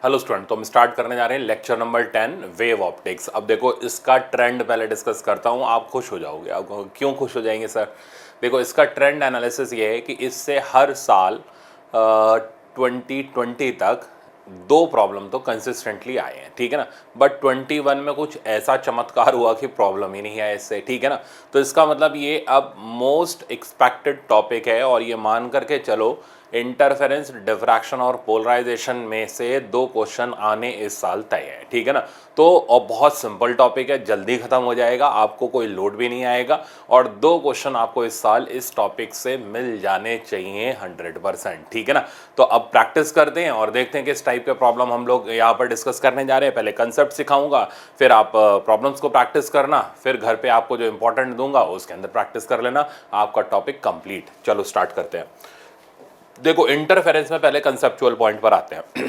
Hello student, तो हम start करने जा रहे हैं लेक्चर नंबर 10 वेव ऑप्टिक्स। अब देखो इसका ट्रेंड पहले डिस्कस करता हूँ, आप खुश हो जाओगे। आप क्यों खुश हो जाएंगे सर? देखो इसका ट्रेंड एनालिसिस ये है कि इससे हर साल 2020 तक दो प्रॉब्लम तो कंसिस्टेंटली आए हैं, ठीक है ना। बट 21 में कुछ ऐसा चमत्कार हुआ कि प्रॉब्लम ही नहीं है इससे, ठीक है ना। तो इसका मतलब ये अब मोस्ट एक्सपेक्टेड टॉपिक है और ये मान करके चलो इंटरफेरेंस, डिफ्रैक्शन और पोलराइजेशन में से दो क्वेश्चन आने इस साल तय है, ठीक है ना। तो और बहुत सिंपल टॉपिक है, जल्दी खत्म हो जाएगा, आपको कोई लोड भी नहीं आएगा और दो क्वेश्चन आपको इस साल इस टॉपिक से मिल जाने चाहिए 100%, ठीक है ना। तो अब प्रैक्टिस करते हैं और देखते हैं किस टाइप के प्रॉब्लम हम लोग यहाँ पर डिस्कस करने जा रहे हैं। पहले कंसेप्ट सिखाऊंगा, फिर आप प्रॉब्लम्स को प्रैक्टिस करना, फिर घर पे आपको जो इंपॉर्टेंट दूंगा उसके अंदर प्रैक्टिस कर लेना, आपका टॉपिक कंप्लीट। चलो स्टार्ट करते हैं। देखो इंटरफेरेंस में पहले कंसेप्चुअल पॉइंट पर आते हैं।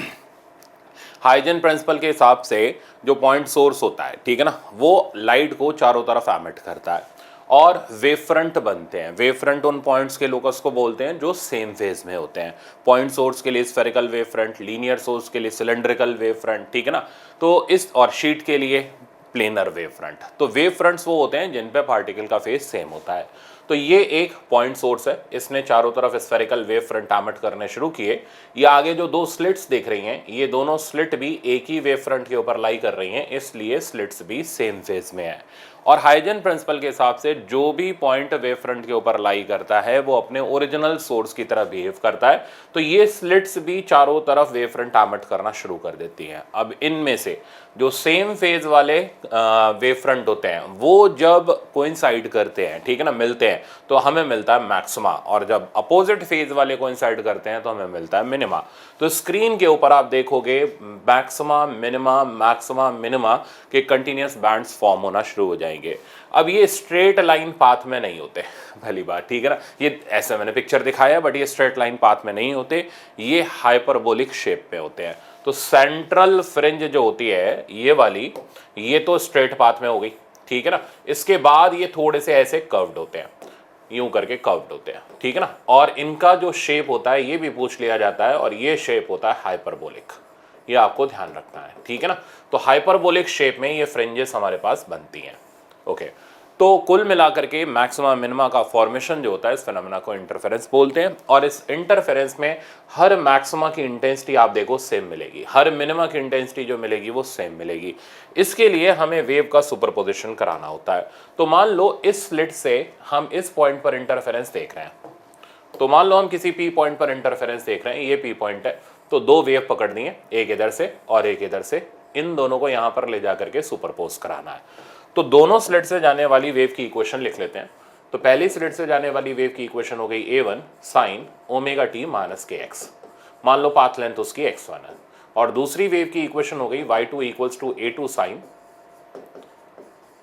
हाइजन प्रिंसिपल के हिसाब से जो पॉइंट सोर्स होता है, ठीक है ना, वो लाइट को चारों तरफ एमिट करता है और वेव फ्रंट बनते हैं। वेव फ्रंट उन पॉइंट्स के लोकस को बोलते हैं जो सेम फेज में होते हैं। पॉइंट सोर्स के लिए spherical wave front, linear source के लिए सिलेंड्रिकल वेव फ्रंट, ठीक है ना। तो इस और शीट के लिए प्लेनर वेव फ्रंट। तो वेव फ्रंट्स वो होते हैं जिन पे पार्टिकल का फेज सेम होता है। तो ये एक पॉइंट सोर्स है, इसने चारों तरफ स्फेरिकल वेव फ्रंट एमिट करने शुरू किए। ये आगे जो दो स्लिट्स देख रही हैं, ये दोनों स्लिट भी एक ही वेव फ्रंट के ऊपर लाई कर रही हैं, इसलिए स्लिट्स भी सेम फेज में है। और हाइजन प्रिंसिपल के हिसाब से जो भी पॉइंट वेव फ्रंट के ऊपर लाई करता है वो अपने ओरिजिनल सोर्स की तरह बिहेव करता है। तो ये स्लिट्स भी चारों तरफ वेव फ्रंट एमिट करना शुरू कर देती हैं। अब इनमें से जो सेम फेज वाले वेव फ्रंट होते हैं वो जब कोइंसाइड करते हैं, ठीक है ना, मिलते हैं, तो हमें मिलता है मैक्सिमा। और जब अपोजिट फेज वाले कोइंसाइड करते हैं तो हमें मिलता है मिनिमा। तो स्क्रीन के ऊपर आप देखोगे मैक्सिमा मिनिमा के कंटिन्यूस बैंड्स फॉर्म होना शुरू हो जाएंगे। अब ये स्ट्रेट लाइन पाथ में नहीं होते, पहली बात, ठीक है ना। ये ऐसे मैंने पिक्चर दिखाया बट ये स्ट्रेट लाइन पाथ में नहीं होते, ये हाइपरबोलिक शेप में होते हैं। तो सेंट्रल फ्रिंज जो होती है ये वाली, ये तो स्ट्रेट पाथ में हो गई, ठीक है ना। इसके बाद ये थोड़े से ऐसे कर्व्ड होते हैं, यूं करके कर्व्ड होते हैं, ठीक है ना। और इनका जो शेप होता है ये भी पूछ लिया जाता है और ये शेप होता है हाइपरबोलिक, ये आपको ध्यान रखना है, ठीक है ना। तो हाइपरबोलिक शेप में ये फ्रिंजेस हमारे पास बनती हैं, ओके। तो कुल मिलाकर के मैक्सिमा मिनिमा का फॉर्मेशन जो होता है इस फिनोमेना को इंटरफेरेंस बोलते हैं। और इस इंटरफेरेंस में हर मैक्सिमा की इंटेंसिटी आप देखो सेम मिलेगी, हर मिनिमा की इंटेंसिटी जो मिलेगी वो सेम मिलेगी। इसके लिए हमें वेव का सुपरपोजिशन कराना होता है। तो मान लो इस स्लिट से हम इस पॉइंट पर इंटरफेरेंस देख रहे हैं, तो मान लो हम किसी पी पॉइंट पर इंटरफेरेंस देख रहे हैं, ये पी पॉइंट है, तो दो वेव पकड़नी है, एक इधर से और एक इधर से, इन दोनों को यहां पर ले जाकर के सुपरपोज कराना है। तो दोनों स्लिट से जाने वाली वेव की इक्वेशन लिख लेते हैं। तो पहली स्लिट से जाने वाली वेव की इक्वेशन हो गई a1 sign omega t minus के एक्स, मान लो पाथ लेंथ उसकी x1 है। और दूसरी वेव की इक्वेशन हो गई y2 equals to a2 sine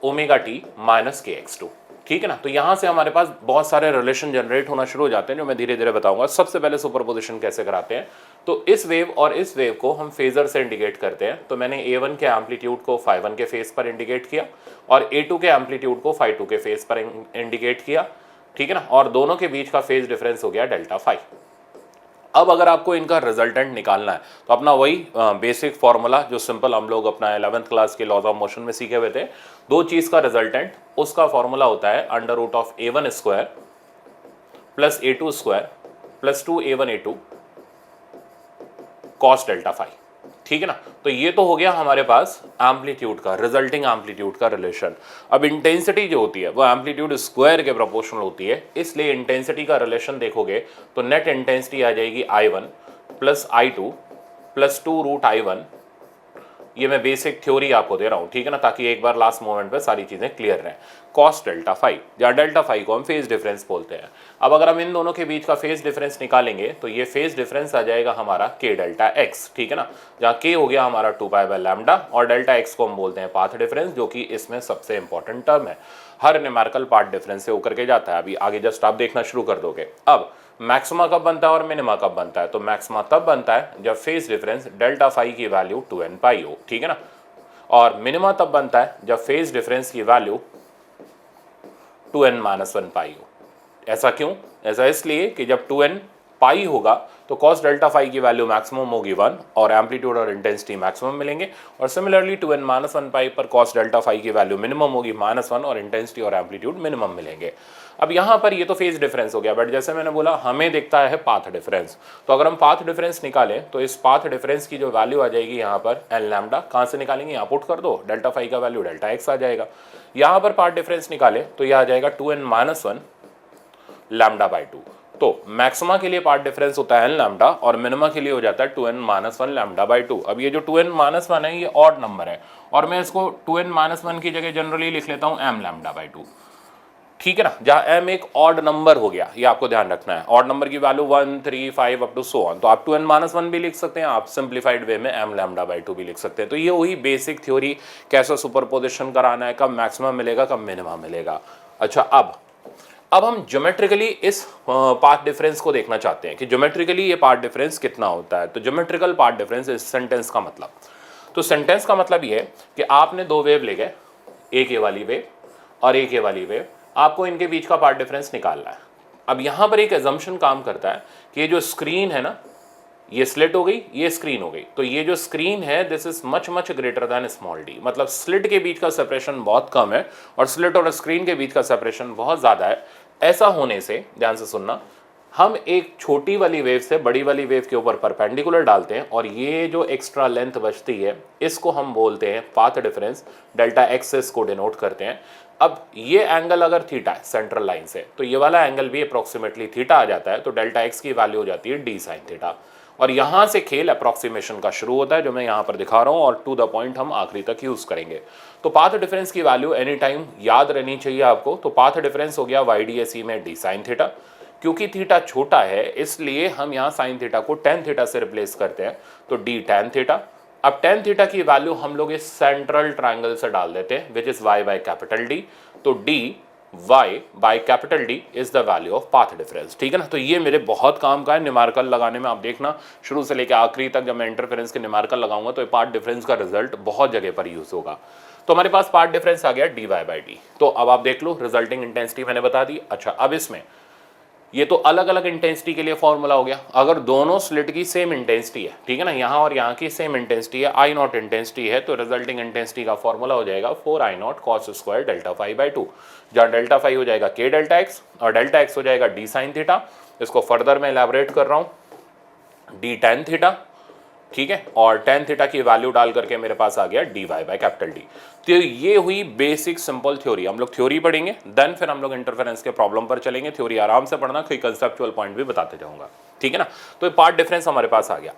omega t minus k x2, ठीक है ना। तो यहां से हमारे पास बहुत सारे रिलेशन जनरेट होना शुरू हो जाते हैं जो मैं धीरे धीरे बताऊंगा। सबसे पहले सुपरपोजिशन कैसे कराते हैं, तो इस वेव और इस वेव को हम फेजर से इंडिकेट करते हैं। तो मैंने a1 के एम्पलीट्यूड को φ1 के फेस पर इंडिकेट किया और a2 के एम्पलीट्यूड को φ2 के फेस पर इंडिकेट किया, ठीक है ना। और दोनों के बीच का फेज डिफरेंस हो गया डेल्टा फाई। अब अगर आपको इनका रिजल्टेंट निकालना है तो अपना वही बेसिक फॉर्मूला जो सिंपल हम लोग अपना 11th क्लास के लॉज ऑफ मोशन में सीखे हुए थे, दो चीज का रिजल्टेंट, उसका फॉर्मूला होता है under root of a1 square plus a2 square plus 2a1 a2 cos delta phi, ठीक है ना। तो ये तो हो गया हमारे पास एम्पलीट्यूड का, रिजल्टिंग एम्पलीट्यूड का रिलेशन। अब इंटेंसिटी जो होती है वो एम्पलीट्यूड स्क्वायर के प्रोपोर्शनल होती है, इसलिए इंटेंसिटी का रिलेशन देखोगे तो नेट इंटेंसिटी आ जाएगी I1 plus I2 plus 2 root I1। ये मैं बेसिक थ्योरी आपको दे रहा हूँ, ठीक है ना, ताकि एक बार लास्ट मोमेंट पे सारी चीजें क्लियर रहें। कॉस डेल्टा फाई, जहाँ डेल्टा फाई को हम फेज डिफरेंस बोलते हैं। अब अगर हम इन दोनों के बीच का फेज डिफरेंस निकालेंगे तो ये फेज डिफरेंस आ जाएगा हमारा के डेल्टा एक्स, ठीक है ना, जहाँ के हो गया हमारा 2π/λ और डेल्टा एक्स को हम बोलते हैं पाथ डिफरेंस, जो कि इसमें सबसे इंपॉर्टेंट टर्म है। हर न्यूमेरिकल पार्ट डिफरेंस से होकर के जाता है। अभी आगे जस्ट आप देखना शुरू कर दोगे। अब मैक्सिमा कब बनता है और मिनिमा कब बनता है, तो मैक्सिमा तब बनता है जब फेज डिफरेंस डेल्टा फाई की वैल्यू 2n पाई हो, ठीक है ना। और मिनिमा तब बनता है जब फेज डिफरेंस की वैल्यू 2n-1 पाई हो। ऐसा क्यों? ऐसा इसलिए कि जब 2n पाई होगा तो कॉस डेल्टा फाई की वैल्यू मैक्सिमम होगी 1 और एम्पलीट्यूड और इंटेंसिटी मैक्सिमम मिलेंगे। और सिमिलरली 2n-1 पाई पर कॉस डेल्टा फाई की वैल्यू मिनिमम होगी -1 और इंटेंसिटी और एम्पलीट्यूड मिनिमम मिलेंगे। अब यहाँ पर ये तो फेज डिफरेंस हो गया, बट जैसे मैंने बोला हमें दिखता है पाथ डिफरेंस। तो अगर हम पाथ डिफरेंस निकालें तो इस पाथ डिफरेंस की जो वैल्यू आ जाएगी यहाँ पर एल लैम्डा, कहाँ से निकालेंगे, यहाँ पुट कर दो, डेल्टा फाई का वैल्यू डेल्टा एक्स आ जाएगा। यहाँ पर पाथ डिफरेंस निकाले तो यह आ जाएगा 2n-1 लैम्डा बाई 2। तो मैक्सिमा के लिए पार्ट डिफरेंस होता है एन लैम्डा और मिनिमा के लिए हो जाता है 2n-1 लैम्डा बाई 2। अब ये जो 2n-1 है ये ऑड नंबर है और मैं इसको 2n-1 की जगह जनरली लिख लेता हूँ m लैम्डा बाई 2, ठीक है ना, जहाँ m एक ऑड नंबर हो गया, ये आपको ध्यान रखना है। ऑड नंबर की value 1, 3, 5 up to so on, तो आप 2n-1 भी लिख सकते हैं, आप सिंप्लीफाइड वे में m लैम्डा बाई 2 भी लिख सकते हैं। तो ये वही बेसिक थ्योरी, कैसे सुपरपोजिशन कराना है, कब मैक्सिमम मिलेगा कब मिनिमम मिलेगा। अच्छा, अब हम ज्योमेट्रिकली इस पाथ डिफरेंस को देखना चाहते हैं कि ज्योमेट्रिकली ये पाथ डिफरेंस कितना होता है। तो ज्योमेट्रिकल पाथ डिफरेंस इस सेंटेंस का मतलब, तो सेंटेंस का मतलब ये है कि आपने दो वेव ले गए, एक ये वाली वेव और एक ये वाली वेव, आपको इनके बीच का पाथ डिफरेंस निकालना है। अब यहाँ पर एक एजम्पशन काम करता है कि ये जो स्क्रीन है ना, ये स्लिट हो गई, ये स्क्रीन हो गई, तो ये जो स्क्रीन है this is much much greater than small d, मतलब स्लिट के बीच का सेपरेशन बहुत कम है और स्लिट और स्क्रीन के बीच का सेपरेशन बहुत ज़्यादा है। ऐसा होने से, ध्यान से सुनना, हम एक छोटी वाली वेव से बड़ी वाली वेव के ऊपर परपेंडिकुलर डालते हैं और ये जो एक्स्ट्रा लेंथ बचती है इसको हम बोलते हैं पाथ डिफरेंस, डेल्टा एक्स से इसको डिनोट करते हैं। अब ये एंगल अगर थीटा है सेंट्रल लाइन से, तो ये वाला एंगल भी अप्रोक्सीमेटली थीटा आ जाता है, तो डेल्टा एक्स की वैल्यू हो जाती है डी साइन थीटा। और यहाँ से खेल अप्रोक्सीमेशन का शुरू होता है, जो मैं यहाँ पर दिखा रहा हूँ, और टू द पॉइंट हम आखिरी तक यूज़ करेंगे। तो पाथ डिफरेंस की वैल्यू एनी टाइम याद रहनी चाहिए आपको। तो पाथ डिफरेंस हो गया YDAC में डी साइन थीटा, क्योंकि थीटा छोटा है इसलिए हम यहाँ साइन थीटा को टेन थीटा से रिप्लेस करते हैं, तो डी टेन थीटा। अब टेन थीटा की वैल्यू हम लोग इस सेंट्रल ट्राइंगल से डाल देते हैं, which is y by capital D, तो D y by capital D is the value of path difference, ठीक है ना। तो ये मेरे बहुत काम का है न्यूमेरिकल लगाने में, आप देखना शुरू से लेकर आखिरी तक जब मैं इंटरफेरेंस के न्यूमेरिकल लगाऊंगा तो पाथ डिफरेंस का रिजल्ट बहुत जगह पर यूज होगा। तो हमारे पास पाथ डिफरेंस आ गया dy बाई डी। तो अब आप देख लो रिजल्टिंग इंटेंसिटी मैंने बता दी। अच्छा, अब इसमें ये तो अलग अलग इंटेंसिटी के लिए फॉर्मूला हो गया। अगर दोनों स्लिट की सेम इंटेंसिटी है, ठीक है ना, यहाँ और यहाँ की सेम इंटेंसिटी है, आई नॉट इंटेंसिटी है, तो रिजल्टिंग इंटेंसिटी का फॉर्मूला हो जाएगा 4I0 cos square delta phi by 2, जहाँ डेल्टा फाई हो जाएगा k डेल्टा एक्स और डेल्टा एक्स हो जाएगा डी साइन थीटा। इसको फर्दर मैं एलैबोरेट कर रहा हूँ, डी टेन थीटा, ठीक है, और टेन थीटा की वैल्यू डाल करके मेरे पास आ गया dy बाई कैपिटल डी। तो ये हुई बेसिक सिंपल थ्योरी। हम लोग थ्योरी पढ़ेंगे, देन फिर हम लोग इंटरफेरेंस के प्रॉब्लम पर चलेंगे। थ्योरी आराम से पढ़ना, कोई कंसेप्चुअल पॉइंट भी बताते जाऊंगा, ठीक है ना। तो ये पार्ट डिफरेंस हमारे पास आ गया।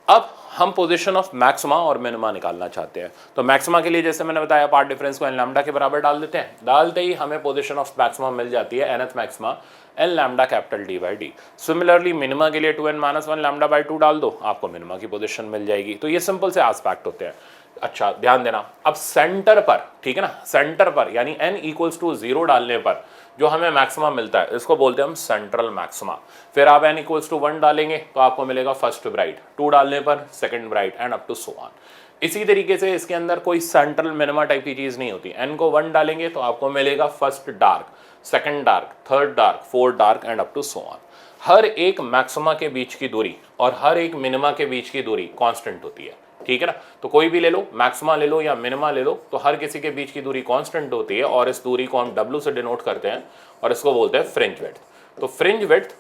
अब हम पोजीशन ऑफ मैक्सिमा और मिनिमा निकालना चाहते हैं। तो मैक्सिमा के लिए जैसे मैंने बताया पार्ट डिफरेंस को एन लैम्डा के बराबर डाल देते हैं, डालते ही हमें पोजीशन ऑफ मैक्सिमा मिल जाती है nth maxima n lambda capital D by d. Similarly minima के लिए 2n-1 लैम्डा बाई 2 डाल दो, आपको मिनिमा की पोजीशन मिल जाएगी। तो ये सिंपल से एस्पेक्ट होते हैं। अच्छा, ध्यान देना, अब सेंटर पर, ठीक है ना, सेंटर पर यानी n इक्वल्स टू 0 डालने पर जो हमें मैक्सिमा मिलता है इसको बोलते हैं हम सेंट्रल मैक्सिमा। फिर आप n इक्वल्स टू 1 डालेंगे तो आपको मिलेगा फर्स्ट ब्राइट, 2 डालने पर second bright, and up to so on. इसी तरीके से इसके अंदर कोई सेंट्रल मिनिमा टाइप की चीज नहीं होती। n को 1 डालेंगे तो आपको मिलेगा first dark, second dark, third dark, fourth dark, and up to so on. हर एक मैक्सिमा के बीच की दूरी और हर एक मिनिमा के बीच की दूरी कांस्टेंट होती है, ठीक है ना। तो कोई भी ले लो, मैक्सिमा ले लो या मिनिमा ले लो, तो हर किसी के बीच की दूरी कांस्टेंट होती है और इस दूरी को हम W से डिनोट करते हैं और इसको बोलते हैं फ्रिंज विड्थ। तो फ्रिंज विड्थ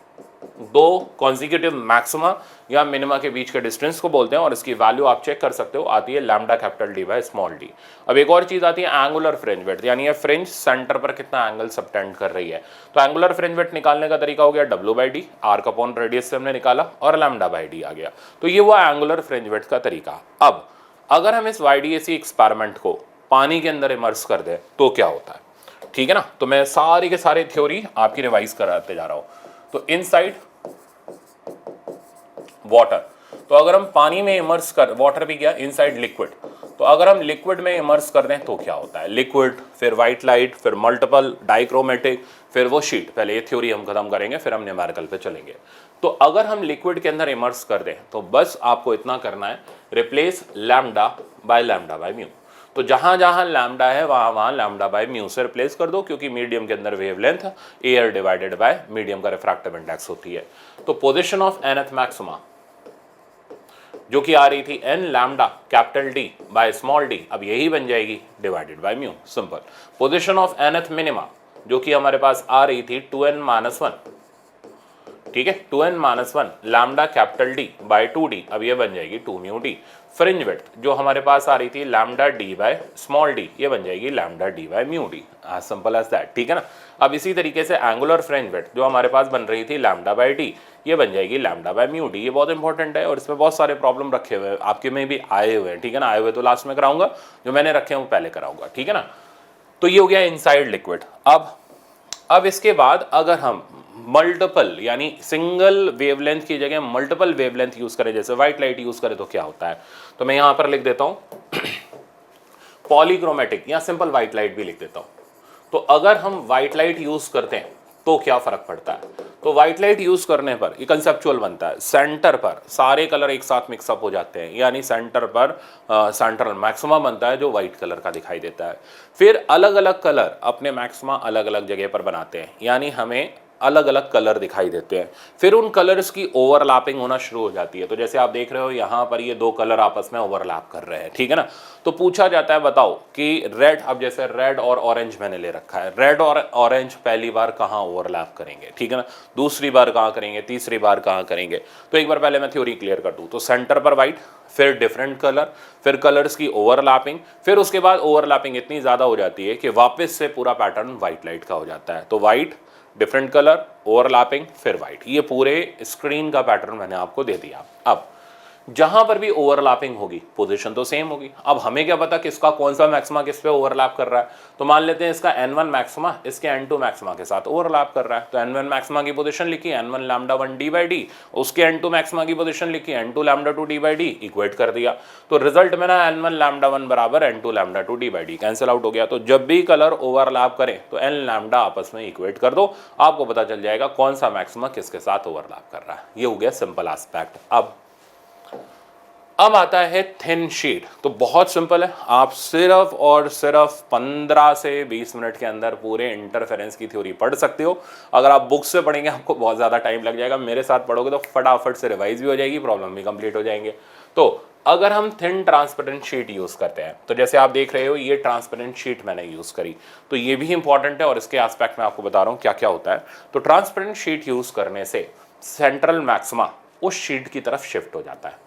दो कॉन्जिक्यूटिव मैक्सिमा या मिनिमा के बीच के डिस्टेंस को बोलते हैं और इसकी वैल्यू आप चेक कर सकते हो, आती है lambda capital D by small d. अब एक और चीज आती है एंगुलर फ्रिंज विड्थ, यानी ये फ्रिंज सेंटर पर कितना एंगल सबटेंड कर रही है। तो एंगुलर फ्रिंज विड्थ निकालने का तरीका हो गया W by D, arc upon radius से हमने निकाला और लैम्डा बाई डी आ गया। तो ये हुआ एंगुलर फ्रिंज विड्थ का तरीका। अब अगर हम इस YDAC एक्सपेरिमेंट को पानी के अंदर इमर्स कर दें तो क्या होता है, ठीक है ना। तो मैं सारी के सारे थ्योरी आपकी रिवाइज कराते जा रहा हूं। तो इनसाइड वाटर, तो अगर हम पानी में इमर्स कर, वाटर भी क्या, इनसाइड लिक्विड, तो अगर हम लिक्विड में इमर्स कर दें तो क्या होता है, लिक्विड, फिर व्हाइट लाइट, फिर मल्टीपल डाइक्रोमेटिक, फिर वो शीट। पहले ये थ्योरी हम खत्म करेंगे फिर हम न्यूमेरिकल पे चलेंगे। तो अगर हम लिक्विड के अंदर इमर्स कर दें तो बस आपको इतना करना है, रिप्लेस लैम्डा बाय म्यू। तो जहां जहां लैम्डा है वहां वहां लैम्डा बाय म्यू से रिप्लेस कर दो, क्योंकि मीडियम के अंदर wavelength air divided by medium का रिफ्रैक्टिव इंडेक्स होती है। तो पोजीशन ऑफ nth मैक्सिमा जो कि आ रही थी n lambda capital D by small d, अब यही बन जाएगी divided by mu, simple. Position of nth minima जो कि हमारे पास आ रही थी 2n-1, ठीक है, 2n-1 lambda capital D bye 2d, अब ये बन जाएगी 2 म्यू d। फ्रिंज विड्थ जो हमारे पास आ रही थी lambda d by small d, ये बन जाएगी lambda d by mu d, as simple as that, ठीक है ना। अब इसी तरीके से एंगुलर फ्रिंज विड्थ जो हमारे पास बन रही थी लैम्डा बाय d, ये बन जाएगी लैम्डा बाय म्यू d। ये बहुत इंपॉर्टेंट है और इसमें बहुत सारे प्रॉब्लम रखे हुए हैं, आपके में भी आए हुए हैं, ठीक है ना। आए हुए तो लास्ट में कराऊंगा, जो मैंने रखे हैं वो पहले कराऊंगा, ठीक है ना। तो ये हो गया इनसाइड लिक्विड। अब इसके बाद अगर हम मल्टीपल यानी सिंगल वेवलेंथ की जगह मल्टीपल वेवलेंथ यूज करें, जैसे व्हाइट लाइट यूज करें, तो क्या होता है, तो मैं यहां पर लिख देता हूं पॉलीक्रोमेटिक या सिंपल व्हाइट लाइट भी लिख देता हूं। तो अगर हम व्हाइट लाइट यूज करते हैं तो क्या फर्क पड़ता है, तो व्हाइट लाइट यूज करने पर ये कंसेप्चुअल बनता है, सेंटर पर सारे कलर एक साथ मिक्सअप हो जाते हैं, यानी सेंटर पर सेंट्रल मैक्सिमा बनता है जो व्हाइट कलर का दिखाई देता है। फिर अलग अलग कलर अपने मैक्सिमा अलग अलग जगह पर बनाते हैं, यानी हमें अलग अलग कलर दिखाई देते हैं। फिर उन कलर्स की ओवरलैपिंग होना शुरू हो जाती है। तो जैसे आप देख रहे हो यहाँ पर ये दो कलर आपस में ओवरलैप कर रहे हैं, ठीक है ना। तो पूछा जाता है बताओ कि रेड, अब जैसे रेड और ऑरेंज मैंने ले रखा है, रेड और ऑरेंज पहली बार कहाँ ओवरलैप करेंगे, ठीक है ना, दूसरी बार कहाँ करेंगे, तीसरी बार कहाँ करेंगे। तो एक बार पहले मैं थ्योरी क्लियर कर दूँ। तो सेंटर पर व्हाइट, फिर डिफरेंट कलर, फिर कलर्स की ओवरलैपिंग, फिर उसके बाद ओवरलैपिंग इतनी ज़्यादा हो जाती है कि वापस से पूरा पैटर्न व्हाइट लाइट का हो जाता है। तो व्हाइट, डिफरेंट कलर, ओवरलैपिंग, फिर व्हाइट, ये पूरे स्क्रीन का पैटर्न मैंने आपको दे दिया। अब जहां पर भी ओवरलैपिंग होगी पोजीशन तो सेम होगी। अब हमें क्या पता किसका कौन सा मैक्सिमा किस पे ओवरलैप कर रहा है, तो मान लेते हैं इसका n1 मैक्सिमा इसके n2 मैक्सिमा के साथ ओवरलैप कर रहा है। तो n1 मैक्सिमा की पोजीशन लिखी n1 lambda 1 d by D, उसके n2 मैक्सिमा की पोजीशन लिखी n2 lambda 2 d by D, equate कर दिया। तो रिजल्ट में ना n1 लैम्डा 1 बराबर n2 lambda 2 d by D cancel out हो गया। तो जब भी कलर ओवरलैप करें तो n लैम्डा आपस में इक्वेट कर दो, आपको पता चल जाएगा कौन सा मैक्सिमा किसके साथ ओवरलैप कर रहा है। ये हो गया सिंपल एस्पेक्ट। अब आता है थिन शीट। तो बहुत सिंपल है, आप सिर्फ और सिर्फ 15 से 20 मिनट के अंदर पूरे इंटरफेरेंस की थ्योरी पढ़ सकते हो। अगर आप बुक से पढ़ेंगे आपको बहुत ज़्यादा टाइम लग जाएगा, मेरे साथ पढ़ोगे तो फटाफट से रिवाइज भी हो जाएगी, प्रॉब्लम भी कंप्लीट हो जाएंगे। तो अगर हम थिन ट्रांसपेरेंट शीट यूज़ करते हैं, तो जैसे आप देख रहे हो ये ट्रांसपेरेंट शीट मैंने यूज़ करी, तो ये भी इंपॉर्टेंट है और इसके एस्पेक्ट में आपको बता रहा हूँ क्या क्या होता है। तो ट्रांसपेरेंट शीट यूज़ करने से सेंट्रल मैक्सिमा उस शीट की तरफ शिफ्ट हो जाता है।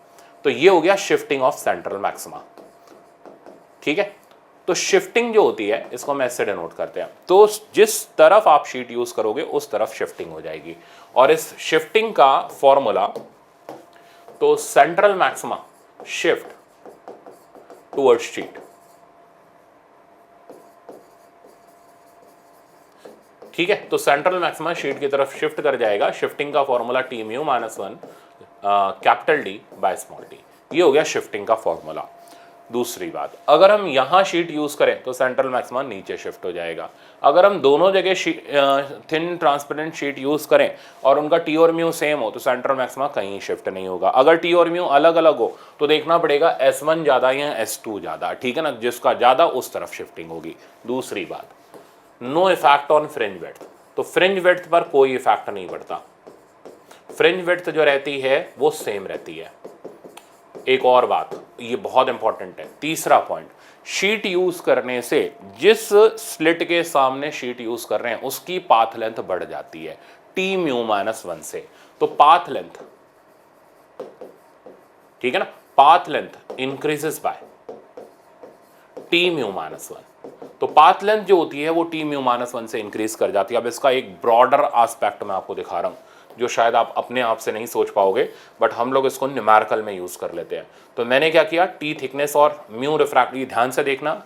तो ये हो गया शिफ्टिंग ऑफ सेंट्रल मैक्सिमा, ठीक है। तो शिफ्टिंग जो होती है इसको हम ऐसे डिनोट करते हैं, तो जिस तरफ आप शीट यूज करोगे उस तरफ शिफ्टिंग हो जाएगी। और इस शिफ्टिंग का फॉर्मूला, तो central maxima shift towards sheet, ठीक है। तो सेंट्रल मैक्सिमा शीट की तरफ शिफ्ट कर जाएगा। शिफ्टिंग का formula T mu minus 1 capital D by small D, ये हो गया शिफ्टिंग का फॉर्मूला। दूसरी बात, अगर हम यहाँ शीट यूज करें तो सेंट्रल मैक्सिमा नीचे शिफ्ट हो जाएगा। अगर हम दोनों जगह थिन ट्रांसपेरेंट शीट यूज करें और उनका टी और म्यू सेम हो तो सेंट्रल मैक्सिमा कहीं शिफ्ट नहीं होगा। अगर टी और म्यू अलग अलग हो तो देखना पड़ेगा S1 ज्यादा या S2 ज्यादा, ठीक है ना, जिसका ज्यादा उस तरफ शिफ्टिंग होगी। दूसरी बात, no effect on fringe width. तो फ्रिंज विड्थ पर कोई इफेक्ट नहीं पड़ता, फ्रिंज विड्थ जो रहती है वो सेम रहती है। एक और बात, ये बहुत इंपॉर्टेंट है, तीसरा पॉइंट, शीट यूज करने से जिस स्लिट के सामने शीट यूज कर रहे हैं उसकी पाथ लेंथ बढ़ जाती है टी म्यू माइनस 1 से। तो पाथ लेंथ, ठीक है ना, path length increases by T mu minus 1। तो पाथ लेंथ जो होती है वो टी म्यू माइनस 1 से इंक्रीज कर जाती है। अब इसका एक ब्रॉडर एस्पेक्ट मैं आपको दिखा रहा हूं जो शायद आप अपने आप से नहीं सोच पाओगे, बट हम लोग इसको न्यूमेरिकल में यूज कर लेते हैं। तो मैंने क्या किया, टी थिकनेस और म्यू रिफ्रैक्टिव, ध्यान से देखना,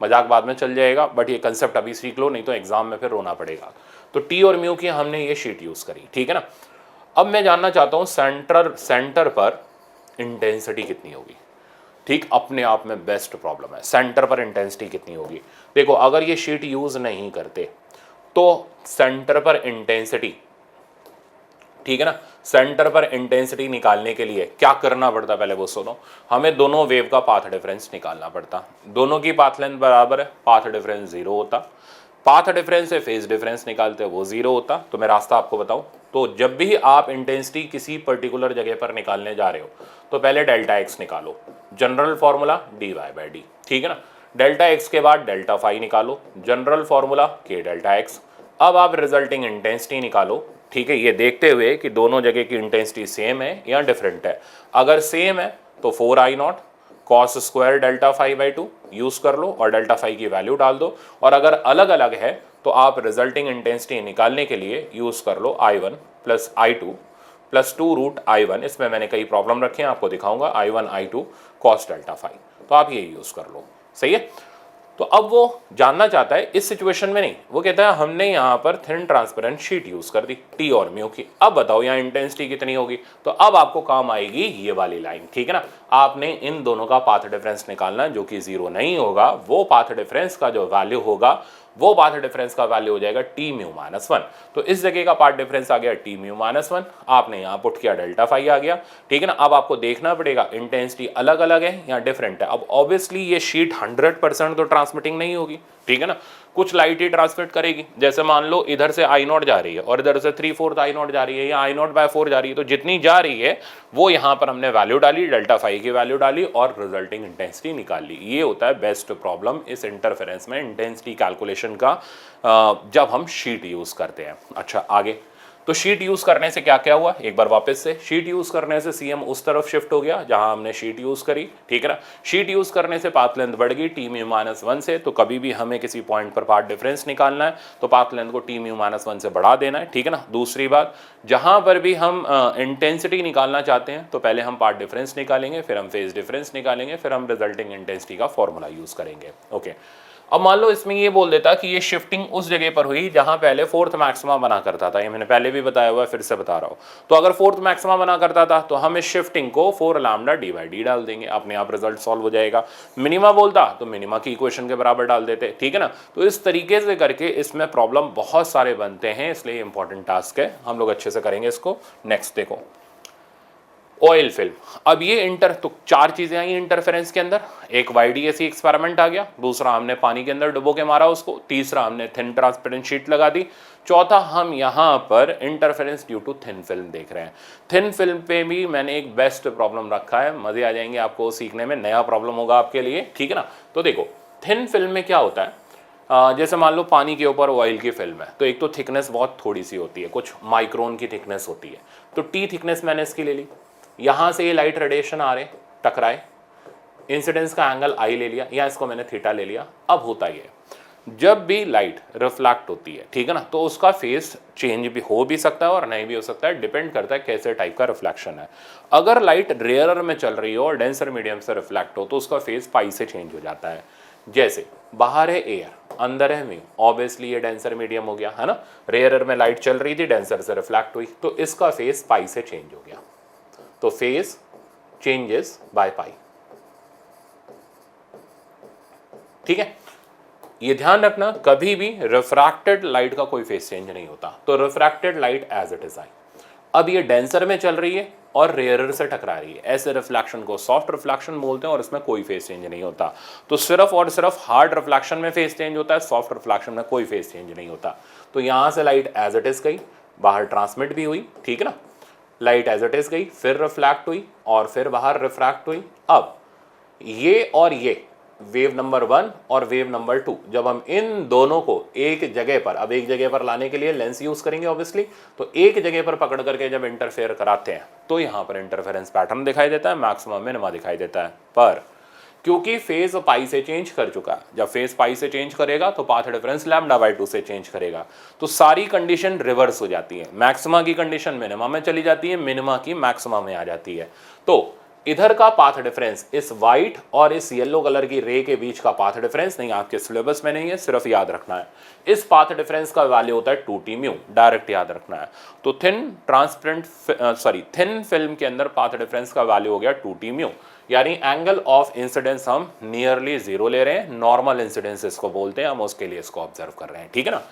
मजाक बाद में चल जाएगा, बट ये कंसेप्ट अभी सीख लो नहीं तो एग्जाम में फिर रोना पड़ेगा। तो टी और म्यू की हमने ये शीट यूज करी, ठीक है ना। अब मैं जानना चाहता हूँ सेंटर पर इंटेंसिटी कितनी होगी, ठीक, अपने आप में बेस्ट प्रॉब्लम है, सेंटर पर इंटेंसिटी कितनी होगी। देखो अगर ये शीट यूज नहीं करते तो सेंटर पर इंटेंसिटी, ठीक है ना, सेंटर पर इंटेंसिटी निकालने के लिए क्या करना पड़ता, पहले वो सुनो। हमें दोनों वेव का पाथ डिफरेंस निकालना पड़ता। दोनों की पाथ लेंथ बराबर है, पाथ डिफरेंस 0 होता। पाथ डिफरेंस से फेज डिफरेंस निकालते हैं, वो 0 होता। तो मैं रास्ता आपको बताऊं, तो जब भी आप इंटेंसिटी किसी पर्टिकुलर जगह पर निकालने जा रहे हो तो पहले डेल्टा एक्स निकालो, general formula dy by D, ठीक है ना। डेल्टा एक्स के बाद डेल्टा फाई निकालो, जनरल फॉर्मूला के डेल्टा एक्स। अब आप रिजल्टिंग इंटेंसिटी निकालो, ठीक है, ये देखते हुए कि दोनों जगह की इंटेंसिटी सेम है या डिफरेंट है। अगर सेम है तो 4I0 cos square delta phi by 2 use कर लो और डेल्टा फाई की वैल्यू डाल दो। और अगर अलग अलग है तो आप रिजल्टिंग इंटेंसिटी निकालने के लिए यूज कर लो I1 plus I2 plus 2 root I1। इसमें मैंने कई प्रॉब्लम रखे हैं, आपको दिखाऊंगा, I1 I2 cos delta phi, तो आप ये यूज कर लो, सही है। तो अब वो जानना चाहता है इस सिचुएशन में नहीं, वो कहता है हमने यहाँ पर थिन ट्रांसपेरेंट शीट यूज कर दी टी और म्यू की, अब बताओ यहाँ इंटेंसिटी कितनी होगी। तो अब आपको काम आएगी ये वाली लाइन, ठीक है ना। आपने इन दोनों का पाथ डिफरेंस निकालना है, जो कि 0 नहीं होगा। वो पाथ डिफरेंस का जो वैल्यू होगा, वो पाथ डिफरेंस का वैल्यू हो जाएगा टी म्यू माइनस 1। तो इस जगह का पाथ डिफरेंस आ गया टी म्यू माइनस 1, आपने यहाँ पुट किया डेल्टा फाई आ गया, ठीक है ना। अब आपको देखना पड़ेगा इंटेंसिटी अलग अलग है या डिफरेंट है। अब ऑब्वियसली ये शीट 100% तो ट्रांसमिटिंग नहीं होगी, ठीक है ना, कुछ लाइट ही ट्रांसमिट करेगी। जैसे मान लो इधर से I0 जा रही है और इधर से 3/4 I0 जा रही है या I0 बाय 4 जा रही है, तो जितनी जा रही है वो यहाँ पर हमने वैल्यू डाली, डेल्टा फाई की वैल्यू डाली और रिजल्टिंग इंटेंसिटी निकाल ली। ये होता है बेस्ट प्रॉब्लम इस इंटरफेरेंस में इंटेंसिटी कैलकुलेशन का, जब हम शीट यूज करते हैं। अच्छा आगे, तो शीट यूज करने से क्या क्या हुआ, एक बार वापस से, शीट यूज करने से सीएम उस तरफ शिफ्ट हो गया जहां हमने शीट यूज करी, ठीक है ना। शीट यूज करने से पाथ लेंथ बढ़ गई टी म्यू माइनस 1 से। तो कभी भी हमें किसी पॉइंट पर पाथ डिफरेंस निकालना है तो पाथ लेंथ को टी म्यू माइनस 1 से बढ़ा देना है, ठीक है ना। दूसरी बात, जहां पर भी हम इंटेंसिटी निकालना चाहते हैं तो पहले हम पाथ डिफरेंस निकालेंगे, फिर हम फेज डिफरेंस निकालेंगे, फिर हम रिजल्टिंग इंटेंसिटी का फॉर्मूला यूज करेंगे, ओके। अब मान लो इसमें ये बोल देता कि ये शिफ्टिंग उस जगह पर हुई जहां पहले फोर्थ मैक्सिमा बना करता था, ये मैंने पहले भी बताया हुआ है, फिर से बता रहा हूं। तो अगर फोर्थ मैक्सिमा बना करता था तो हम इस शिफ्टिंग को 4 लैम्डा डी बाई डी डाल देंगे, अपने आप रिजल्ट सॉल्व हो जाएगा। मिनिमा बोलता तो मिनिमा की इक्वेशन के बराबर डाल देते, ठीक है ना। तो इस तरीके से करके इसमें प्रॉब्लम बहुत सारे बनते हैं, इसलिए इंपॉर्टेंट टास्क है, हम लोग अच्छे से करेंगे इसको। नेक्स्ट देखो, ऑयल फिल्म। अब ये तो 4 चीजें आई इंटरफेरेंस के अंदर। एक YDAC एक्सपेरिमेंट आ गया, दूसरा हमने पानी के अंदर डुबो के मारा उसको, तीसरा हमने थिन ट्रांसपेरेंट शीट लगा दी, चौथा हम यहाँ पर interference due to thin film देख रहे हैं। थिन फिल्म पे भी मैंने एक बेस्ट प्रॉब्लम रखा है, मजे आ जाएंगे आपको सीखने में, नया प्रॉब्लम होगा आपके लिए, ठीक है ना। तो देखो थिन फिल्म में क्या होता है, जैसे मान लो पानी के ऊपर ऑयल की फिल्म है, तो एक तो थिकनेस बहुत थोड़ी सी होती है, कुछ माइक्रोन की थिकनेस होती है, तो टी थिकनेस मैंने इसकी ले ली। यहाँ से ये लाइट रेडिएशन आ रहे टकराए, इंसिडेंस का एंगल आई ले लिया, या इसको मैंने थीटा ले लिया। अब होता ही है जब भी लाइट रिफ्लेक्ट होती है, ठीक है ना, तो उसका फेस चेंज भी हो भी सकता है और नहीं भी हो सकता है, डिपेंड करता है कैसे टाइप का रिफ्लेक्शन है। अगर लाइट रेयरर में चल रही हो और डेंसर मीडियम से रिफ्लेक्ट हो तो उसका फेस पाई से चेंज हो जाता है। जैसे बाहर है एयर, अंदर है म्यू, ऑब्वियसली ये डेंसर मीडियम हो गया, है ना। रेयरर में लाइट चल रही थी, डेंसर से रिफ्लेक्ट हुई, तो इसका फेस पाई से चेंज हो गया, तो फेज चेंजेस बाय पाई, ठीक है। ये ध्यान रखना, कभी भी रिफ्रैक्टेड लाइट का कोई फेज चेंज नहीं होता, तो refracted light as it is आई। अब ये डेंसर में चल रही है और रेयरर से टकरा रही है, ऐसे रिफ्लेक्शन को सॉफ्ट रिफ्लेक्शन बोलते हैं और इसमें कोई फेज चेंज नहीं होता। तो सिर्फ और सिर्फ हार्ड रिफ्लेक्शन में फेज चेंज होता है, सॉफ्ट रिफ्लेक्शन में कोई फेज चेंज नहीं होता। तो यहां से लाइट एज इट इज गई, बाहर ट्रांसमिट भी हुई, ठीक है ना, लाइट एज इट इज गई, फिर रिफ्लेक्ट हुई और फिर बाहर रिफ्रैक्ट हुई। अब ये और ये वेव नंबर 1 और वेव नंबर 2, जब हम इन दोनों को एक जगह पर, अब एक जगह पर लाने के लिए लेंस यूज करेंगे ऑब्वियसली, तो एक जगह पर पकड़ करके जब इंटरफेयर कराते हैं तो यहां पर इंटरफेरेंस पैटर्न दिखाई देता है, मैक्सिमम मिनिमा दिखाई देता है। पर क्योंकि फेज पाई से चेंज कर चुका है, जब फेज पाई से चेंज करेगा तो पाथ डिफरेंस लैम्डा बाई 2 से चेंज करेगा, तो सारी कंडीशन रिवर्स हो जाती है। मैक्सिमा की कंडीशन मिनिमा में चली जाती है, मिनिमा की मैक्सिमा में आ जाती है। तो इधर का पाथ डिफरेंस, इस व्हाइट और इस येलो कलर की रे के बीच का पाथ डिफरेंस नहीं, आपके सिलेबस में नहीं है, सिर्फ याद रखना है। इस पाथ डिफरेंस का वैल्यू होता है 2t म्यू, डायरेक्ट याद रखना है। तो थिन फिल्म के अंदर पाथ डिफरेंस का वैल्यू हो गया 2t म्यू, यानी एंगल ऑफ इंसिडेंस हम नियरली 0 ले रहे हैं, नॉर्मल इंसिडेंस इसको बोलते हैं, हम उसके लिए इसको ऑब्जर्व कर रहे हैं, ठीक है ना।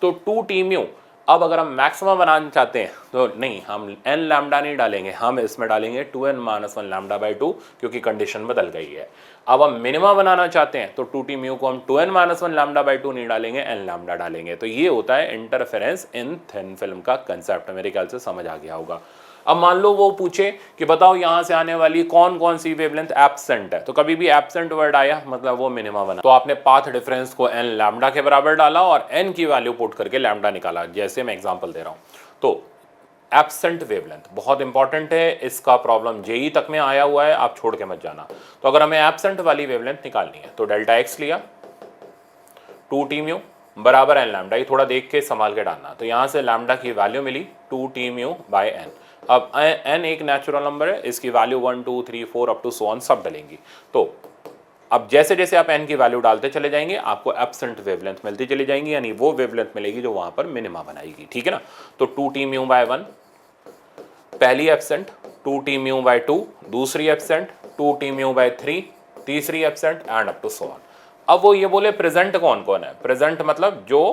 तो 2t म्यू अब अगर हम मैक्सिमम बनाना चाहते हैं तो नहीं, हम n लैम्डा नहीं डालेंगे, हम इसमें डालेंगे 2n-1 लैम्डा बाई 2, क्योंकि कंडीशन बदल गई है। अब हम मिनिमा बनाना चाहते हैं तो 2t म्यू को हम 2n-1 लैम्डा बाई 2 नहीं डालेंगे, n लैम्डा डालेंगे। तो ये होता है इंटरफेरेंस इन थिन फिल्म का कंसेप्ट, मेरे ख्याल से समझ आ गया होगा। अब मान लो वो पूछे कि बताओ यहाँ से आने वाली कौन कौन सी वेवलेंथ एब्सेंट है, तो कभी भी एब्सेंट वर्ड आया मतलब वो मिनिमा बना, तो आपने पाथ डिफरेंस को n लैम्डा के बराबर डाला और n की वैल्यू पुट करके लैम्डा निकाला, जैसे मैं एग्जांपल दे रहा हूँ। तो एब्सेंट वेवलेंथ बहुत इंपॉर्टेंट है, इसका प्रॉब्लम जेई तक में आया हुआ है, आप छोड़ के मत जाना। तो अगर हमें एब्सेंट वाली वेवलेंथ निकालनी है तो डेल्टा एक्स लिया, 2t म्यू बराबर n लैम्डा, ये थोड़ा देख के संभाल के डालना। तो यहाँ से लैम्डा की वैल्यू मिली 2t म्यू बाई n। अब n एक नेचुरल नंबर है, इसकी value 1 2 3 4 up to so on सब डलेंगी। तो अब जैसे जैसे आप n की वैल्यू डालते चले जाएंगे आपको एब्सेंट वेवलेंथ मिलती चली जाएंगी, यानी वो वेवलेंथ मिलेगी जो वहां पर मिनिमा बनाएगी, ठीक है ना। तो 2t म्यू बाय 1 पहली एब्सेंट, 2t म्यू बाय 2 दूसरी एब्सेंट, 2t म्यू बाय 3 तीसरी absent, and up to so on. अब वो ये बोले प्रेजेंट कौन कौन है, प्रेजेंट मतलब जो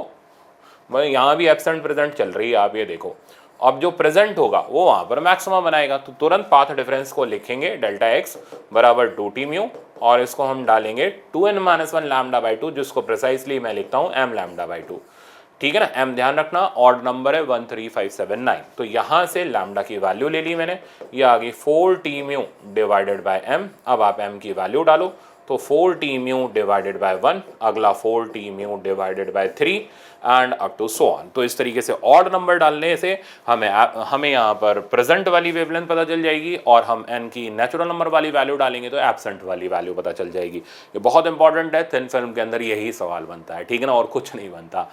यहाँ भी एब्सेंट प्रेजेंट चल रही है, आप ये देखो। अब जो प्रेजेंट होगा वो वहां पर मैक्सिमम बनाएगा, तो तुरंत पाथ डिफरेंस को लिखेंगे डेल्टा एक्स बराबर 2t म्यू, और इसको हम डालेंगे 2n-1 लैम्डा बाई 2, जिसको प्रिसाइसली मैं लिखता हूँ m लैम्डा बाई 2, ठीक है ना। m ध्यान रखना ऑड नंबर है 13579। तो यहाँ से लैम्डा की वैल्यू ले ली मैंने, ये आ गई 4t mu divided bye m। अब आप m की वैल्यू डालो, तो 4t म्यू डिवाइडेड बाय 1, अगला 4t mu divided by 3 and up to so on. तो इस तरीके से ऑड नंबर डालने से हमें यहाँ पर प्रेजेंट वाली वेवलेंथ पता चल जाएगी, और हम n की नेचुरल नंबर वाली वैल्यू डालेंगे तो एब्सेंट वाली वैल्यू पता चल जाएगी। ये बहुत इंपॉर्टेंट है, थिन फिल्म के अंदर यही सवाल बनता है, ठीक है ना, और कुछ नहीं बनता।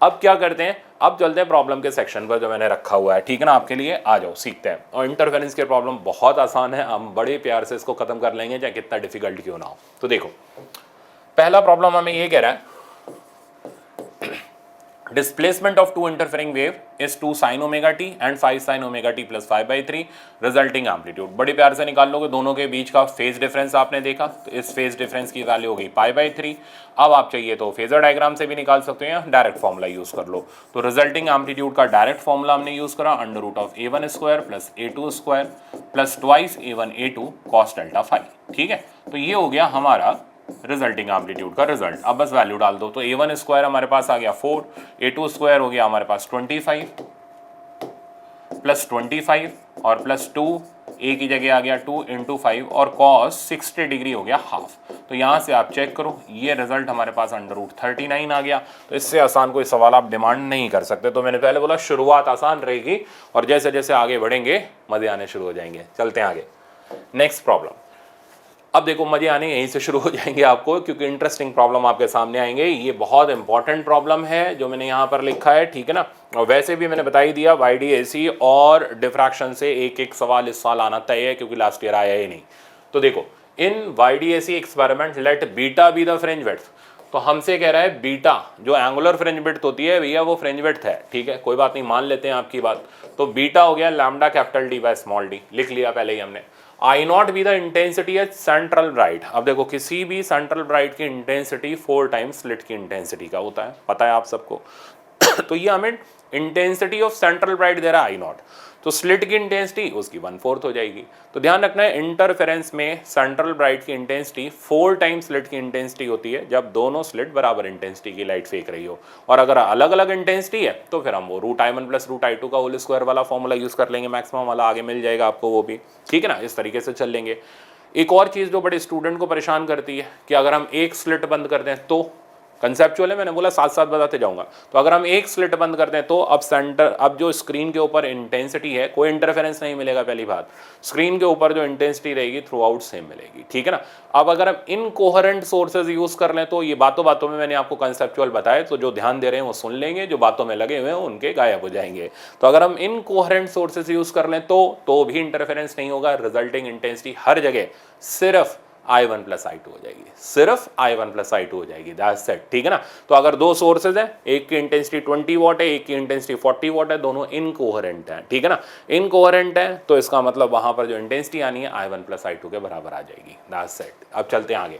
अब क्या करते हैं, अब चलते हैं प्रॉब्लम के सेक्शन पर जो मैंने रखा हुआ है, ठीक है ना, आपके लिए। आ जाओ सीखते हैं। और इंटरफेरेंस के प्रॉब्लम बहुत आसान है, हम बड़े प्यार से इसको खत्म कर लेंगे चाहे कितना डिफिकल्ट क्यों ना हो। तो देखो पहला प्रॉब्लम हमें ये कह रहा है displacement of two interfering wave is 2 sin omega t and 5 sin omega t plus 5/3 resulting amplitude। बड़े प्यार से निकाल लोगे, दोनों के बीच का फेज डिफरेंस आपने देखा, तो इस फेज डिफरेंस की वैल्यू हो गई π/3। अब आप चाहिए तो फेजर डायग्राम से भी निकाल सकते हो या डायरेक्ट फॉर्मूला यूज कर लो। तो रिजल्टिंग एम्पलीट्यूड का डायरेक्ट फॉर्मूला हमने यूज करा √a1 square plus a2 square plus twice a1 a2 cos delta phi, ठीक है। तो ये हो गया हमारा रिजल्टिंग एम्पलीट्यूड का रिजल्ट। अब बस वैल्यू डाल दो, तो a1 स्क्वायर हमारे पास आ गया 4, a2 स्क्वायर हो गया हमारे पास 25 प्लस 25 और प्लस 2, a की जगह आ गया 2 इंटू 5 और cos 60 डिग्री हो गया हाफ। तो यहाँ से आप चेक करो, ये रिजल्ट हमारे पास √39 आ गया। तो इससे आसान कोई सवाल आप डिमांड नहीं कर सकते। तो मैंने पहले बोला शुरुआत आसान रहेगी और जैसे जैसे आगे बढ़ेंगे मजे आने शुरू हो जाएंगे। चलते हैं आगे, नेक्स्ट प्रॉब्लम। अब देखो मजे आने यहीं से शुरू हो जाएंगे आपको, क्योंकि इंटरेस्टिंग प्रॉब्लम आपके सामने आएंगे। ये बहुत इंपॉर्टेंट प्रॉब्लम है जो मैंने यहाँ पर लिखा है, ठीक है ना। और वैसे भी मैंने बता ही दिया YDAC और डिफ्रैक्शन से एक एक सवाल इस साल आना तय है, क्योंकि लास्ट ईयर आया ही नहीं। तो देखो in YDAC experiment let beta be the fringe width. तो हमसे कह रहा है बीटा जो एंगुलर फ्रिंज विड्थ होती है भैया वो फ्रिंज विड्थ है, ठीक है, कोई बात नहीं, मान लेते हैं आपकी बात। तो बीटा हो गया lambda capital D by small d, लिख लिया पहले ही हमने। I naught be the intensity at central bright. अब देखो किसी भी सेंट्रल ब्राइट की इंटेंसिटी 4 टाइम्स स्लिट की इंटेंसिटी का होता है, पता है आप सबको। तो ये हमें इंटेंसिटी ऑफ सेंट्रल ब्राइट दे रहा है आई नॉट, तो स्लिट की इंटेंसिटी उसकी 1/4 हो जाएगी। तो ध्यान रखना है इंटरफेरेंस में सेंट्रल ब्राइट की इंटेंसिटी 4 टाइम्स स्लिट की इंटेंसिटी होती है जब दोनों स्लिट बराबर इंटेंसिटी की लाइट फेंक रही हो। और अगर अलग अलग इंटेंसिटी है तो फिर हम वो √I1 प्लस √I2 का होल स्क्वायर वाला फॉर्मूला यूज कर लेंगे, मैक्सिमम वाला आगे मिल जाएगा आपको वो भी, ठीक है ना। इस तरीके से चल लेंगे। एक और चीज़ जो बड़े स्टूडेंट को परेशान करती है कि अगर हम एक स्लिट बंद कर दें तो, कंसेप्चुअल है, मैंने बोला साथ साथ बताते जाऊंगा। तो अगर हम एक स्लिट बंद करते हैं तो अब जो स्क्रीन के ऊपर इंटेंसिटी है कोई इंटरफेरेंस नहीं मिलेगा। पहली बात, स्क्रीन के ऊपर जो इंटेंसिटी रहेगी थ्रू आउट सेम मिलेगी, ठीक है ना। अब अगर हम इनकोहेरेंट सोर्सेज यूज कर लें तो ये बातों बातों में मैंने आपको कंसेप्चुअल बताया, तो जो ध्यान दे रहे हैं वो सुन लेंगे, जो बातों में लगे हुए हैं उनके गायब हो जाएंगे। तो अगर हम इनकोहेरेंट सोर्सेज यूज कर लें तो भी इंटरफेरेंस नहीं होगा, रिजल्टिंग इंटेंसिटी हर जगह सिर्फ I1 प्लस I2 हो जाएगी, सिर्फ I1 प्लस I2 हो जाएगी, दैट्स इट, ठीक है ना। तो अगर दो सोर्सेज हैं, एक की इंटेंसिटी 20 वाट है, एक की इंटेंसिटी 40 वाट है, दोनों इनकोहेरेंट हैं, ठीक है ना। इनकोहेरेंट है तो इसका मतलब वहां पर जो इंटेंसिटी आनी है I1 प्लस I2 के बराबर आ जाएगी, दैट्स इट। अब चलते हैं आगे।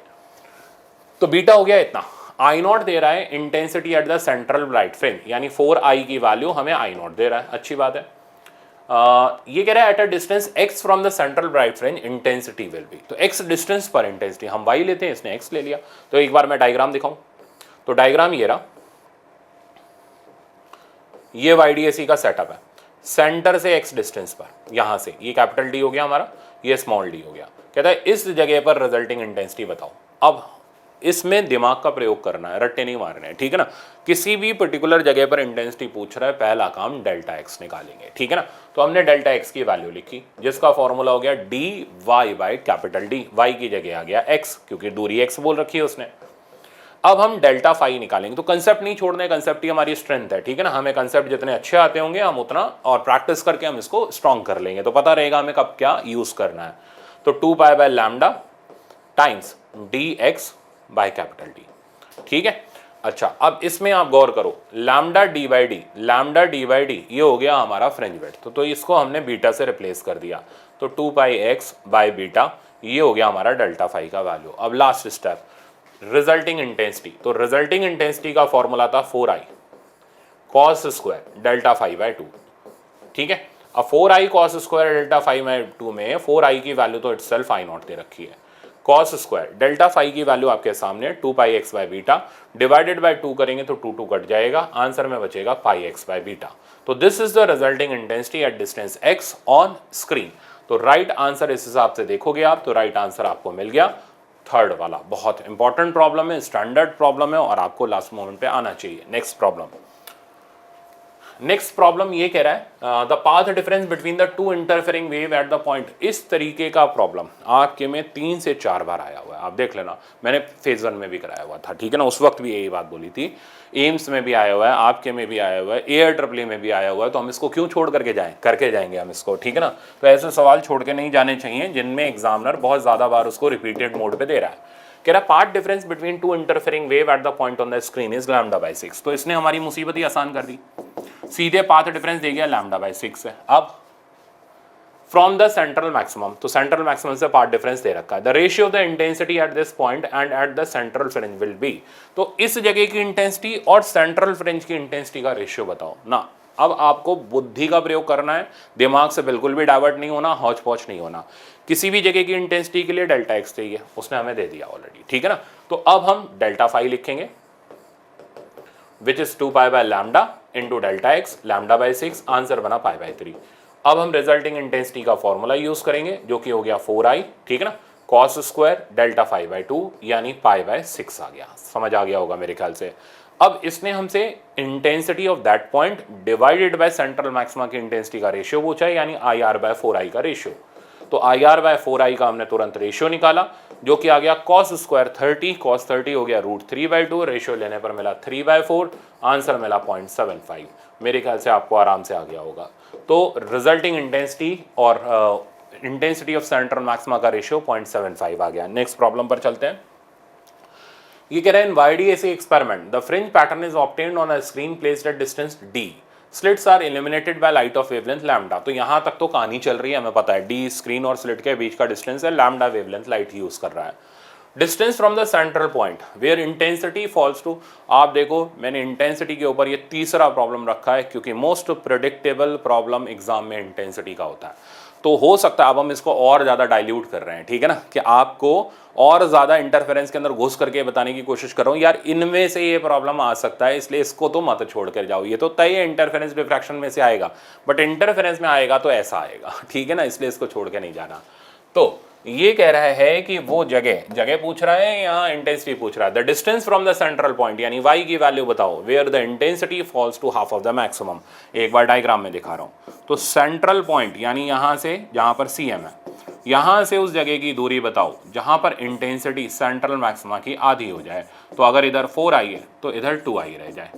तो बीटा हो गया इतना। आई नॉट दे रहा है intensity at the central bright fringe, यानी 4i की वैल्यू हमें आई नॉट दे रहा है, अच्छी बात है। ये कह रहा है at a distance x from the central bright fringe intensity will be, तो x डिस्टेंस पर इंटेंसिटी, हम y लेते हैं, इसने x ले लिया। तो एक बार मैं डायग्राम दिखाऊं, तो डायग्राम ये रहा, ये YDAC का सेटअप है, सेंटर से x डिस्टेंस पर, यहां से ये कैपिटल D हो गया हमारा, ये स्मॉल d हो गया। कहता है इस जगह पर रिजल्टिंग इंटेंसिटी बताओ। अब इसमें दिमाग का प्रयोग करना है, रट्टे नहीं मारने हैं, ठीक है ना। किसी भी पर्टिकुलर जगह पर इंटेंसिटी पूछ रहा है, पहला काम डेल्टा एक्स निकालेंगे, ठीक है ना। तो हमने डेल्टा एक्स की वैल्यू लिखी, जिसका फॉर्मूला हो गया d y by capital D, y की जगह आ गया एक्स, क्योंकि दूरी एक्स बोल रखी है उसने। अब हम डेल्टा फाई निकालेंगे, तो कंसेप्ट नहीं छोड़ने, कंसेप्ट ही हमारी स्ट्रेंथ है, ठीक है ना। हमें कंसेप्ट जितने अच्छे आते होंगे हम उतना, और प्रैक्टिस करके हम इसको स्ट्रॉन्ग कर लेंगे, तो पता रहेगा हमें कब क्या यूज करना है। तो 2 pi by lambda times d x by capital D, ठीक है। अच्छा, अब इसमें आप गौर करो, lambda D by d, lambda D by d ये हो गया हमारा फ्रिंज विड्थ, तो इसको हमने बीटा से रिप्लेस कर दिया, तो 2 पाई एक्स बाय बीटा ये हो गया हमारा डेल्टा फाई का वैल्यू। अब लास्ट स्टेप, रिजल्टिंग इंटेंसिटी, तो रिजल्टिंग इंटेंसिटी का फॉर्मूला था 4i cos square delta phi by 2, ठीक है। अब 4i cos square delta phi by 2 में 4i की वैल्यू तो इटसेल्फ आई नॉट दे रखी है, कॉस स्क्वायर डेल्टा फाई की वैल्यू आपके सामने 2 pi x by beta, divided by 2 करेंगे तो 2 कट जाएगा, आंसर में बचेगा पाई एक्स बाय बीटा। तो this is the resulting intensity at distance x on screen. तो राइट आंसर इस हिसाब से देखोगे आप, तो राइट आंसर आपको मिल गया थर्ड वाला। बहुत इंपॉर्टेंट प्रॉब्लम है, स्टैंडर्ड प्रॉब्लम है, और आपको लास्ट मोमेंट पे आना चाहिए। नेक्स्ट प्रॉब्लम, नेक्स्ट प्रॉब्लम ये कह रहा है the path difference between the two interfering wave at the point. इस तरीके का प्रॉब्लम आपके में 3 से 4 बार आया हुआ है, आप देख लेना, मैंने फेज 1 में भी कराया हुआ था, ठीक है ना, उस वक्त भी यही बात बोली थी। एम्स में भी आया हुआ है, आपके में भी आया हुआ है, AIEEE में भी आया हुआ है, तो हम इसको क्यों छोड़ करके जाएं, करके जाएंगे हम इसको, ठीक है ना। तो ऐसे सवाल छोड़ के नहीं जाने चाहिए जिनमें एग्जामिनर बहुत ज़्यादा बार उसको रिपीटेड मोड पे दे रहा है। कह रहा path difference between two interfering wave at the point on the screen is lambda by 6। तो इसने हमारी मुसीबत ही आसान कर दी, सीधे पाथ डिफरेंस दे गया लैम्डा बाई 6 है। अब फ्रॉम द सेंट्रल मैक्सिमम, तो सेंट्रल मैक्सिमम से पाथ डिफरेंस दे रखा है, the ratio of the intensity at this point and at the central fringe will be. तो इस जगह की इंटेंसिटी और सेंट्रल फ्रिंज की इंटेंसिटी का रेशियो बताओ ना। अब आपको बुद्धि का प्रयोग करना है, दिमाग से बिल्कुल भी डाइवर्ट नहीं होना, हौच पौच नहीं होना। किसी भी जगह की इंटेंसिटी के लिए डेल्टा एक्स चाहिए, उसने हमें दे दिया ऑलरेडी, ठीक है ना। तो अब हम डेल्टा फाई लिखेंगे, which is 2 pi by lambda into delta x, lambda by 6, answer बना पाई बाई 3। अब हम रिजल्टिंग इंटेंसिटी का फॉर्मूला यूज करेंगे, जो कि हो गया 4i, ठीक है ना, cos square delta phi by 2 यानी पाई बाय 6 आ गया। समझ आ गया होगा मेरे ख्याल से। अब इसने हमसे intensity of that point divided by central maxima की इंटेंसिटी का रेशियो पूछा है, यानी IR बाय 4i का रेशियो। तो IR बाय 4i का हमने तुरंत रेशियो निकाला, जो कि आ गया कॉस स्क्वायर 30, कॉस 30 हो गया √3/2, रेशियो लेने पर मिला 3/4, आंसर मिला 0.75। मेरे ख्याल से आपको आराम से आ गया होगा। तो रिजल्टिंग इंटेंसिटी और इंटेंसिटी ऑफ सेंट्रल मैक्सिमा का रेशियो 0.75 आ गया। नेक्स्ट प्रॉब्लम पर चलते हैं। ये कह रहे हैं in YDAC experiment the fringe pattern is obtained on a screen placed at distance D, slits are illuminated by light of wavelength lambda. तो यहाँ तक तो कहानी चल रही है, हमें पता है D स्क्रीन और स्लिट के बीच का डिस्टेंस है, लैम्डा वेवलेंथ लाइट यूज कर रहा है। Distance from the central point where intensity falls to, आप देखो मैंने इंटेंसिटी के ऊपर ये तीसरा प्रॉब्लम रखा है, क्योंकि मोस्ट प्रेडिक्टेबल प्रॉब्लम एग्जाम में इंटेंसिटी का होता है। तो हो सकता है अब हम इसको और ज़्यादा डाइल्यूट कर रहे हैं, ठीक है ना, कि आपको और ज़्यादा इंटरफेरेंस के अंदर घुस करके बताने की कोशिश कर रहा हूँ, यार इनमें से ये प्रॉब्लम आ सकता है, इसलिए इसको तो मत छोड़ कर जाओ। ये तो तय इंटरफेरेंस डिफ्रैक्शन में से आएगा, बट इंटरफेरेंस में आएगा तो ऐसा आएगा, ठीक है ना, इसलिए इसको छोड़ के नहीं जाना। तो ये कह रहा है कि वो जगह पूछ रहा है, यहाँ इंटेंसिटी पूछ रहा है। The distance from the central point यानी y की वैल्यू बताओ where the intensity falls to half of the maximum. एक बार डायग्राम में दिखा रहा हूँ। तो सेंट्रल पॉइंट यानी यहाँ से, जहाँ पर CM है, यहाँ से उस जगह की दूरी बताओ जहाँ पर इंटेंसिटी सेंट्रल मैक्सिमा की आधी हो जाए। तो अगर इधर 4i है तो इधर 2i रह जाए,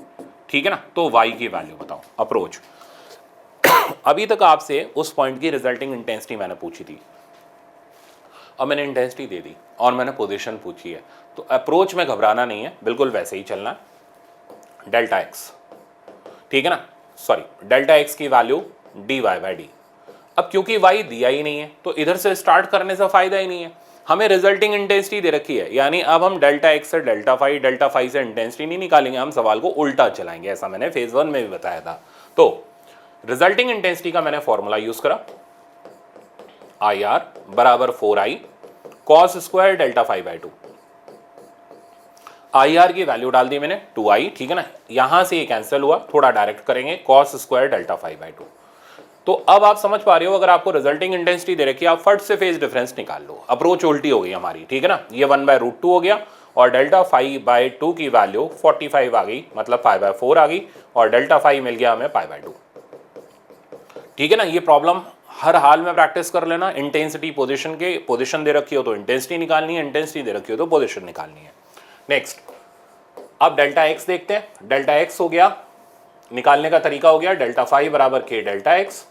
ठीक है ना। तो y की वैल्यू बताओ। अप्रोच अभी तक आपसे उस पॉइंट की रिजल्टिंग इंटेंसिटी मैंने पूछी थी, अब मैंने इंटेंसिटी दे दी और मैंने पोजीशन पूछी है। तो अप्रोच में घबराना नहीं है, बिल्कुल वैसे ही चलना है। डेल्टा एक्स, ठीक है ना, सॉरी डेल्टा एक्स की वैल्यू dy/d। अब क्योंकि y दिया ही नहीं है तो इधर से स्टार्ट करने से फायदा ही नहीं है। हमें रिजल्टिंग इंटेंसिटी दे रखी है, यानी अब हम डेल्टा एक्स से डेल्टा फाई से इंटेंसिटी नहीं निकालेंगे, हम सवाल को उल्टा चलाएंगे, ऐसा मैंने फेज 1 में भी बताया था। तो रिजल्टिंग इंटेंसिटी का मैंने फॉर्मूला यूज करा, आई आर बराबर 4i cos square delta phi by 2। I R की वैल्यू डाल दी मैंने 2i, ठीक है ना, यहां से ये कैंसिल हुआ, थोड़ा डायरेक्ट करेंगे, cos square delta phi by 2। तो अब आप समझ पा रहे हो, अगर आपको रिजल्टिंग इंटेंसिटी दे रखी है, आप फट से फेज डिफरेंस निकाल लो, अप्रोच उल्टी हो गई हमारी, ठीक है ना, ये 1/√2 हो गया और डेल्टा फाई बाई 2 की वैल्यू 45 आ गई, मतलब π/4 आ गई, और डेल्टा फाई मिल गया हमें π/2, ठीक है ना। ये प्रॉब्लम हर हाल में प्रैक्टिस कर लेना। इंटेंसिटी पोजीशन के पोजीशन दे रखी हो तो इंटेंसिटी निकालनी है, इंटेंसिटी दे रखी हो तो पोजीशन निकालनी है। नेक्स्ट, अब डेल्टा एक्स देखते हैं। डेल्टा एक्स हो गया, निकालने का तरीका हो गया डेल्टा फाई बराबर के डेल्टा एक्स,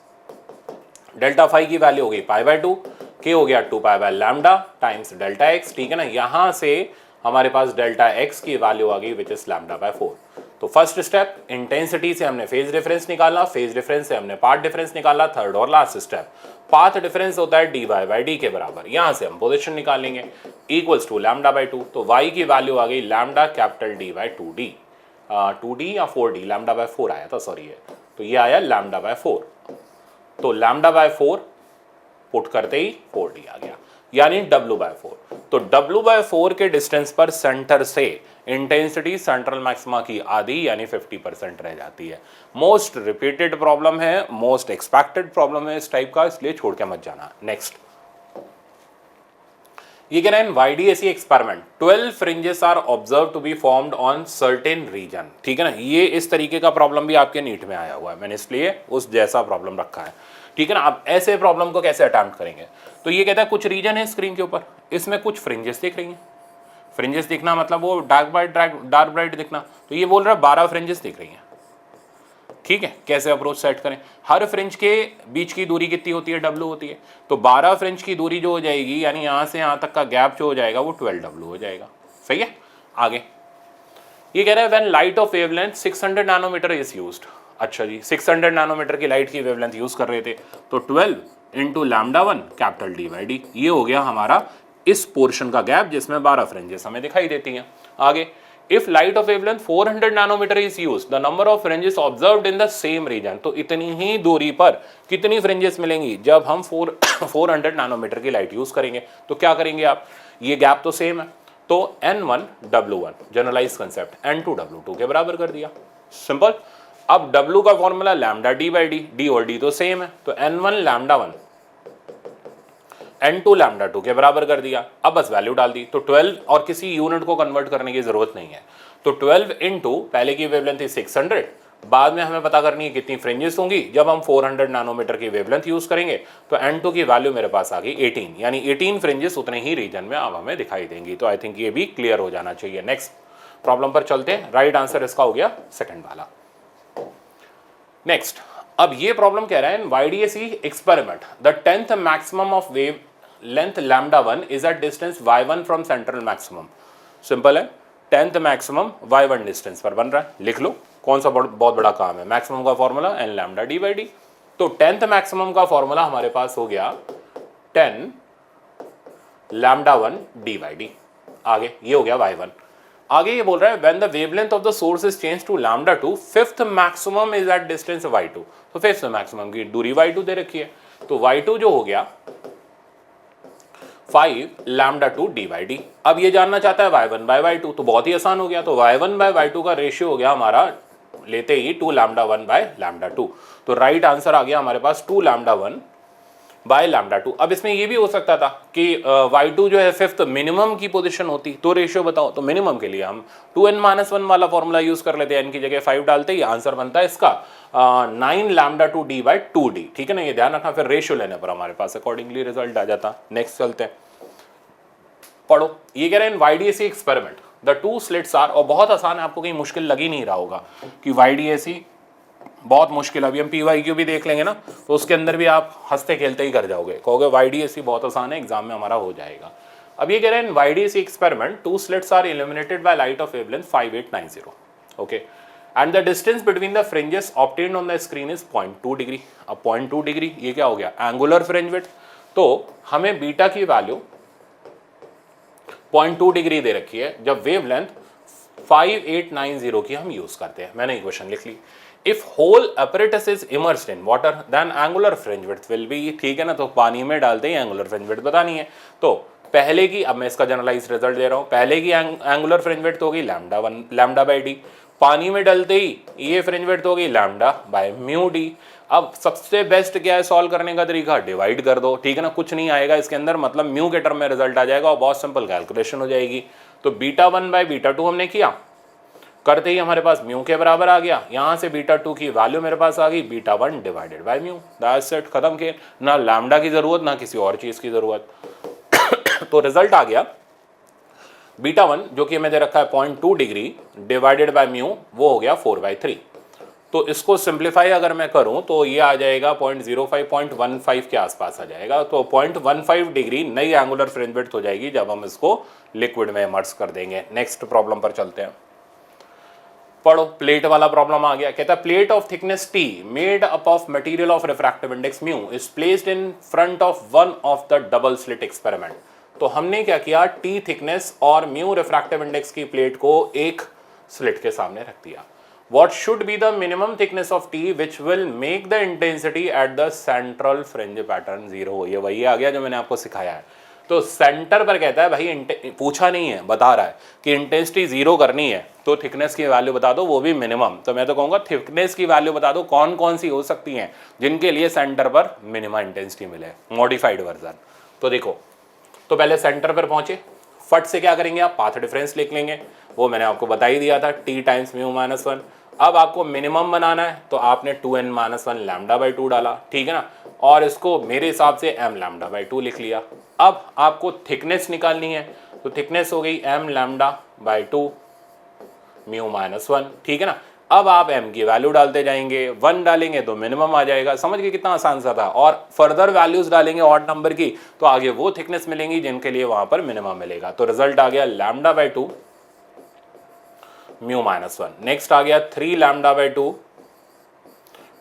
डेल्टा फाई की वैल्यू हो गई π/2, के हो गया 2π/λ टाइम्स डेल्टा एक्स, ठीक है ना। यहां से हमारे पास डेल्टा एक्स की वैल्यू आ गई विच इज λ/4। तो फर्स्ट स्टेप, इंटेंसिटी से हमने फेज डिफरेंस निकाला, फेज डिफरेंस से हमने पाथ डिफरेंस निकाला। थर्ड और लास्ट स्टेप, पाथ डिफरेंस होता है dy/d के बराबर, यहां से हम पोजीशन निकालेंगे, इक्वल्स टू λ/2। तो y की वैल्यू आ गई लैम्डा कैपिटल D/2d, 2d या 4d, λ/4 आया था, सॉरी है, तो ये आया λ/4। तो λ/4 पुट करते ही 4d आ गया, यानी W/4। तो W/4 के डिस्टेंस पर सेंटर से इंटेंसिटी सेंट्रल मैक्सिमा की आधी यानी 50% रह जाती है। मोस्ट रिपीटेड प्रॉब्लम है, मोस्ट एक्सपेक्टेड प्रॉब्लम है इस टाइप का, इसलिए छोड़ के मत जाना। नेक्स्ट, ये कह रहे हैं YDAC experiment 12 fringes are observe to be formed on certain region, ठीक है ना। ये इस तरीके का प्रॉब्लम भी आपके नीट में आया हुआ है, मैंने इसलिए उस जैसा प्रॉब्लम रखा है, ठीक है ना। आप ऐसे प्रॉब्लम को कैसे अटेम्प्ट करेंगे, तो ये कहता है कुछ रीजन है स्क्रीन के ऊपर, इसमें कुछ फ्रिंजेस दिख रही हैं। फ्रिंजेस दिखना मतलब वो डार्क ब्राइट दिखना, तो ये बोल रहा है 12 फ्रिंजेस दिख रही हैं, ठीक है। कैसे अप्रोच सेट करें, हर फ्रिंज के बीच की दूरी कितनी होती है, W होती है। तो 12 फ्रिंज की दूरी जो हो जाएगी, यानी यहाँ से यहाँ तक का गैप जो हो जाएगा वो 12W हो जाएगा, सही है। आगे ये कह रहा है when light of wavelength 600 nanometre is used. अच्छा जी, 600 नैनोमीटर की लाइट की वेवलेंथ यूज कर रहे थे, तो 12 इंटू λ1 कैपिटल D/d, ये हो गया हमारा इस पोर्शन का गैप जिसमें 12 फ्रिंजेस हमें दिखाई देती हैं। आगे, if light of wavelength 400 nanometre is used the number of fringes observed in the same region. तो इतनी ही दूरी पर कितनी फ्रिंजेस मिलेंगी जब हम 400 नैनोमीटर की लाइट यूज करेंगे। तो क्या करेंगे आप, ये गैप तो सेम है, तो N1 W1 generalise concept N2 W2 के बराबर कर दिया, सिंपल। अब W का फॉर्मूला λ/d/d, d और d तो सेम है, तो N1 λ1 N2 λ2 के बराबर कर दिया। अब बस वैल्यू डाल दी, तो 12, और किसी यूनिट को कन्वर्ट करने की जरूरत नहीं है। तो 12 इंटू पहले की वेवलेंथ थी 600, बाद में हमें पता करनी है कितनी फ्रिंजेस होंगी जब हम 400 नैनोमीटर की वेवलेंथ यूज करेंगे। तो N2 की वैल्यू मेरे पास आ गई 18, यानी 18 फ्रिंजेस उतने ही रीजन में अब हमें दिखाई देंगी। तो आई थिंक ये भी क्लियर हो जाना चाहिए। नेक्स्ट प्रॉब्लम पर चलते हैं। राइट आंसर इसका हो गया सेकंड वाला। नेक्स्ट, अब ये प्रॉब्लम कह रहा है YDAC experiment the 10th maximum of wavelength λ1 is at distance y1 from central maximum. Simple है, 10th मैक्सिमम y1 डिस्टेंस पर बन रहा है, लिख लो कौन सा बहुत बड़ा काम है। मैक्सिमम का फॉर्मूला n λ/d/d, तो 10th मैक्सिमम का फॉर्मूला हमारे पास हो गया 10 λ1 d/d। आगे ये हो गया y1। आगे ये बोल रहा है when the wavelength of the source is change to λ2 fifth maximum is at distance y2। तो फिफ्थ मैक्सिमम की दूरी y2 दे रखी है, तो y2 जो हो गया 5 λ2 d/d। अब ये जानना चाहता है y1/y2, तो बहुत ही आसान हो गया, तो y1/y2 का रेशियो हो गया हमारा लेते ही 2 λ1/λ2। तो राइट आंसर आ गया हमारे पास 2 λ1/λ2। अब इसमें ये भी हो सकता था कि y2 जो है फिफ्थ मिनिमम की पोजीशन होती, तो रेशियो बताओ। तो मिनिमम के लिए हम 2n-1 वाला फॉर्मूला यूज कर लेते हैं, n की जगह 5 डालते ही आंसर बनता है इसका 9 λ2d/2d, ठीक है ना। ये ध्यान रखना, फिर रेशियो लेने पर हमारे पास अकॉर्डिंगली रिजल्ट आ जाता। नेक्स्ट चलते हैं, पढ़ो। ये कह रहे हैं YDAC experiment the 2 slits are, और बहुत आसान है, आपको कहीं मुश्किल लग ही नहीं रहा होगा कि YDAC बहुत मुश्किल। अभी हम PYQ भी देख लेंगे ना, तो उसके अंदर भी आप हंसते खेलते ही कर जाओगे, कहोगे YDAC बहुत आसान है, एग्जाम में हमारा हो जाएगा। अब ये कह रहे हैं YDAC experiment 2 slits are illuminated by light of wavelength 5890, okay, and the distance between the fringes obtained on the screen is 0.2 degree. अब 0.2 डिग्री ये क्या हो गया, एंगुलर फ्रिंज विड्थ। तो हमें बीटा की वैल्यू 0.2 डिग्री दे रखी है, जब वेव लेंथ 5890 की हम यूज करते हैं। मैंने इक्वेशन लिख ली। If whole apparatus is immersed in water then angular fringe width will be, ठीक है ना, तो पानी में डालते ही एंगुलर फ्रिंज विड्थ बतानी है। तो पहले की, अब मैं इसका जनरलाइज रिजल्ट दे रहा हूँ, पहले की एंगुलर फ्रिंज विड्थ होगी लैम्डा बाई डी, पानी में डलते ही ये फ्रिंज विड्थ होगी लैम्डा बाय म्यू डी। अब सबसे बेस्ट क्या है सॉल्व करने का तरीका, डिवाइड कर दो, ठीक है ना, कुछ नहीं आएगा इसके अंदर, मतलब म्यू के टर्म में रिजल्ट आ जाएगा और बहुत सिंपल कैलकुलेशन हो जाएगी। तो β1 बाई β2 हमने किया, करते ही हमारे पास म्यू के बराबर आ गया, यहां से β2 की वैल्यू मेरे पास आ गई β1 divided by mu, that's it, खत्म के, ना लैम्डा की जरूरत ना किसी और चीज की जरूरत। तो रिजल्ट आ गया β1 जो कि हमें दे रखा है 0.2 डिग्री डिवाइडेड बाय म्यू, वो हो गया 4/3। तो इसको सिंप्लीफाई अगर मैं करूं तो ये आ जाएगा 0.05 0.15 के आसपास आ जाएगा। तो 0.15 डिग्री नई एंगुलर फ्रिंज विड्थ हो जाएगी जब हम इसको लिक्विड में इमर्स कर देंगे। नेक्स्ट प्रॉब्लम पर चलते हैं, पढ़ो, प्लेट वाला प्रॉब्लम आ गया। कहता है plate of thickness T made up of material of refractive index mu is placed in front of one of the double slit experiment. तो हमने क्या किया, टी थिकनेस और म्यू रिफ्रैक्टिव इंडेक्स की प्लेट को एक स्लिट के सामने रख दिया। What should be the minimum thickness of T which will make the intensity at the central fringe pattern 0? ये वही आ गया जो मैंने आपको सिखाया है। तो सेंटर पर कहता है भाई, पूछा नहीं है, बता रहा है कि इंटेंसिटी 0 करनी है तो थिकनेस की वैल्यू बता दो, वो भी मिनिमम। तो मैं तो कहूँगा थिकनेस की वैल्यू बता दो कौन कौन सी हो सकती हैं जिनके लिए सेंटर पर मिनिमम इंटेंसिटी मिले, मॉडिफाइड वर्जन। तो देखो, तो पहले सेंटर पर पहुंचे, फट से क्या करेंगे आप, पाथ डिफरेंस लिख लेंगे, वो मैंने आपको बता ही दिया था, टी टाइम्स म्यू माइनस 1। अब आपको मिनिमम बनाना है तो आपने 2n माइनस 1 लैम्डा बाई 2 डाला, ठीक है ना, और इसको मेरे हिसाब से m लैम्डा बाई 2 लिख लिया। अब आपको थिकनेस निकालनी है, तो थिकनेस हो गई m lambda by 2 mu minus 1, ठीक है ना। अब आप m की वैल्यू डालते जाएंगे, 1 डालेंगे तो मिनिमम आ जाएगा, समझ गए कितना आसान सा था। और फर्दर वैल्यूज डालेंगे ऑड नंबर की तो आगे वो थिकनेस मिलेंगी जिनके लिए वहां पर मिनिमम मिलेगा। तो रिजल्ट आ गया lambda by 2 mu minus 1। Next आ गया 3 lambda by 2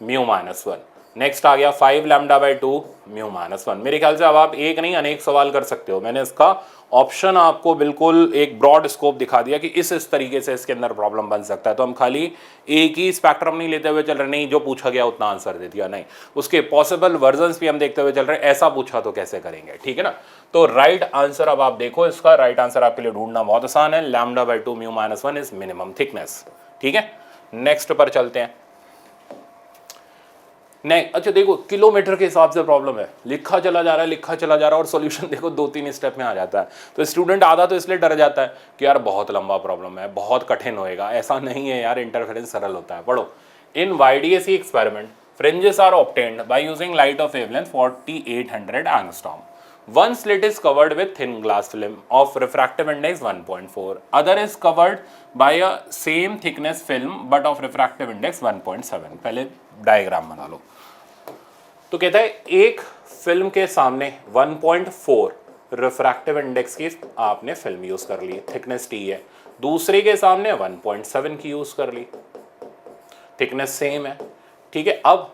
mu minus 1। Next आ गया 5 लैम्डा बाई 2 म्यू माइनस 1। मेरे ख्याल से अब आप एक नहीं अनेक सवाल कर सकते हो। मैंने इसका ऑप्शन आपको बिल्कुल एक ब्रॉड स्कोप दिखा दिया कि इस तरीके से इसके अंदर प्रॉब्लम बन सकता है। तो हम खाली एक ही स्पेक्ट्रम नहीं लेते हुए चल रहे, नहीं जो पूछा गया उतना आंसर दे दिया, नहीं, उसके पॉसिबल वर्जन्स भी हम देखते हुए चल रहे हैं, ऐसा पूछा तो कैसे करेंगे, ठीक है ना। तो राइट आंसर अब आप देखो, इसका राइट आंसर आपके लिए ढूंढना बहुत आसान है, lambda by 2 mu minus 1 is minimum thickness, ठीक है। नेक्स्ट पर चलते हैं। नहीं, अच्छा देखो, किलोमीटर के हिसाब से प्रॉब्लम है, लिखा चला जा रहा है और सॉल्यूशन देखो 2-3 स्टेप में आ जाता है। तो स्टूडेंट आधा तो इसलिए डर जाता है कि यार बहुत लंबा प्रॉब्लम है, बहुत कठिन होएगा। ऐसा नहीं है यार, इंटरफेरेंस सरल होता है। पढ़ो, इन YDAC experiment fringes are obtained by using light of wavelength 4800 angstrom. One slit is covered with thin glass film of refractive index 1.4. Other is covered by a same thickness film but of refractive index 1.7. पहले diagram बना लो। तो कहता है एक film के सामने 1.4 refractive index की आपने फिल्म यूज कर ली, थिकनेस टी है। दूसरे के सामने 1.7 की यूज कर ली, थिकनेस सेम है, ठीक है। अब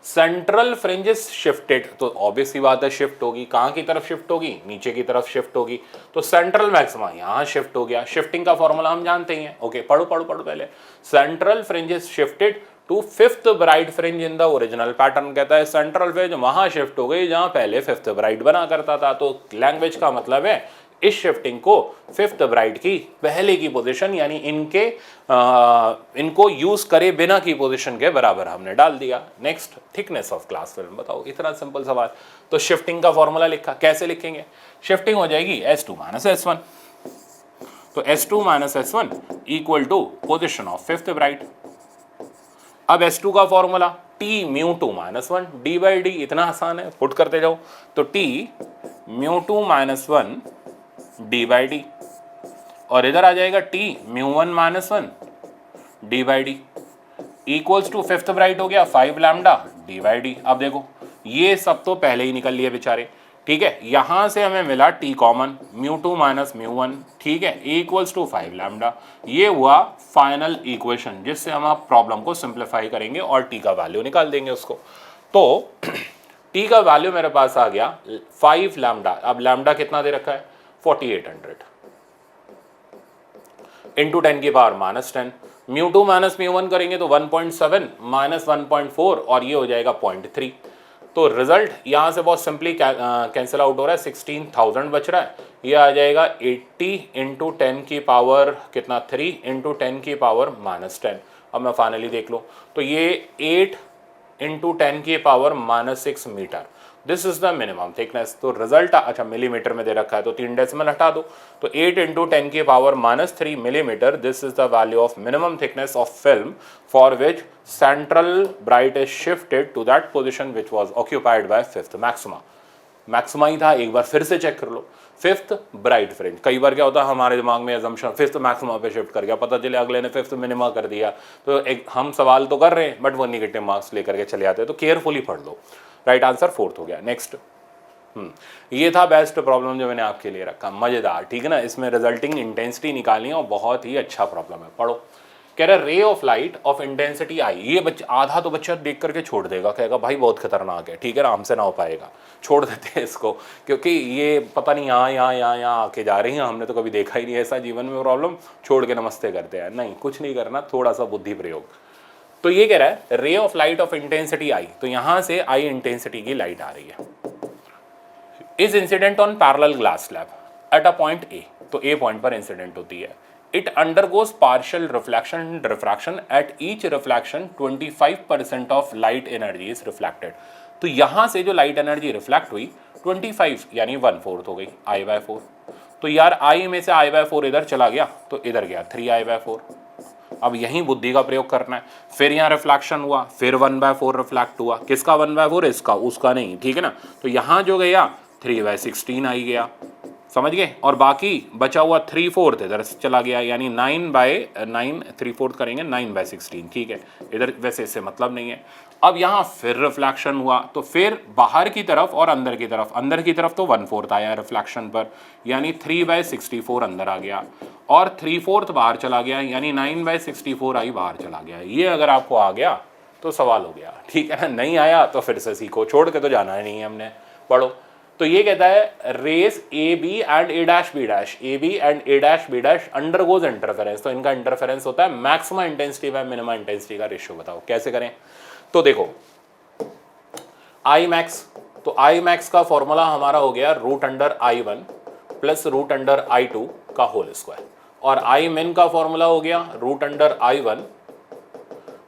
सेंट्रल फ्रिंजेस शिफ्टेड, तो ऑब्वियस सी बात है शिफ्ट होगी, कहां की तरफ शिफ्ट होगी, नीचे की तरफ शिफ्ट होगी। तो सेंट्रल मैक्सिमा यहां शिफ्ट हो गया। शिफ्टिंग का फॉर्मूला हम जानते ही हैं, ओके, पढ़ो पहले। Central fringes shifted to fifth bright fringe in the original pattern. कहता है सेंट्रल फ्रिंज वहां शिफ्ट हो गई जहां पहले फिफ्थ ब्राइट बना करता था। तो लैंग्वेज का मतलब है इस शिफ्टिंग को फिफ्थ ब्राइट की पहले की पोजीशन, यानी इनको यूज करे बिना की पोजीशन के बराबर हमने डाल दिया। Next, thickness of glass film बताओ, इतना सिंपल सवाल। तो शिफ्टिंग का फॉर्मूला लिखा, कैसे लिखेंगे, शिफ्टिंग हो जाएगी S2 माइनस S1। तो S2 minus S1 equal to position of fifth bright. अब S2 का formula T mu 2 minus 1 d by d, इतना आसान है, पुट करते जाओ। तो T mu 2 minus 1 d by d, और इधर आ जाएगा T mu 1 minus 1 d by d equals to fifth bright हो गया 5 लैम्डा डी बाई डी। अब देखो ये सब तो पहले ही निकल लिए बेचारे, ठीक है। यहां से हमें मिला T common, mu 2 minus mu 1, ठीक है, इक्वल्स टू 5 लैम्डा। ये हुआ फाइनल इक्वेशन जिससे हम आप प्रॉब्लम को सिंप्लीफाई करेंगे और T का वैल्यू निकाल देंगे उसको। तो T का वैल्यू मेरे पास आ गया 5 लैम्डा। अब लैम्डा कितना दे रखा है, 4800 इंटू 10 की पावर -10, μ2 माइनस μ1 करेंगे तो 1.7 माइनस 1.4 और ये हो जाएगा 0.3। तो रिजल्ट यहाँ से बहुत सिंपली कैंसिल आउट हो रहा है, 16,000 बच रहा है। ये आ जाएगा 80 इंटू 10 की पावर कितना 3 इंटू 10 की पावर -10। अब मैं फाइनली देख लो तो ये 8 इंटू 10 की power -6 metre, this is the minimum thickness. तो रिजल्ट अच्छा मिलीमीटर में दे रखा है तो 3 डेसिमल हटा दो, तो 8 इंटू 10 की power -3 millimetre, this is the value of minimum thickness of film for which central bright is shifted to that position which was occupied by fifth maxima. Maxima ही था, एक बार फिर से चेक कर लो, फिफ्थ ब्राइट फ्रिंज। कई बार क्या होता है हमारे दिमाग में अजम्पशन फिफ्थ मैक्सिमा पे शिफ्ट कर गया, पता चले अगले ने फिफ्थ मिनिमा कर दिया, तो एक हम सवाल तो कर रहे हैं बट वो निगेटिव मार्क्स लेकर के चले आते हैं, तो केयरफुली पढ़ लो। राइट आंसर 4th हो गया। नेक्स्ट ये था बेस्ट प्रॉब्लम जो मैंने आपके लिए रखा, मजेदार, ठीक है ना। इसमें रिजल्टिंग इंटेंसिटी निकालनी है और बहुत ही अच्छा प्रॉब्लम है, पढ़ो। कह रहा रे of light of intensity I, ये बच्चा आधा तो बच्चा देख करके छोड़ देगा, कहेगा भाई बहुत खतरनाक है, ठीक है ना, हमसे ना हो पाएगा, छोड़ देते हैं इसको, क्योंकि ये पता नहीं यहाँ आके जा रही हैं, हमने तो कभी देखा ही नहीं ऐसा जीवन में प्रॉब्लम, छोड़ के नमस्ते करते हैं। नहीं, कुछ नहीं करना, थोड़ा सा बुद्धि प्रयोग। तो ये कह रहा है रे of light of intensity I, तो यहां से आई इंटेंसिटी की लाइट आ रही है, is incident on parallel glass slab at a point A, तो ए पॉइंट पर इंसिडेंट होती है। It undergoes partial reflection and refraction, at each reflection 25% of light energy is reflected. तो यहां से जो लाइट एनर्जी रिफ्लेक्ट हुई 25 यानी 1/4 हो गई, I/4। तो यार I में से I/4 इधर चला गया तो इधर गया 3I/4। अब यही बुद्धि का प्रयोग करना है। फिर यहाँ रिफ्लेक्शन हुआ, फिर 1/4 रिफ्लेक्ट हुआ, किसका 1/4? इसका, उसका नहीं, ठीक है ना। तो यहाँ जो गया 3/16 आई गया, समझ गए, और बाकी बचा हुआ 3/4 इधर चला गया, यानी 9/9 3/4 करेंगे 9/16, ठीक है। इधर वैसे इससे मतलब नहीं है। अब यहाँ फिर रिफ्लेक्शन हुआ, तो फिर बाहर की तरफ और अंदर की तरफ, अंदर की तरफ तो 1/4 आया रिफ्लेक्शन पर, यानी 3/64 अंदर आ गया, और 3/4 बाहर चला गया, यानी 9/64 आई बाहर चला गया। ये अगर आपको आ गया तो सवाल हो गया, ठीक है ना। नहीं आया तो फिर से सीखो, छोड़ के तो जाना नहीं है हमने, पढ़ो। तो ये कहता है rays A B and A dash B dash, A B and A dash B dash undergoes interference, तो इनका इंटरफेरेंस होता है maximum intensity by minimum intensity का रेशियो। बताओ कैसे करें। तो देखो आई मैक्स, तो आई मैक्स का फॉर्मूला हमारा हो गया √I1 प्लस √I2 का होल स्क्वायर, और आई मिन का फॉर्मूला हो गया √I1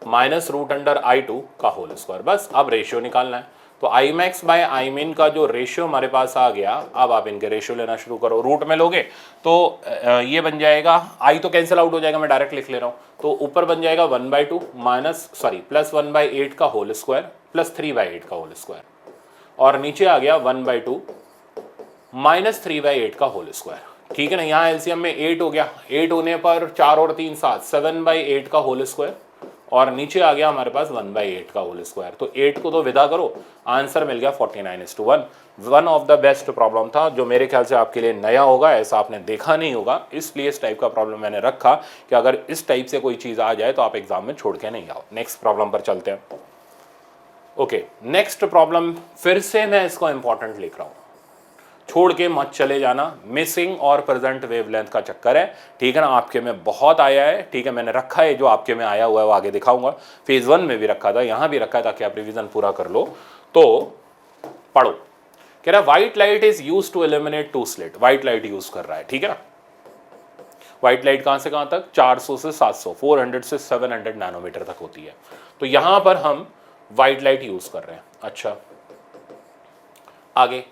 माइनस √I2 का होल स्क्वायर। बस अब रेशियो निकालना है। तो आई मैक्स बाय आई मिन का जो रेशियो हमारे पास आ गया, अब आप इनके रेशियो लेना शुरू करो। रूट में लोगे तो ये बन जाएगा, आई तो कैंसिल आउट हो जाएगा, मैं डायरेक्ट लिख ले रहा हूँ। तो ऊपर बन जाएगा 1/2 प्लस 1/8 का होल स्क्वायर प्लस 3/8 का होल स्क्वायर, और नीचे आ गया 1/2 माइनस 3/8 का होल स्क्वायर, ठीक है ना। यहाँ एलसीएम में 8 हो गया, 8 होने पर 4 और 3 7, 7/8 का होल स्क्वायर, और नीचे आ गया हमारे पास 1/8 का होल स्क्वायर। तो 8 को तो विदा करो, आंसर मिल गया 49:1। One of the best problem था, जो मेरे ख्याल से आपके लिए नया होगा, ऐसा आपने देखा नहीं होगा, इसलिए इस टाइप का प्रॉब्लम मैंने रखा कि अगर इस टाइप से कोई चीज़ आ जाए तो आप एग्जाम में छोड़ के नहीं आओ। नेक्स्ट प्रॉब्लम पर चलते हैं। ओके, नेक्स्ट प्रॉब्लम फिर से मैं इसको इंपॉर्टेंट लिख रहा हूँ, छोड़ के मत चले जाना। मिसिंग और प्रेजेंट वेवलेंथ का चक्कर है, ठीक है ना। आपके में बहुत आया है, ठीक है, मैंने रखा है जो आपके में आया हुआ है वो आगे दिखाऊंगा। फेज 1 में भी रखा था, यहाँ भी रखा है, ताकि आप रिवीजन पूरा कर लो। तो पढ़ो, कह रहा है white light is use to eliminate 2 slit. White light use कर रहा है, ठीक है ना। व्हाइट लाइट कहाँ से कहाँ तक? 400 से 700, 400 से 700 नैनोमीटर तक होती है। तो यहाँ पर हम व्हाइट लाइट यूज कर रहे हैं। अच्छा, आगे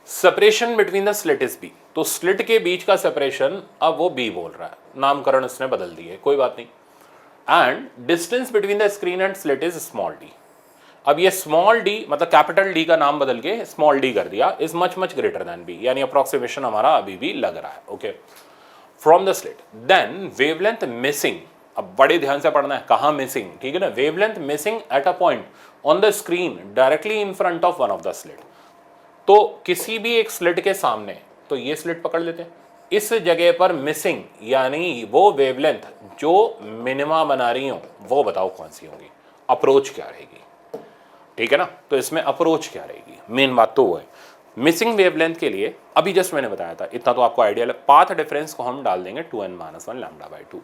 separation between the slit is B, तो स्लिट के बीच का सेपरेशन अब वो बी बोल रहा है, नामकरण इसने बदल दिए, कोई बात नहीं। And distance between the screen and slit is small d. अब ये स्मॉल डी मतलब कैपिटल डी का नाम बदल के स्मॉल डी कर दिया, is much much greater than B, यानी अप्रोक्सीमेशन हमारा अभी भी लग रहा है। Okay, from the slit than wavelength missing, अब बड़े ध्यान से पढ़ना है, कहाँ मिसिंग, ठीक है ना। Wavelength missing at a point on the screen directly in front of one of the slit. तो किसी भी एक स्लिट के सामने, तो ये स्लिट पकड़ लेते हैं, इस जगह पर मिसिंग यानी वो वेवलेंथ जो मिनिमा बना रही हो, वो बताओ कौन सी होगी, अप्रोच क्या रहेगी, ठीक है ना। तो इसमें अप्रोच क्या रहेगी, मेन बात तो वो है। मिसिंग वेवलेंथ के लिए अभी जस्ट मैंने बताया था, इतना तो आपको आइडिया है। पाथ डिफरेंस को हम डाल देंगे 2n-1 λ/2।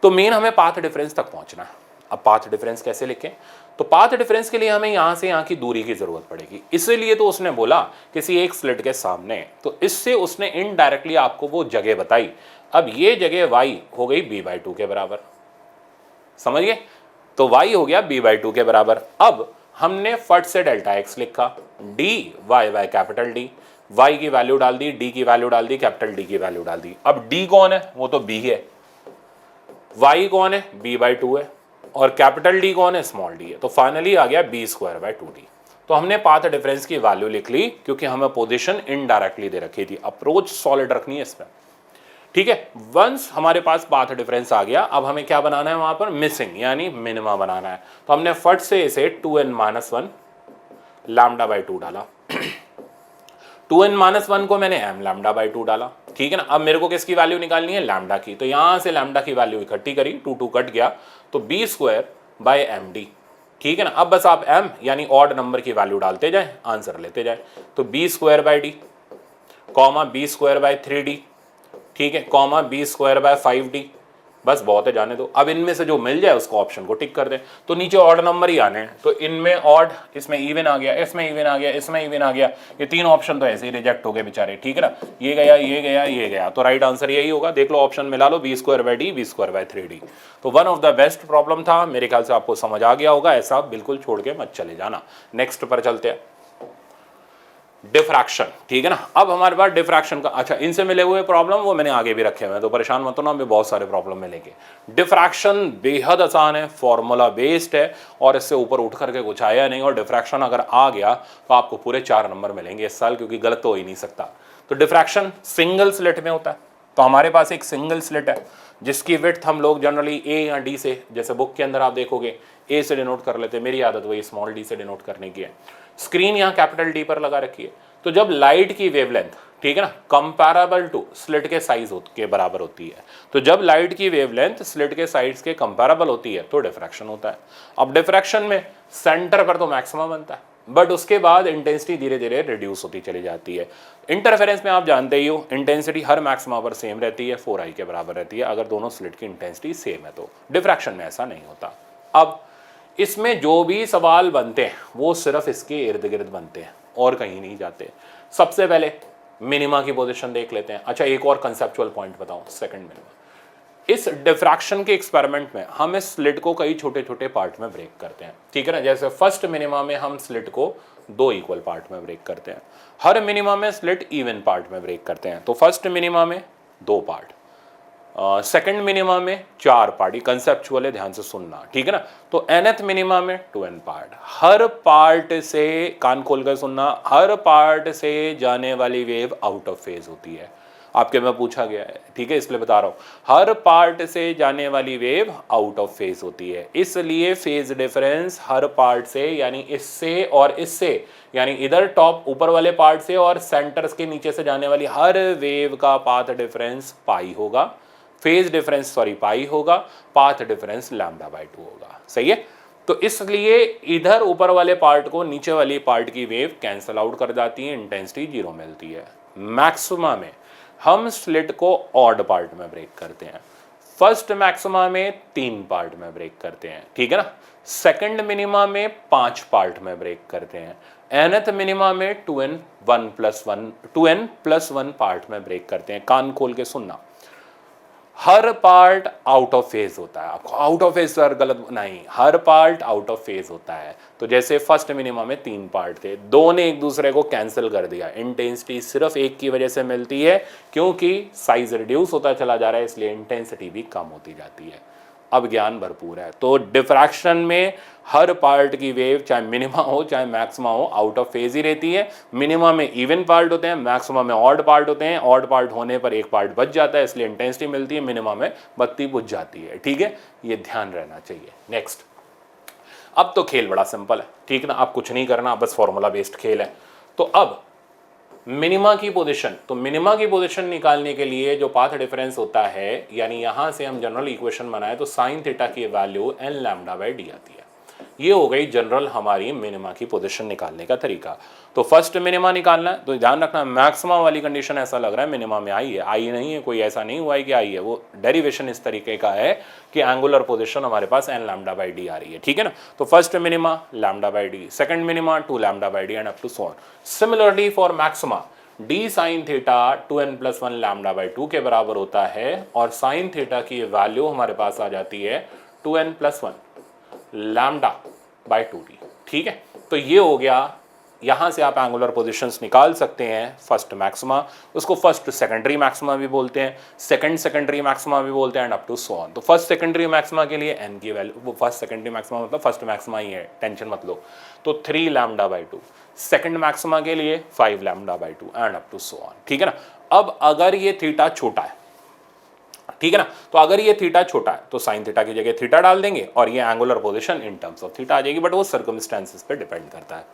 तो मेन हमें पाथ डिफरेंस तक पहुंचना है। अब पाथ डिफरेंस कैसे लिखें? तो पाथ डिफरेंस के लिए हमें यहां से यहां की दूरी की जरूरत पड़ेगी, इसीलिए तो उसने बोला किसी एक स्लिट के सामने, तो इससे उसने इनडायरेक्टली आपको वो जगह बताई। अब ये जगह y हो गई b/2 के बराबर, समझिए? तो y हो गया b/2 के बराबर। अब हमने फट से डेल्टा x लिखा, dy y capital D, y की वैल्यू डाल दी, d की वैल्यू डाल दी, कैपिटल D की वैल्यू डाल दी। अब d कौन है? वो तो b है। y कौन है? b/2 है। और कैपिटल D कौन है? स्मॉल d है। तो फाइनली आ गया b²/2d। तो हमने पाथ डिफरेंस की वैल्यू लिख ली, क्योंकि हमें पोजीशन इनडायरेक्टली दे रखी थी। अप्रोच सॉलिड रखनी है इसमें, ठीक है। वंस हमारे पास पाथ डिफरेंस आ गया, अब हमें क्या बनाना है? वहां पर मिसिंग यानी मिनिमा बनाना है। तो हमने फट से इसे 2n-1 λ/2 डाला। 2n-1 को मैंने m λ/2 डाला, ठीक है ना। अब मेरे को किसकी वैल्यू निकालनी है? लैम्डा की। तो यहां से लैम्डा की वैल्यू इकट्ठी करी, 2 कट गया, तो b²/md, ठीक है ना। अब बस आप m यानी ऑड नंबर की वैल्यू डालते जाएं, आंसर लेते जाएं। तो b²/d कॉमा b²/3d, ठीक है, कॉमा b²/5d। बस बहुत है, जाने दो। अब इनमें से जो मिल जाए उसको ऑप्शन को टिक कर दें। तो नीचे ऑड नंबर ही आने हैं, तो इनमें ऑड, इसमें इवन आ गया, इसमें इवन आ गया, इसमें इवन आ गया। ये तीन ऑप्शन तो ऐसे ही रिजेक्ट हो गए बेचारे, ठीक है ना। ये गया, ये गया, ये गया, तो राइट आंसर यही होगा। देख लो ऑप्शन मिला लो, b²/d, b²/3d। तो one of the best problem था, मेरे ख्याल से आपको समझ आ गया होगा। ऐसा बिल्कुल छोड़ के मत चले जाना। नेक्स्ट पर चलते हैं, डिफ्रैक्शन, ठीक है ना। अब हमारे पास डिफ्रैक्शन का, अच्छा इनसे मिले हुए प्रॉब्लम वो मैंने आगे भी रखे हुए हैं, तो परेशान मत होना, हमें बहुत सारे प्रॉब्लम मिलेंगे। डिफ्रैक्शन बेहद आसान है, फॉर्मूला बेस्ड है, और इससे ऊपर उठ करके कुछ आया नहीं। और डिफ्रैक्शन अगर आ गया तो आपको पूरे 4 नंबर मिलेंगे इस साल, क्योंकि गलत तो हो ही नहीं सकता। तो डिफ्रैक्शन सिंगल स्लिट में होता है। तो हमारे पास एक सिंगल स्लिट है जिसकी विड्थ हम लोग जनरली ए या डी से, जैसे बुक के अंदर आप देखोगे ए से डिनोट कर लेते हैं, मेरी आदत वही स्मॉल डी से डिनोट करने की है। स्क्रीन यहाँ कैपिटल डी पर लगा रखी है। तो जब लाइट की वेवलेंथ, ठीक है ना, कंपैरेबल टू स्लिट के साइज के बराबर होती है, तो जब लाइट की वेवलेंथ स्लिट के साइज के कंपैरेबल होती है तो डिफ्रैक्शन होता है। अब डिफ्रैक्शन में सेंटर पर तो मैक्सिमम बनता है, बट उसके बाद इंटेंसिटी धीरे धीरे रिड्यूस होती चली जाती है। इंटरफेरेंस में आप जानते ही हो, इंटेंसिटी हर मैक्सिमा पर सेम रहती है, 4i के बराबर रहती है, अगर दोनों स्लिट की इंटेंसिटी सेम है तो। डिफ्रैक्शन में ऐसा नहीं होता। अब इसमें जो भी सवाल बनते हैं वो सिर्फ इसके इर्द गिर्द बनते हैं और कहीं नहीं जाते। सबसे पहले मिनिमा की पोजीशन देख लेते हैं। अच्छा एक और कंसेप्चुअल पॉइंट बताऊं, सेकंड मिनिमा। इस डिफ्रैक्शन के एक्सपेरिमेंट में हम इस स्लिट को कई छोटे छोटे पार्ट में ब्रेक करते हैं, ठीक है ना। जैसे फर्स्ट मिनिमा में हम स्लिट को 2 इक्वल पार्ट में ब्रेक करते हैं, हर मिनिमा में स्लिट इवन पार्ट में ब्रेक करते हैं। तो फर्स्ट मिनिमा में 2 पार्ट, सेकंड मिनिमा में 4 पार्ट। कंसेप्चुअल है, ध्यान से सुनना, ठीक है ना। तो nth मिनिमा में 2n पार्ट। हर पार्ट से, कान खोल कर सुनना, हर पार्ट से जाने वाली वेव आउट ऑफ फेज होती है। आपके में पूछा गया है, ठीक है, इसलिए बता रहा हूं। हर पार्ट से जाने वाली वेव आउट ऑफ फेज होती है, इसलिए फेज डिफरेंस हर पार्ट से, यानी इससे और इससे, यानी इधर टॉप ऊपर वाले पार्ट से और सेंटर्स के नीचे से जाने वाली हर वेव का पाथ डिफरेंस पाई होगा, फेज डिफरेंस सॉरी पाई होगा, पाथ डिफरेंस λ/2 होगा। सही है। तो इसलिए इधर ऊपर वाले पार्ट को नीचे वाली पार्ट की वेव कैंसल आउट कर जाती है, इंटेंसिटी 0 मिलती है। मैक्सिमा में हम स्लिट को ऑड पार्ट में ब्रेक करते हैं, फर्स्ट मैक्सिमा में 3 पार्ट में ब्रेक करते हैं, ठीक है ना। सेकंड मिनिमा में 5 पार्ट में ब्रेक करते हैं, nth मिनिमा में 2n+1 पार्ट में ब्रेक करते हैं। कान खोल के सुनना, हर पार्ट आउट ऑफ फेज होता है। आपको आउट ऑफ फेज सर गलत नहीं, हर पार्ट आउट ऑफ फेज होता है। तो जैसे फर्स्ट मिनिमा में 3 पार्ट थे, 2 ने एक दूसरे को कैंसिल कर दिया, इंटेंसिटी सिर्फ एक की वजह से मिलती है, क्योंकि साइज रिड्यूस होता चला जा रहा है, इसलिए इंटेंसिटी भी कम होती जाती है। अब ज्ञान भरपूर है। तो डिफ्रैक्शन में हर पार्ट की वेव चाहे मिनिमा हो चाहे मैक्सिमा हो आउट ऑफ फेज ही रहती है। मिनिमा में इवन पार्ट होते हैं, मैक्सिमा में ऑड पार्ट होते हैं। ऑड पार्ट होने पर एक पार्ट बच जाता है, इसलिए इंटेंसिटी मिलती है, मिनिमा में बत्ती बुझ जाती है। ठीक है, ये ध्यान रहना चाहिए। नेक्स्ट, अब तो खेल बड़ा सिंपल है, ठीक ना, अब कुछ नहीं करना, बस फॉर्मूला बेस्ड खेल है। तो अब मिनिमा की पोजीशन, तो मिनिमा की पोजीशन निकालने के लिए जो पाथ डिफरेंस होता है, यानी यहां से हम जनरल इक्वेशन बनाए तो साइन थीटा की वैल्यू n λ/d आती है। ये हो गई जनरल हमारी मिनिमा की पोजीशन निकालने का तरीका। तो फर्स्ट मिनिमा निकालना है तो ध्यान रखना मैक्सिमा वाली कंडीशन ऐसा लग रहा है मिनिमा में आई है, आई नहीं है, कोई ऐसा नहीं हुआ है कि आई है, वो डेरिवेशन इस तरीके का है कि एंगुलर पोजीशन हमारे पास एन लैम्डा बाई डी आ रही है, ठीक है ना। So first minima lambda by D, second minima 2 lambda by D and up to so on. Similarly for maxima D sine theta 2n+1 lambda by 2 के बराबर होता है और साइन थीटा की वैल्यू हमारे पास आ जाती है 2n+1 लैम्डा बाई 2d, ठीक है। तो ये हो गया, यहां से आप एंगुलर पोजीशंस निकाल सकते हैं फर्स्ट मैक्सिमा, उसको फर्स्ट सेकेंडरी मैक्सिमा भी बोलते हैं, सेकंड सेकेंडरी मैक्सिमा भी बोलते हैं and up to so on. तो फर्स्ट सेकेंडरी मैक्सिमा के लिए एन की वैल्यू, वो फर्स्ट सेकेंडरी मैक्सिमा मतलब फर्स्ट मैक्सिमा ही है, टेंशन मत लो, तो 3 लैम्डा बाई 2, सेकंड मैक्सिमा के लिए 5 lambda by 2 and up to so on, ठीक है ना। अब अगर ये थीटा छोटा है, ठीक है ना, तो अगर ये थीटा छोटा है तो साइन थीटा की जगह थीटा डाल देंगे और ये angular position in terms of theta आ जाएगी, बट वो सर्कमस्टेंसेस पे डिपेंड करता है।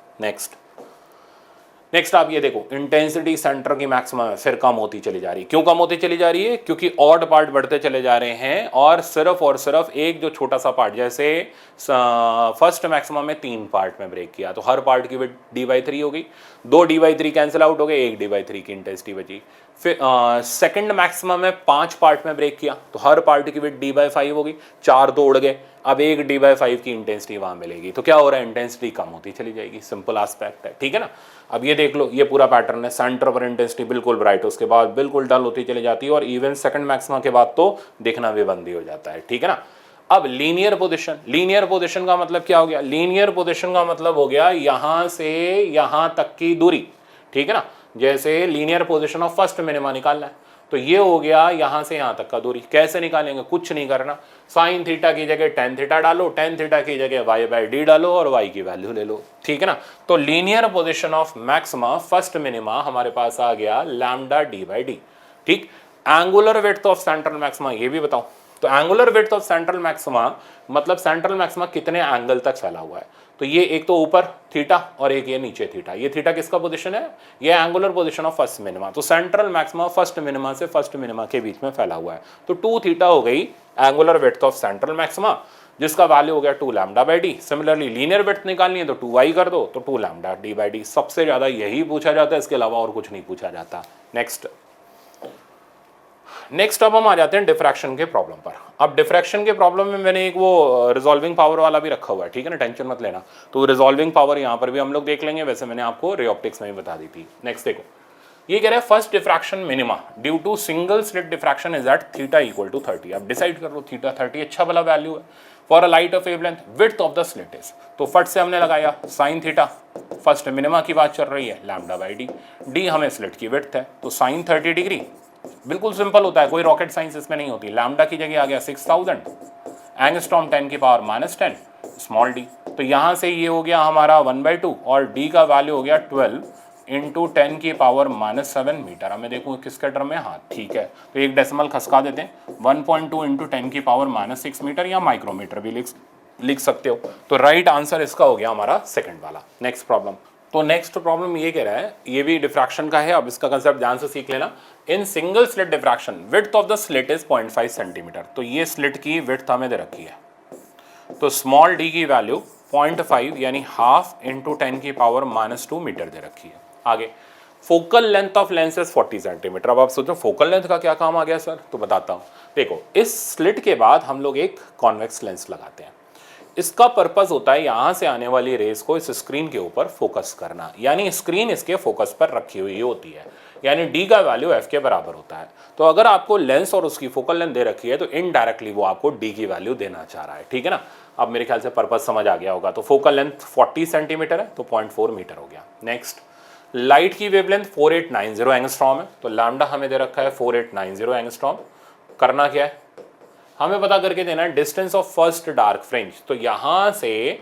नेक्स्ट आप ये देखो, इंटेंसिटी सेंटर की मैक्सिमम है फिर कम होती चली जा रही है। क्यों कम होती चली जा रही है? क्योंकि ऑड पार्ट बढ़ते चले जा रहे हैं और सिर्फ एक जो छोटा सा पार्ट, जैसे फर्स्ट मैक्सिमम में 3 पार्ट में ब्रेक किया तो हर पार्ट की विड्थ d/3 हो गई, 2 d/3 कैंसिल आउट हो गए, 1 d/3 की इंटेंसिटी बची। फिर सेकंड मैक्सिमम में 5 पार्ट में ब्रेक किया तो हर पार्ट की विड्थ d/5 हो गई, 4 तो उड़ गए, अब 1 d/5 की इंटेंसिटी वहां मिलेगी। तो क्या हो रहा है, इंटेंसिटी कम होती चली जाएगी, सिंपल एस्पेक्ट है, ठीक है ना। अब ये देख लो, ये पूरा पैटर्न है, सेंटर पर इंटेंसिटी बिल्कुल ब्राइट, उसके बाद बिल्कुल डल होती चली जाती है और इवन सेकंड मैक्सिमा के बाद तो दिखना भी बंद ही हो जाता है, ठीक है ना। अब लीनियर पोजीशन का मतलब क्या हो गया? लीनियर पोजीशन का मतलब हो गया यहां से यहां तक की दूरी, ठीक है ना। जैसे linear position of first minima निकालना है तो ये हो गया यहां से यहां तक का दूरी। कैसे निकालेंगे? कुछ नहीं करना, साइन थीटा की जगह टेन थीटा डालो, टेन थीटा की जगह y/d डालो और y की वैल्यू ले लो, ठीक है ना। तो linear position of maxima first minima हमारे पास आ गया लैम्डा d/d, ठीक। Angular width of central maxima ये भी बताओ। तो angular width of central maxima मतलब सेंट्रल मैक्सिमा कितने एंगल तक फैला हुआ है? तो ये एक तो ऊपर थीटा और एक ये नीचे थीटा। ये थीटा किसका पोजीशन है? ये angular position of first minima. तो सेंट्रल मैक्सिमा फर्स्ट मिनिमा से फर्स्ट मिनिमा के बीच में फैला हुआ है, तो 2 थीटा हो गई angular width of central maxima, जिसका वैल्यू हो गया 2 lambda by d. Similarly linear width निकालनी है तो 2y कर दो, तो 2 लैम्डा d/d। सबसे ज्यादा यही पूछा जाता है, इसके अलावा और कुछ नहीं पूछा जाता। नेक्स्ट अब हम आ जाते हैं डिफ्रैक्शन के प्रॉब्लम पर। अब डिफ्रैक्शन के प्रॉब्लम में मैंने एक वो रिजॉल्विंग पावर वाला भी रखा हुआ है, ठीक है ना, टेंशन मत लेना। तो रिजॉल्विंग पावर यहाँ पर भी हम लोग देख लेंगे, वैसे मैंने आपको रे ऑप्टिक्स में भी बता दी थी। नेक्स्ट देखो, ये कह रहा है first diffraction minima due to single slit diffraction is at theta equal to 30। अब डिसाइड कर लो, थीटा 30 अच्छा भला वैल्यू है for a light of wavelength, width of the slit is, तो फट से हमने लगाया साइन थीटा, फर्स्ट मिनिमा की बात चल रही है, लैम्डा बाई डी, डी हमें स्लिट की विड्थ है, तो साइन 30 डिग्री बिल्कुल सिंपल होता है, कोई रॉकेट साइंस इसमें नहीं होती। लैम्डा की जगह आ गया 6000 एंगस्ट्रॉम 10 की पावर -10 स्मॉल डी, तो यहां से ये हो गया हमारा 1/2 और डी का वैल्यू हो गया 12 इंटू 10 की पावर -7 मीटर। अब मैं देखूँ किसके टर्म में, हाँ ठीक है, तो एक डेसिमल खसका देते हैं, 1.2 इंटू 10 की पावर -6 मीटर या माइक्रोमीटर भी लिख सकते हो। तो राइट आंसर इसका हो गया हमारा सेकंड वाला। नेक्स्ट प्रॉब्लम, तो नेक्स्ट प्रॉब्लम ये कह रहा है, ये भी डिफ्रैक्शन का है, अब इसका कंसेप्ट ध्यान से सीख लेना। In single slit diffraction width of the slit is 0.5 centimetre. तो ये स्लिट की विड्थ हमें दे रखी है, तो स्मॉल डी की वैल्यू 0.5 यानी हाफ इंटू 10 की पावर -2 मीटर दे रखी है। आगे focal length of lens is 40 centimetre. अब आप सोचो फोकल लेंथ का क्या काम आ गया सर, तो बताता हूँ। देखो, इस स्लिट के बाद हम लोग एक कॉन्वेक्स लेंस लगाते हैं। इसका पर्पस होता है यहां से आने वाली रेस को इस स्क्रीन के ऊपर फोकस करना, यानी स्क्रीन इसके फोकस पर रखी हुई होती है, यानी डी का वैल्यू एफ के बराबर होता है। तो अगर आपको लेंस और उसकी फोकल लेंथ दे रखी है तो इनडायरेक्टली वो आपको डी की वैल्यू देना चाह रहा है, ठीक है ना। अब मेरे ख्याल से पर्पस समझ आ गया होगा। तो फोकल लेंथ 40 सेंटीमीटर है तो 0.4 मीटर हो गया। नेक्स्ट, लाइट की वेवलेंथ 4890 एंगस्ट्रॉम है, तो लैम्डा हमें दे रखा है 4890 एंगस्ट्रॉम। करना क्या है, हमें पता करके देना है distance of first dark fringe. तो यहां से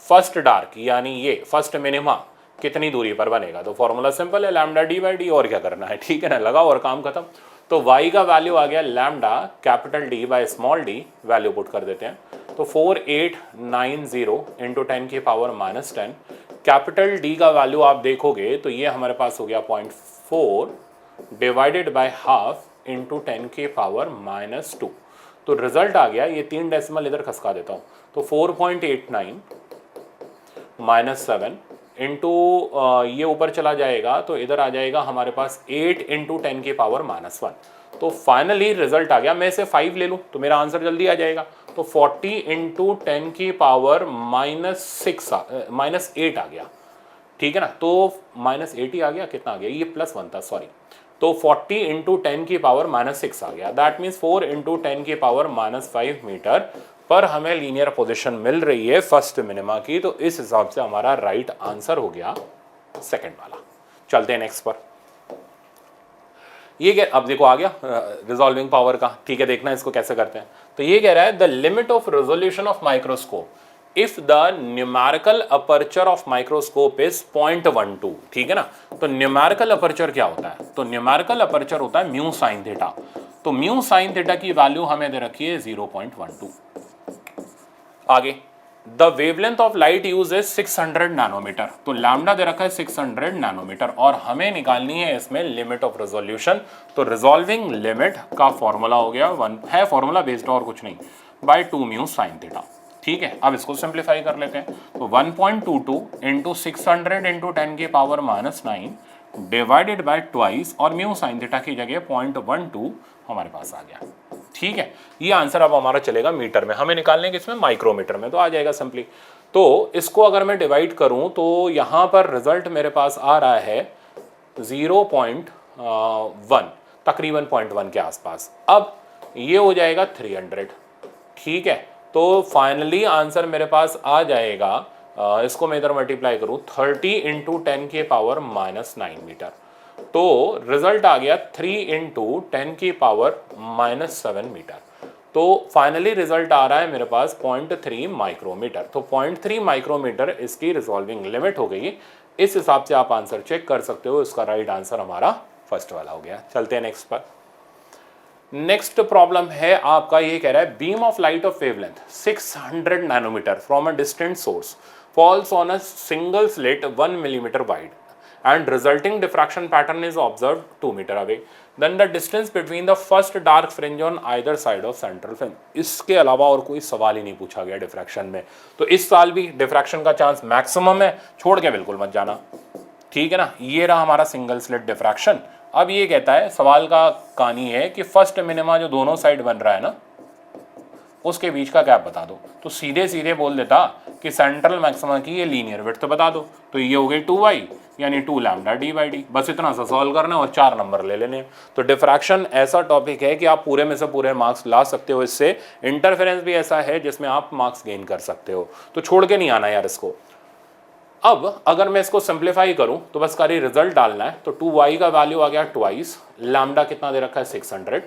फर्स्ट डार्क यानी ये फर्स्ट मिनिमा कितनी दूरी पर बनेगा, तो फॉर्मूला सिंपल है, लैम्डा d/d, और क्या करना है, ठीक है ना, लगाओ और काम खत्म। तो y का वैल्यू आ गया lambda capital D by small d, value put कर देते हैं, तो 4890 इंटू 10 की पावर -10। कैपिटल D का वैल्यू आप देखोगे तो ये हमारे पास हो गया 0.4 डिवाइडेड बाय हाफ इंटू 10 की पावर -2। तो रिजल्ट आ गया, ये 3 डेसिमल इधर खसका देता हूँ, तो 4.89 -7 इंटू ये ऊपर चला जाएगा तो इधर आ जाएगा हमारे पास 8 इंटू 10⁻⁻1। तो फाइनली रिजल्ट आ गया। मैं इसे 5 ले लूँ तो मेरा आंसर जल्दी आ जाएगा। तो 40 इंटू 10⁻⁻8 आ गया, ठीक है ना। तो -8 ही आ गया, कितना आ गया, ये +1 था, सॉरी। तो 40 इंटू 10⁻6 आ गया। दैट मीन्स 4 इंटू 10⁻5 मीटर पर हमें लीनियर पोजीशन मिल रही है फर्स्ट मिनिमा की। तो इस हिसाब से हमारा राइट आंसर हो गया सेकंड वाला। चलते हैं नेक्स्ट पर। ये क्या, अब देखो आ गया रिजॉल्विंग पावर का, ठीक है। देखना इसको कैसे करते हैं। तो ये कह रहा है the limit of resolution of microscope if the numerical aperture of microscope is 0.12, ठीक है ना। तो न्यूमेरिकल अपर्चर क्या होता है, तो न्यूमेरिकल अपर्चर होता है म्यू साइन थीटा। तो म्यू साइन थीटा की वैल्यू हमें दे रखी है 0.12। आगे the wavelength of light use is 600 nanometre. तो लैम्डा दे रखा है 600 नैनोमीटर और हमें निकालनी है इसमें लिमिट ऑफ रेजोल्यूशन। तो रिजॉल्विंग लिमिट का फॉर्मूला हो गया, वन है फॉर्मूला बेस्ड और कुछ नहीं, बाय 2 म्यू साइन थीटा, ठीक है। अब इसको सिंप्लीफाई कर लेते हैं। तो 1.22 into 600 into 10⁻⁻9 divided by twice और म्यू साइन थीटा की जगह 0.12 हमारे पास आ गया, ठीक है। ये आंसर अब हमारा चलेगा मीटर में, हमें निकालने के इसमें माइक्रोमीटर में, तो आ जाएगा सिंपली। तो इसको अगर मैं डिवाइड करूं तो यहाँ पर रिजल्ट मेरे पास आ रहा है 0.1, तकरीबन 0.1 के आसपास। अब ये हो जाएगा 300, ठीक है। तो फाइनली आंसर मेरे पास आ जाएगा, इसको मैं इधर मल्टीप्लाई करूं 30 इंटू 10⁻⁻9 मीटर। तो रिजल्ट आ गया 3 इंटू 10⁻⁻7 मीटर। तो फाइनली रिजल्ट आ रहा है मेरे पास 0.3 माइक्रोमीटर। तो 0.3 माइक्रोमीटर इसकी रिजॉल्विंग लिमिट हो गई। इस हिसाब से आप आंसर चेक कर सकते हो। इसका राइट आंसर हमारा फर्स्ट वाला हो गया। चलते हैं नेक्स्ट पर। नेक्स्ट प्रॉब्लम है आपका, ये कह रहा है beam of light of wavelength 600 nanometre from a distant source falls on a single slit 1 millimetre wide and resulting diffraction pattern is observed 2 meter away. Then the distance between the first dark fringe on either side of central fringe. इसके अलावा और कोई सवाल ही नहीं पूछा गया diffraction में। तो इस साल भी डिफ्रैक्शन का चांस मैक्सिमम है, छोड़ के बिल्कुल मत जाना, ठीक है ना। ये रहा हमारा सिंगल स्लिट डिफ्रैक्शन। अब ये कहता है, सवाल का कहानी है कि फर्स्ट मिनिमा जो दोनों साइड बन रहा है ना, उसके बीच का गैप बता दो। तो सीधे सीधे बोल देता कि सेंट्रल मैक्सिमा की ये लीनियर विड्थ बता दो। तो ये हो गई 2y यानी 2 लैम्डा d/d। बस इतना सा सॉल्व करना और 4 नंबर ले लेने। तो डिफ्रैक्शन ऐसा टॉपिक है कि आप पूरे में से पूरे मार्क्स ला सकते हो इससे। इंटरफेरेंस भी ऐसा है जिसमें आप मार्क्स गेन कर सकते हो। तो छोड़ के नहीं आना यार इसको। अब अगर मैं इसको सिंप्लीफाई करूं तो बस खाली रिजल्ट डालना है। तो 2y का वैल्यू आ गया ट्वाइस, लैम्डा कितना दे रखा है 600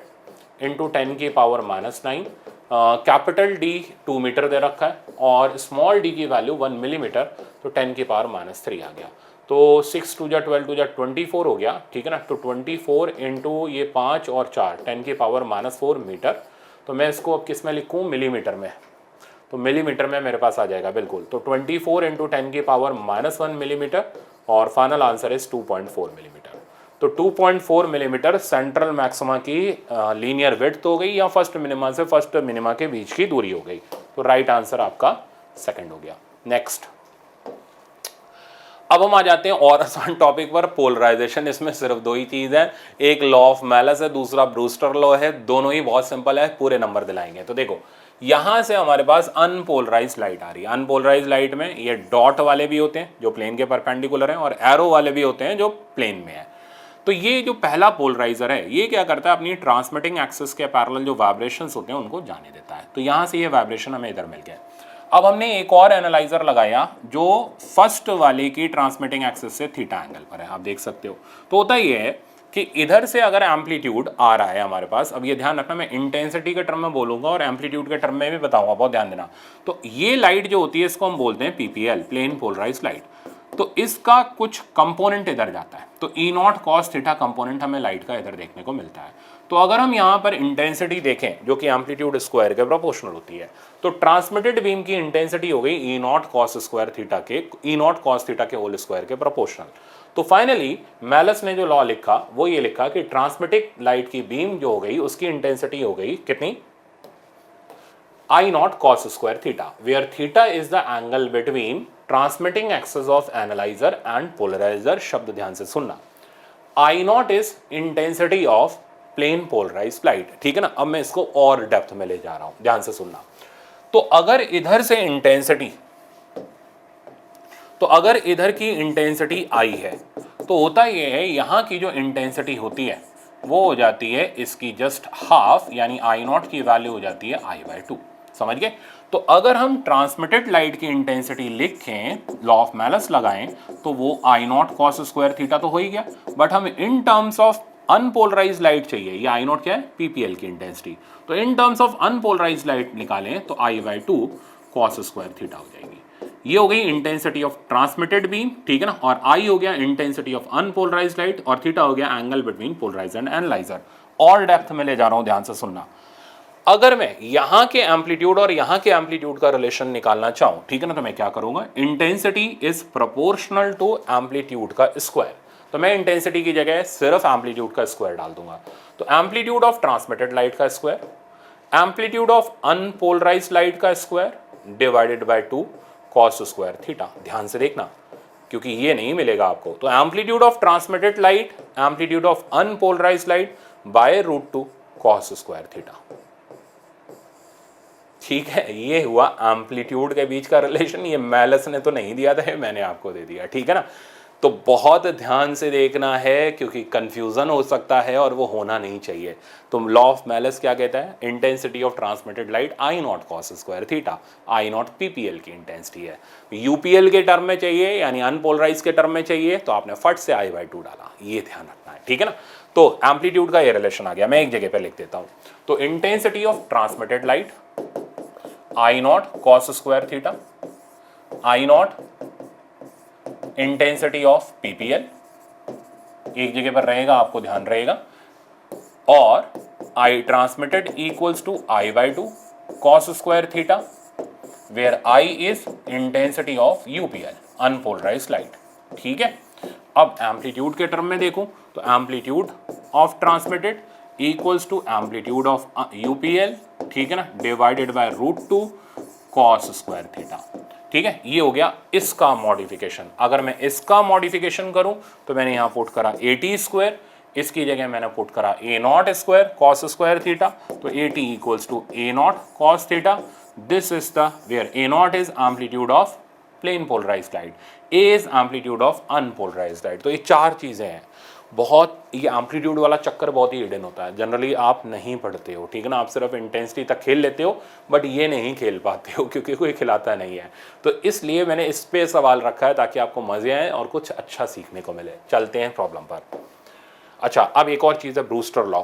इंटू 10⁻⁻9, कैपिटल D 2 मीटर दे रखा है और स्मॉल d की वैल्यू 1 मिलीमीटर, तो 10⁻³ आ गया। तो 6 2 जा 12 2 जा 24 हो गया, ठीक है ना। तो 24 इंटू ये 5 और 4 10⁻⁻4 मीटर। तो मैं इसको अब किस में लिखूँ, मिलीमीटर में। तो मिलीमीटर में मेरे पास आ जाएगा बिल्कुल। तो 24 इंटू 10⁻⁻1 मिलीमीटर और फाइनल आंसर इज 2.4 मिलीमीटर। तो 2.4 मिलीमीटर सेंट्रल मैक्सिमा की लीनियर विड्थ हो गई, या फर्स्ट मिनिमा से फर्स्ट मिनिमा के बीच की दूरी हो गई। तो राइट आंसर आपका सेकंड हो गया। नेक्स्ट, अब हम आ जाते हैं और आसान टॉपिक पर, पोलराइजेशन। इसमें सिर्फ 2 ही चीज है, एक लॉ ऑफ मैलस है, दूसरा ब्रूस्टर लॉ है। दोनों ही बहुत सिंपल है, पूरे नंबर दिलाएंगे। तो देखो यहां से हमारे पास अनपोलराइज लाइट आ रही है। अनपोलराइज लाइट में ये डॉट वाले भी होते हैं जो प्लेन के परपेंडिकुलर हैं, और एरो वाले भी होते हैं जो प्लेन में है। तो ये जो पहला पोलराइजर है ये क्या करता है, अपनी ट्रांसमिटिंग एक्सिस के पैरेलल जो वाइब्रेशंस होते हैं उनको जाने देता है। तो यहाँ से ये वाइब्रेशन हमें इधर मिल गया। अब हमने एक और एनालाइजर लगाया जो फर्स्ट वाले की ट्रांसमिटिंग एक्सिस से थीटा एंगल पर है, आप देख सकते हो। तो होता ये है कि इधर से अगर एम्पलीट्यूड आ रहा है हमारे पास, अब ये ध्यान रखना, मैं इंटेंसिटी के टर्म में बोलूंगा और एम्पलीट्यूड के टर्म में भी बताऊंगा, बहुत ध्यान देना। तो ये लाइट जो होती है इसको हम बोलते हैं पीपीएल, प्लेन पोलराइज लाइट। तो इसका कुछ कंपोनेंट इधर जाता है। तो E0 cos थीटा कंपोनेंट हमें लाइट का इधर देखने को मिलता है। तो अगर हम यहाँ पर इंटेंसिटी देखें जो कि एम्पलीट्यूड स्क्वायर के प्रोपोर्शनल होती है, तो ट्रांसमिटेड बीम की इंटेंसिटी हो गई E0 cos स्क्वायर थीटा के, E0 cos थीटा के होल स्क्वायर के प्रोपोर्शनल। तो फाइनली मैलस ने जो लॉ लिखा वो ये लिखा कि ट्रांसमिटिंग लाइट की बीम जो हो गई उसकी इंटेंसिटी हो गई कितनी, I0 cos square theta, where theta is the angle between transmitting axes of analyser and polariser, शब्द ध्यान से सुनना। I naught is intensity of plane polarised light, ठीक है ना। अब मैं इसको और डेप्थ में ले जा रहा हूं, ध्यान से सुनना। तो अगर इधर से इंटेंसिटी, तो अगर इधर की इंटेंसिटी आई है, तो होता यह है यहां की जो इंटेंसिटी होती है वो हो जाती है इसकी जस्ट हाफ, यानी आई नॉट की वैल्यू हो जाती है I/2, समझ गए। तो अगर हम ट्रांसमिटेड लाइट की इंटेंसिटी लिखें, लॉ ऑफ मैलस लगाएं, तो वो I naught cos square theta तो हो ही गया, बट हम in terms of unpolarise light चाहिए, ये आई नॉट क्या है, पीपीएल की इंटेंसिटी, तो in terms of unpolarise light निकालें तो I/2 कॉस स्क्वायर थीटा हो जाएगी। ये हो गई इंटेंसिटी ऑफ ट्रांसमिटेड बीम, ठीक है ना, और आई हो गया इंटेंसिटी ऑफ अनपोलराइज लाइट, और थीटा हो गया angle between polariser and analyser. और डेप्थ में ले जा रहा हूं, ध्यान से सुनना। अगर मैं यहां के एम्पलीट्यूड और यहां के एम्पलीट्यूड का रिलेशन निकालना चाहूं, ठीक है ना, तो मैं क्या करूंगा, intensity is proportional to amplitude का स्क्वायर। तो मैं इंटेंसिटी की जगह सिर्फ एम्पलीट्यूड का स्क्वायर डाल दूंगा। तो एम्पलीट्यूड ऑफ ट्रांसमिटेड लाइट का square, amplitude of unpolarised light का square divided by 2 cos square theta. ध्यान से देखना, क्योंकि ये नहीं मिलेगा आपको। तो amplitude of transmitted light, amplitude of unpolarised light by √2 cos square theta, ठीक है। ये हुआ एम्पलीट्यूड के बीच का रिलेशन। ये मैलस ने तो नहीं दिया था, ये मैंने आपको दे दिया, ठीक है ना। तो बहुत ध्यान से देखना है, क्योंकि कंफ्यूजन हो सकता है और वो होना नहीं चाहिए। तो लॉ ऑफ मैलस क्या कहता है, intensity of transmitted light I naught cos square theta, I not PPL की इंटेंसिटी है। यूपीएल के टर्म में चाहिए, यानी अनपोलराइज के टर्म में चाहिए, तो आपने फट से I/2 डाला, ये ध्यान रखना है, ठीक है ना। तो एम्पलीट्यूड का ये रिलेशन आ गया, मैं एक जगह पे लिख देता हूं। तो intensity of transmitted light I naught cos square theta, I naught intensity of PPL, एक जगह पर रहेगा, आपको ध्यान रहेगा, और I transmitted equals to I/2 cos square theta, where I is intensity of UPL, unpolarised light, ठीक है। अब एम्पलीट्यूड के टर्म में देखूं, तो amplitude of transmitted equals to amplitude of UPL, ठीक है ना, divided by √2 cos square theta, ठीक है। ये हो गया इसका मॉडिफिकेशन। अगर मैं इसका मॉडिफिकेशन करूं, तो मैंने यहां पुट करा AT स्क्वायर, इसकी जगह मैंने पुट करा A0 square cos square theta, तो AT equals to A0 cos theta. This is the where A0 is amplitude of plane polarised light, A is amplitude of unpolarised light. तो ये चार चीजें हैं। बहुत ये एम्पलीट्यूड वाला चक्कर बहुत ही हिडन होता है, जनरली आप नहीं पढ़ते हो, ठीक है ना, आप सिर्फ इंटेंसिटी तक खेल लेते हो, बट ये नहीं खेल पाते हो क्योंकि कोई खिलाता नहीं है। तो इसलिए मैंने इस पे सवाल रखा है ताकि आपको मजे आए और कुछ अच्छा सीखने को मिले। चलते हैं प्रॉब्लम पर। अच्छा, अब एक और चीज़ है ब्रूस्टर लॉ।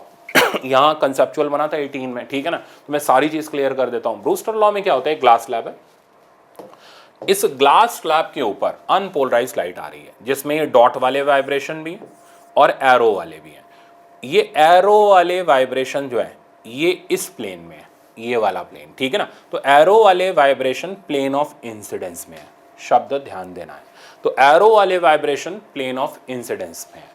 यहाँ कंसेप्चुअल बना था 18 में, ठीक है ना, तो मैं सारी चीज़ क्लियर कर देता हूँ। ब्रूस्टर लॉ में क्या होता है, ग्लास स्लैब है, इस ग्लास स्लैब के ऊपर अनपोलराइज्ड लाइट आ रही है, जिसमें ये डॉट वाले वाइब्रेशन भी हैं और एरो वाले भी हैं। ये एरो वाले वाइब्रेशन जो है ये इस प्लेन में है, ये वाला प्लेन, ठीक है ना। तो एरो वाले वाइब्रेशन प्लेन ऑफ इंसिडेंस में है, शब्द ध्यान देना है। तो एरो वाले वाइब्रेशन प्लेन ऑफ इंसिडेंस में है,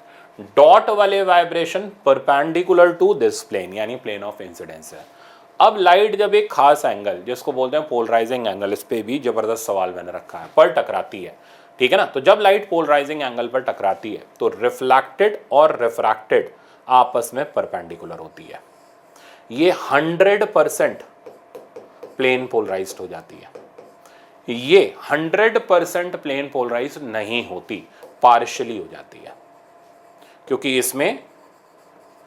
डॉट वाले vibration perpendicular to this plane, यानी प्लेन ऑफ इंसिडेंस है। अब लाइट जब एक खास एंगल, जिसको बोलते हैं पोलराइजिंग एंगल, इस पे भी जबरदस्त सवाल मैंने रखा है, पर टकराती है, ठीक है ना। तो जब लाइट पोलराइजिंग एंगल पर टकराती है तो रिफ्लेक्टेड और रिफ्रैक्टेड आपस में परपेंडिकुलर होती है। ये 100% प्लेन पोलराइज्ड हो जाती है। ये 100% प्लेन पोलराइज्ड नहीं होती, पार्शियली हो जाती है, क्योंकि इसमें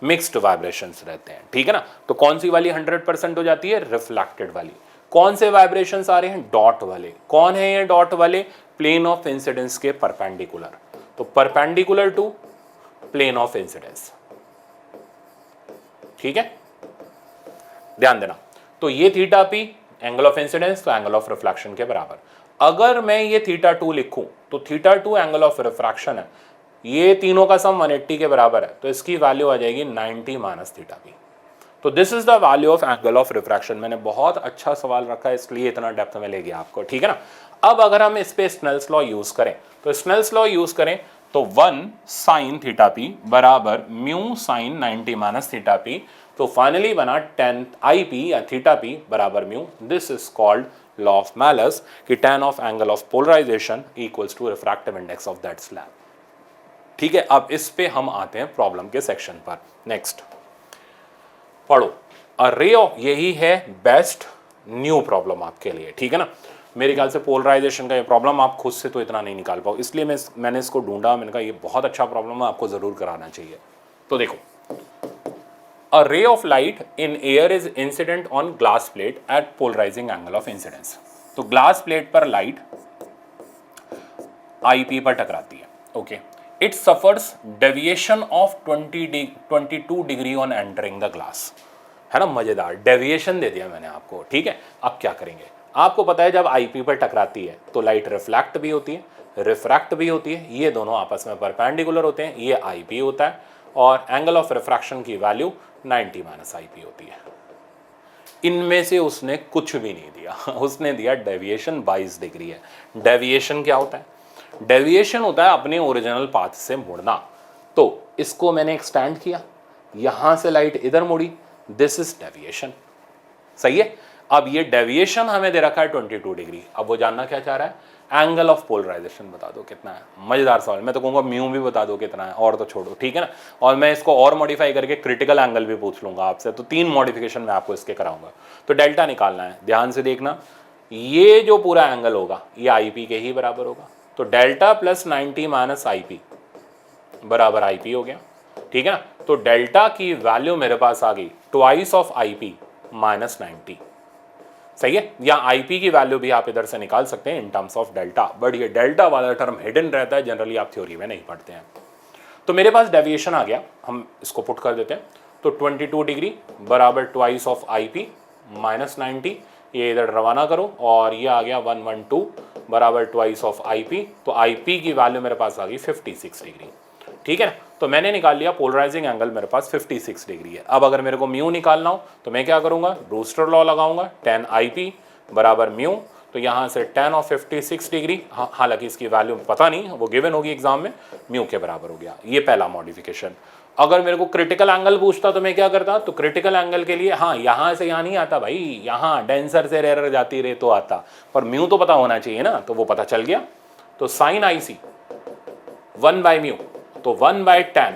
मिक्स्ड वाइब्रेशंस रहते हैं, ठीक है ना। तो कौन सी वाली 100% हो जाती है, रिफ्लेक्टेड वाली। कौन से वाइब्रेशंस आ रहे हैं, डॉट वाले। कौन है ये डॉट वाले, प्लेन ऑफ इंसिडेंस के परपेंडिकुलर, तो perpendicular to plane of incidence, ठीक है, ध्यान देना। तो ये theta P angle of incidence, तो एंगल ऑफ रिफ्लेक्शन के बराबर। अगर मैं ये θ2 लिखूं तो θ2 एंगल ऑफ रिफ्रैक्शन है, ये तीनों का सम 180 के बराबर है, तो इसकी वैल्यू आ जाएगी 90 माइनस θp। तो this is the value of angle of refraction. मैंने बहुत अच्छा सवाल रखा है, इसलिए इतना डेप्थ में ले गया आपको, ठीक है ना। अब अगर हम इस पे स्नेल्स लॉ यूज करें, तो स्नेल्स लॉ यूज करें तो 1 sin θp बराबर म्यू sin 90 माइनस θp। तो फाइनली बना 10 IP या θp बराबर mu. This is called law of Malus कि tan of angle of polarisation equals to refractive index of that slab. ठीक है, अब इस पे हम आते हैं प्रॉब्लम के सेक्शन पर। नेक्स्ट पढ़ो, अ रे ऑफ, यही है बेस्ट न्यू प्रॉब्लम आपके लिए, ठीक है ना। मेरे ख्याल से पोलराइजेशन का ये प्रॉब्लम आप खुद से तो इतना नहीं निकाल पाओ, इसलिए मैंने इसको ढूंढा, मैंने कहा ये बहुत अच्छा प्रॉब्लम है, आपको ज़रूर कराना चाहिए। तो देखो, a ray of light in air is incident on glass plate at polarising angle of incidence. तो ग्लास प्लेट पर लाइट IP पर टकराती है, okay. It suffers deviation of 22 degree on entering the glass, है ना, मजेदार डेविएशन दे दिया मैंने आपको, ठीक है। अब क्या करेंगे, आपको पता है जब IP पर टकराती है तो लाइट रिफ्लेक्ट भी होती है, रिफ्रैक्ट भी होती है, ये दोनों आपस में परपेंडिकुलर होते हैं, ये IP होता है, और एंगल ऑफ रिफ्रैक्शन की वैल्यू 90 - IP होती है। इनमें से उसने कुछ भी नहीं दिया उसने दिया डेविएशन 22 डिग्री है। डेविएशन क्या होता है, डेविएशन होता है अपने ओरिजिनल पाथ से मुड़ना। तो इसको मैंने एक्सटेंड किया, यहां से लाइट इधर मुड़ी, दिस इज डेविएशन, सही है। अब ये डेविएशन हमें दे रखा है 22 डिग्री। अब वो जानना क्या चाह रहा है, एंगल ऑफ पोलराइजेशन बता दो कितना है। मजेदार सवाल, मैं तो कहूँगा म्यू भी बता दो कितना है, और तो छोड़ो, ठीक है ना। और मैं इसको और मॉडिफाई करके क्रिटिकल एंगल भी पूछ लूंगा आपसे, तो 3 मॉडिफिकेशन मैं आपको इसके कराऊंगा। तो डेल्टा निकालना है, ध्यान से देखना, ये जो पूरा एंगल होगा ये IP के ही बराबर होगा। तो डेल्टा प्लस 90 - IP बराबर IP हो गया, ठीक है ना। तो डेल्टा की वैल्यू मेरे पास आ गई ट्वाइस ऑफ IP - 90, सही है। या IP की वैल्यू भी आप इधर से निकाल सकते हैं इन टर्म्स ऑफ डेल्टा, बट ये डेल्टा वाला टर्म हिडन रहता है, जनरली आप थ्योरी में नहीं पढ़ते हैं। तो मेरे पास डेविएशन आ गया, हम इसको पुट कर देते हैं। तो 22 डिग्री बराबर ट्वाइस ऑफ IP - 90, ये इधर रवाना करो, और ये आ गया 112 बराबर ट्वाइस ऑफ IP। तो IP की वैल्यू मेरे पास आ गई 56 डिग्री, ठीक है ना। तो मैंने निकाल लिया पोलराइजिंग एंगल मेरे पास 56 डिग्री है। अब अगर मेरे को म्यू निकालना हो तो मैं क्या करूंगा, ब्रूस्टर लॉ लगाऊंगा, tan IP बराबर म्यू। तो यहाँ से tan ऑफ 56 डिग्री, हालांकि इसकी वैल्यू पता नहीं, वो गिवन होगी एग्जाम में, म्यू के बराबर हो गया। ये पहला मॉडिफिकेशन। अगर मेरे को क्रिटिकल एंगल पूछता तो मैं क्या करता, तो क्रिटिकल एंगल के लिए हाँ, यहाँ से यहाँ नहीं आता भाई, यहाँ डेंसर से रेयर जाती रहे तो आता, पर म्यू तो पता होना चाहिए ना, तो वो पता चल गया। तो साइन IC 1/μ, तो 1/tan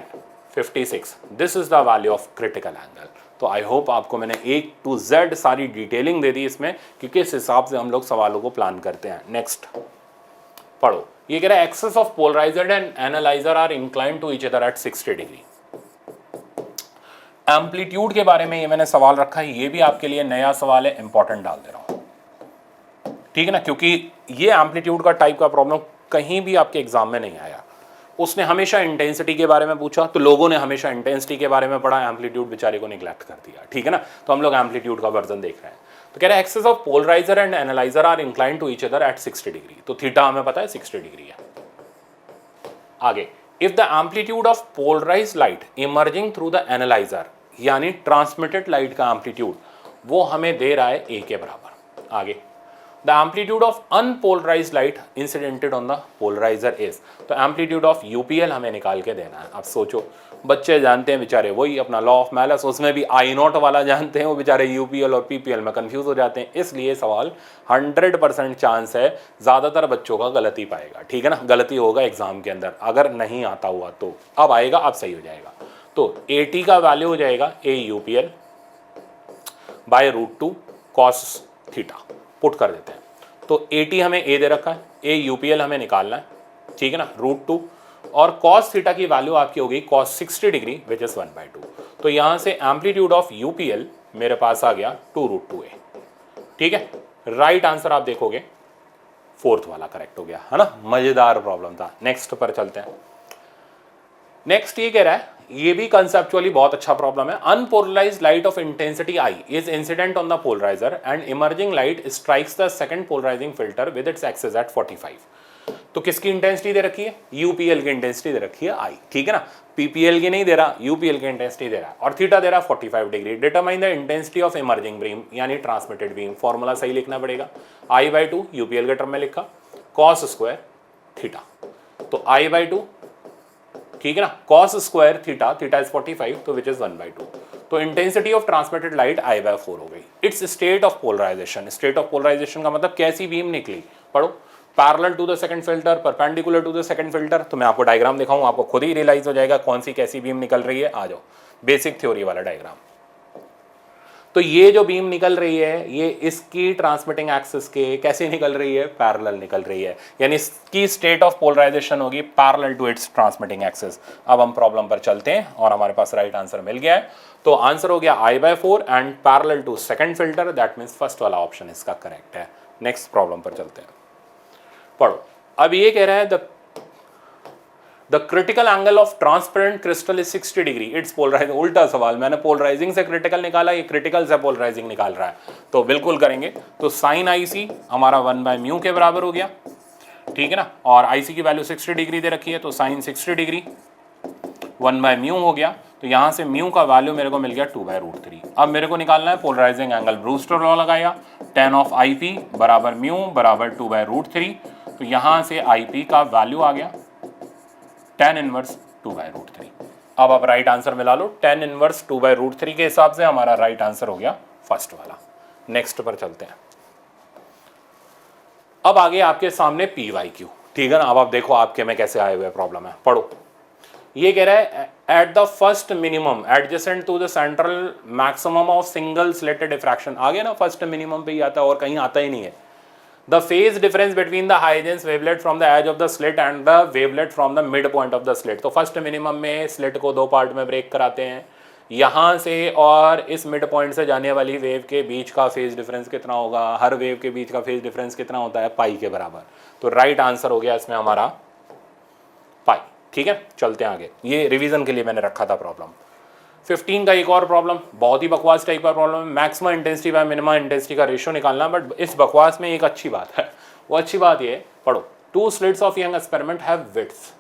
56, this is the value of critical angle. तो आई होप आपको मैंने A to Z सारी डिटेलिंग दे दी इसमें कि किस हिसाब से हम लोग सवालों को प्लान करते हैं। नेक्स्ट पढ़ो, ये कह रहा है axes of polariser and analyser are inclined to each other at 60 degree. Amplitude के बारे में ये मैंने सवाल रखा है, ये भी आपके लिए नया सवाल है, इंपॉर्टेंट डाल दे रहा हूं, ठीक है ना, क्योंकि ये एम्पलीट्यूड का टाइप का प्रॉब्लम कहीं भी आपके एग्जाम में नहीं आया। उसने हमेशा इंटेंसिटी के बारे में पूछा, तो लोगों ने हमेशा इंटेंसिटी के बारे में पढ़ा, एम्पलीट्यूड बेचारे को निग्लेक्ट कर दिया, ठीक है ना। तो हम लोग एम्पलीट्यूड का वर्जन देख रहे हैं। तो कह रहे हैं axes of polariser and analyser are inclined to each other at 60 degree. तो थीटा हमें पता है 60 डिग्री है। आगे, if the amplitude of polarise light emerging through the analyser, यानी ट्रांसमिटेड लाइट का एम्पलीट्यूड वो हमें दे रहा है A के बराबर। आगे, the amplitude of unpolarised light incidented on the polariser is, तो एम्पलीट्यूड ऑफ UPL हमें निकाल के देना है। अब सोचो, बच्चे जानते हैं बेचारे वही अपना लॉ ऑफ मैलस, उसमें भी I0 वाला जानते हैं, वो बेचारे UPL और PPL में कंफ्यूज हो जाते हैं। इसलिए सवाल 100% चांस है ज़्यादातर बच्चों का गलती पाएगा, ठीक है ना, गलती होगा एग्जाम के अंदर, अगर नहीं आता हुआ तो। अब आएगा, अब सही हो जाएगा। तो AT का वैल्यू हो जाएगा A UPL by √2 cos theta, put कर देते हैं। तो AT हमें A दे रखा है, A UPL हमें निकालना है, ठीक है ना, √2, और cos थीटा की वैल्यू आपकी होगी cos 60 डिग्री विच इज 1/2। तो यहाँ से एम्पलीट्यूड ऑफ UPL मेरे पास आ गया 2√2A, ठीक है। राइट आंसर आप देखोगे 4th वाला करेक्ट हो गया, है ना, मजेदार प्रॉब्लम था। नेक्स्ट पर चलते हैं। नेक्स्ट ये कह रहा है, ये भी कंसेप्चुअली बहुत अच्छा प्रॉब्लम है। Unpolarised light of intensity I is incident on the polariser and emerging light strikes the second polarising filter with its axis at 45। तो किसकी इंटेंसिटी दे रखी है, UPL की इंटेंसिटी दे रखी है I, ठीक है ना, PPL की नहीं दे रहा, UPL की इंटेंसिटी दे रहा है, और थीटा दे रहा 45 degree. Determine the intensity of emerging beam यानी ट्रांसमिटेड बीम, फॉर्मूला सही लिखना पड़ेगा, I/2 UPL के टर्म में लिखा, cos स्क्वायर थीटा, तो I/2, ठीक है ना, cos square theta, theta is 45, तो विच इज 1/2। तो intensity of transmitted light I/4 हो गई। Its state of polarisation, state of polarisation का मतलब कैसी बीम निकली, पढ़ो। Parallel to the second filter, perpendicular to the second filter. तो मैं आपको डायग्राम दिखाऊं, आपको खुद ही रियलाइज हो जाएगा कौन सी कैसी बीम निकल रही है। आ जाओ, बेसिक थ्योरी वाला डायग्राम। तो ये जो बीम निकल रही है ये इसकी ट्रांसमिटिंग एक्सिस के कैसे निकल रही है, पैरेलल निकल रही है, यानी इसकी स्टेट ऑफ पोलराइजेशन होगी parallel to its transmitting axis. अब हम प्रॉब्लम पर चलते हैं और हमारे पास राइट आंसर मिल गया है। तो आंसर हो गया I/4 and parallel to second filter, that means first वाला ऑप्शन इसका करेक्ट है। नेक्स्ट प्रॉब्लम पर चलते हैं, पढ़ो। अब ये कह रहा है the critical angle of transparent crystal is 60 degree, its polarising. उल्टा सवाल, मैंने पोलराइजिंग से क्रिटिकल निकाला, ये क्रिटिकल से पोलराइजिंग निकाल रहा है, तो बिल्कुल करेंगे। तो साइन IC हमारा 1/μ के बराबर हो गया, ठीक है ना, और IC की वैल्यू 60 डिग्री दे रखी है, तो साइन 60 डिग्री 1/μ हो गया। तो यहाँ से म्यू का वैल्यू मेरे को मिल गया 2/√3। अब मेरे को निकालना है पोलराइजिंग एंगल, ब्रूस्टर लॉ लगाया, tan ऑफ IP बराबर म्यू बराबर 2/√3। तो यहाँ से IP का वैल्यू आ गया tan इनवर्स 2/√3। अब आप राइट आंसर मिला लो, tan इनवर्स 2/√3 के हिसाब से हमारा राइट आंसर हो गया फर्स्ट वाला। नेक्स्ट पर चलते हैं। अब आगे आपके सामने PYQ, ठीक है ना। अब आप देखो आपके में कैसे आए हुए प्रॉब्लम है, पढ़ो। ये कह रहा है at the first minimum adjacent to the central maximum of single slitted diffraction. आ गया ना, फर्स्ट मिनिमम पे ही आता है और कहीं आता ही नहीं है। The phase difference between the Huygens wavelet from the edge of the slit and the wavelet from the midpoint of the slit। तो फर्स्ट मिनिमम में स्लिट को दो पार्ट में ब्रेक कराते हैं, यहाँ से और इस मिड पॉइंट से जाने वाली वेव के बीच का फेज डिफरेंस कितना होगा, हर वेव के बीच का फेज डिफरेंस कितना होता है, पाई के बराबर। तो राइट आंसर हो गया इसमें हमारा पाई, ठीक है। चलते हैं आगे, ये रिवीजन के लिए मैंने रखा था प्रॉब्लम। 15 का एक और प्रॉब्लम, बहुत ही बकवास टाइप का प्रॉब्लम है। Maximum intensity by minimum intensity का रेशियो निकालना, बट इस बकवास में एक अच्छी बात है, वो अच्छी बात ये, पढ़ो। 2 slits of young experiment have width.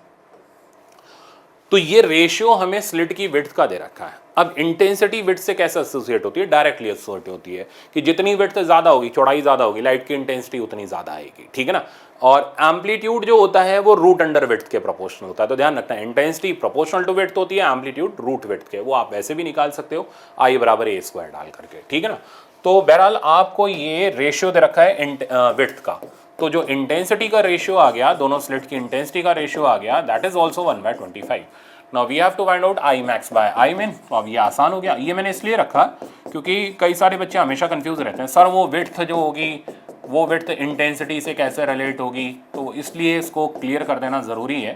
तो ये रेशियो हमें स्लिट की विड्थ का दे रखा है। अब इंटेंसिटी विड्थ से कैसे एसोसिएट होती है, डायरेक्टली एसोसिएट होती है कि जितनी विड्थ ज्यादा होगी, चौड़ाई ज्यादा होगी, लाइट की इंटेंसिटी उतनी ज्यादा आएगी, ठीक है ना। और एम्पलीट्यूड जो होता है वो रूट अंडर विड्थ के प्रोपोर्शनल होता है। तो ध्यान रखना, इंटेंसिटी प्रोपोर्शनल टू विड्थ होती है, एम्पलीट्यूड रूट विड्थ के। वो आप वैसे भी निकाल सकते हो I बराबर A² डाल करके, ठीक है ना। तो बहरहाल आपको ये रेशियो दे रखा है विड्थ का, तो जो इंटेंसिटी का रेशियो आ गया, दोनों स्लिट की इंटेंसिटी का रेशियो आ गया, that is also 1/25। Now we have to find out I max by I min। तो अब ये आसान हो गया। ये मैंने इसलिए रखा क्योंकि कई सारे बच्चे हमेशा कंफ्यूज रहते हैं, सर वो विड्थ जो होगी वो विड्थ इंटेंसिटी से कैसे रिलेट होगी, तो इसलिए इसको क्लियर कर देना ज़रूरी है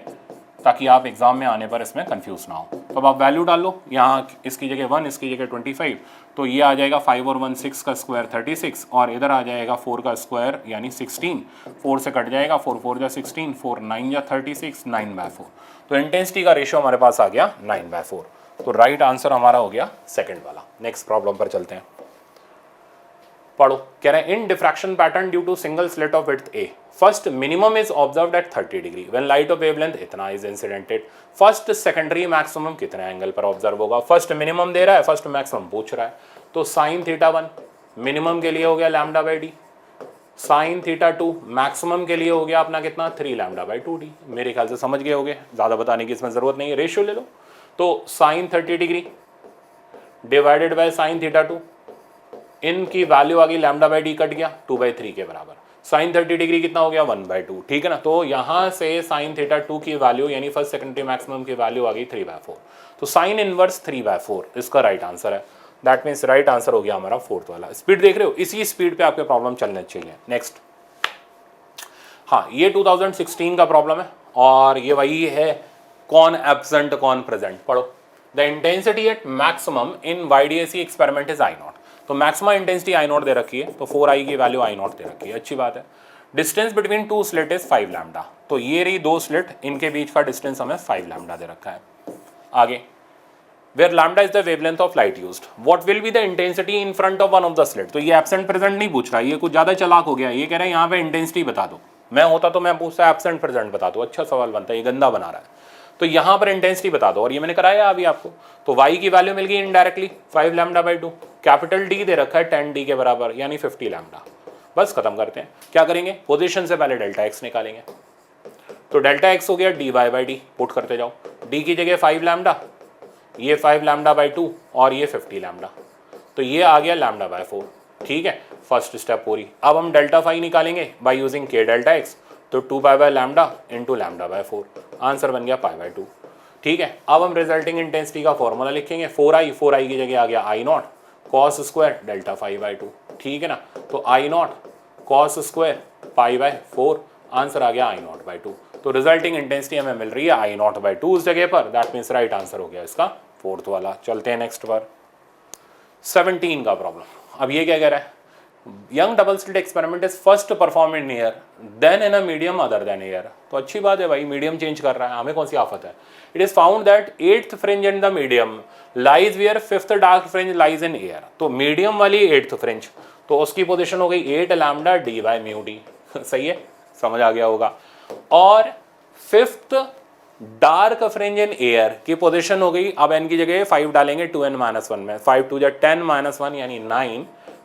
ताकि आप एग्जाम में आने पर इसमें कंफ्यूज ना हो। तो अब आप वैल्यू डाल लो, यहाँ इसकी जगह 1, इसकी जगह 25, तो ये आ जाएगा 5 और 1 6 का स्क्वायर 36, और इधर आ जाएगा 4 का स्क्वायर यानी 16, 4 से कट जाएगा, 4 4 जा 16, 4 9 जा 36, 9/4। तो इंटेंसिटी का रेशियो हमारे पास आ गया 9/4। तो राइट आंसर हमारा हो गया सेकंड वाला। नेक्स्ट प्रॉब्लम पर चलते हैं, पढ़ो। कह रहे हैं in diffraction pattern due to single slit of width A, first minimum is observed at 30 degree when light of wavelength इतना is incidented. First secondary maximum कितने एंगल पर ऑब्जर्व होगा, फर्स्ट मिनिमम दे रहा है, फर्स्ट मैक्सिमम पूछ रहा है। तो साइन θ1 मिनिमम के लिए हो गया λ/d, साइन θ2 मैक्सिमम के लिए हो गया अपना कितना 3 λ/2d। मेरे ख्याल से समझ गए होगे, ज़्यादा बताने की इसमें ज़रूरत नहीं है, रेशियो ले लो। तो sine 30 degree divided by sine θ2, इनकी वैल्यू आ गई λ/d कट गया 2/3 के बराबर। साइन 30 डिग्री कितना हो गया 1/2, ठीक है ना। तो यहाँ से साइन θ2 की वैल्यू यानी फर्स्ट सेकेंडरी मैक्सिमम की वैल्यू आ गई 3/4। तो साइन इनवर्स 3/4 इसका राइट आंसर है। दैट मीन्स राइट आंसर हो गया हमारा फोर्थ वाला। स्पीड देख रहे हो, इसी स्पीड पे आपके प्रॉब्लम चलने चाहिए। नेक्स्ट, हाँ ये 2016 का प्रॉब्लम है और ये वही है कौन एब्सेंट कौन प्रेजेंट। पढ़ो। The intensity eight maximum in YDAC experiment is I0। तो मैक्सिमम इंटेंसिटी I0 दे रखी है, तो 4I की वैल्यू I0 दे रखी है, अच्छी बात है। Distance between 2 slit is 5 lambda, तो ये रही 2 स्लिट, इनके बीच का डिस्टेंस हमें 5 लैम्डा दे रखा है। आगे, where lambda is the wavelength of light used, what will be the intensity in front of one of the slit। तो ये एब्सेंट प्रेजेंट नहीं पूछ रहा है, ये कुछ ज़्यादा चालाक हो गया। ये कह रहा है यहाँ पे इंटेंसिटी बता दो, मैं होता तो मैं पूछता एब्सेंट प्रेजेंट बता दो, अच्छा सवाल बनता है, ये गंदा बना रहा है। तो यहाँ पर इंटेंसिटी बता दो, और ये मैंने कराया अभी आपको। तो y की वैल्यू मिल गई इनडायरेक्टली 5 λ/2, कैपिटल D दे रखा है 10D के बराबर यानी 50 लैम्डा। बस खत्म करते हैं, क्या करेंगे, पोजीशन से पहले डेल्टा x निकालेंगे। तो डेल्टा x हो गया dy/d, पुट करते जाओ, d की जगह 5 लैम्डा, ये 5 लैम्डा बाई 2 और ये 50 लैम्डा, तो ये आ गया लैम्डा बाय 4। ठीक है, फर्स्ट स्टेप पूरी। अब हम डेल्टा फाई निकालेंगे बाय यूजिंग के डेल्टा एक्स, तो 2 pi by lambda into lambda by 4, answer बन गया पाई बाय 2। ठीक है, अब हम रिजल्टिंग इंटेंसिटी का फॉर्मूला लिखेंगे, 4i की जगह आ गया I naught cos square delta phi by 2। ठीक है ना, तो I naught cos square pi by 4, answer आ गया आई नॉट बाय 2। तो रिजल्टिंग इंटेंसिटी हमें मिल रही है आई नॉट बाय 2 उस जगह पर, दैट मीन्स राइट आंसर हो गया इसका फोर्थ वाला। चलते हैं नेक्स्ट पर 17 का प्रॉब्लम। अब ये क्या कह रहा है, Young double slit experiment is first perform in air then in a medium other than air. तो अच्छी बात है भाई, मीडियम चेंज कर रहा है, हमें कौन सी आफत है। It is found that 8th fringe in the medium lies where 5th dark fringe lies in air. तो मीडियम वाली 8th फ्रिंज, तो उसकी पोजीशन हो गई 8 lambda D by mu D. सही है, समझ आ गया होगा। और 5th dark fringe in air की पोजीशन हो गई, अब n की जगह 5 डालेंगे 2n-1 में, 5 2 10 -1 यानी 9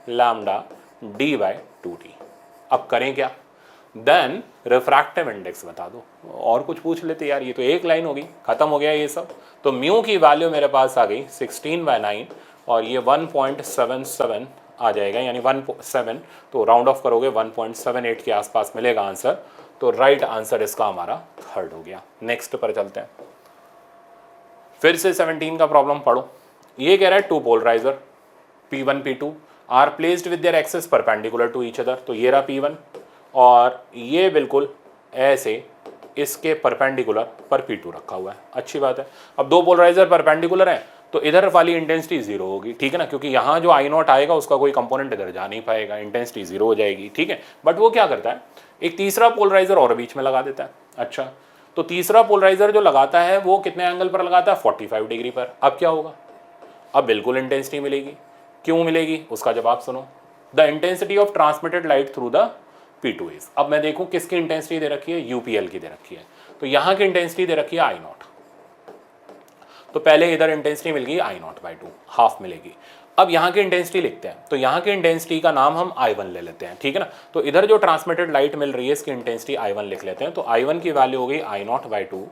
लैम्डा डी बाई 2t। अब करें क्या, देन रिफ्रैक्टिव इंडेक्स बता दो, और कुछ पूछ लेते यार, ये तो एक लाइन होगी, खत्म हो गया ये सब। तो म्यू की वैल्यू मेरे पास आ गई 16/9 और ये 1.77 आ जाएगा, यानी 1.7, तो राउंड ऑफ करोगे 1.78 के आसपास मिलेगा आंसर। तो राइट आंसर इसका हमारा थर्ड हो गया। नेक्स्ट पर चलते हैं, फिर से 17 का प्रॉब्लम पढ़ो। ये कह रहा है two polariser P1 P2 are placed with their axes perpendicular to each other. तो ये रहा P1 और ये बिल्कुल ऐसे इसके परपेंडिकुलर पर P2 रखा हुआ है। अच्छी बात है। अब दो पोलराइजर परपेंडिकुलर है तो इधर वाली इंटेंसिटी जीरो होगी, ठीक है ना, क्योंकि यहाँ जो आई नॉट आएगा उसका कोई कंपोनेंट इधर जा नहीं पाएगा, इंटेंसिटी जीरो हो जाएगी। ठीक है, बट वो क्या करता है, एक तीसरा पोलराइजर और बीच में लगा देता है। अच्छा, तो तीसरा पोलराइजर जो लगाता है वो कितने एंगल पर लगाता है, 45 डिग्री पर। अब क्या होगा, अब बिल्कुल इंटेंसिटी मिलेगी। क्यों मिलेगी, उसका जवाब सुनो। The intensity of transmitted light through the P2 is. अब मैं देखूं किसकी इंटेंसिटी दे रखी है, UPL की दे रखी है। तो यहाँ की इंटेंसिटी दे रखी है आई नॉट, तो पहले इधर इंटेंसिटी मिल गई आई नॉट बाई 2, हाफ मिलेगी। अब यहाँ की इंटेंसिटी लिखते हैं, तो यहाँ की इंटेंसिटी का नाम हम I1 ले लेते हैं। ठीक है ना, तो इधर जो ट्रांसमिटेड लाइट मिल रही है इसकी इंटेंसिटी I1 लिख लेते हैं। तो I1 की वैल्यू हो गई आई नॉट बाई 2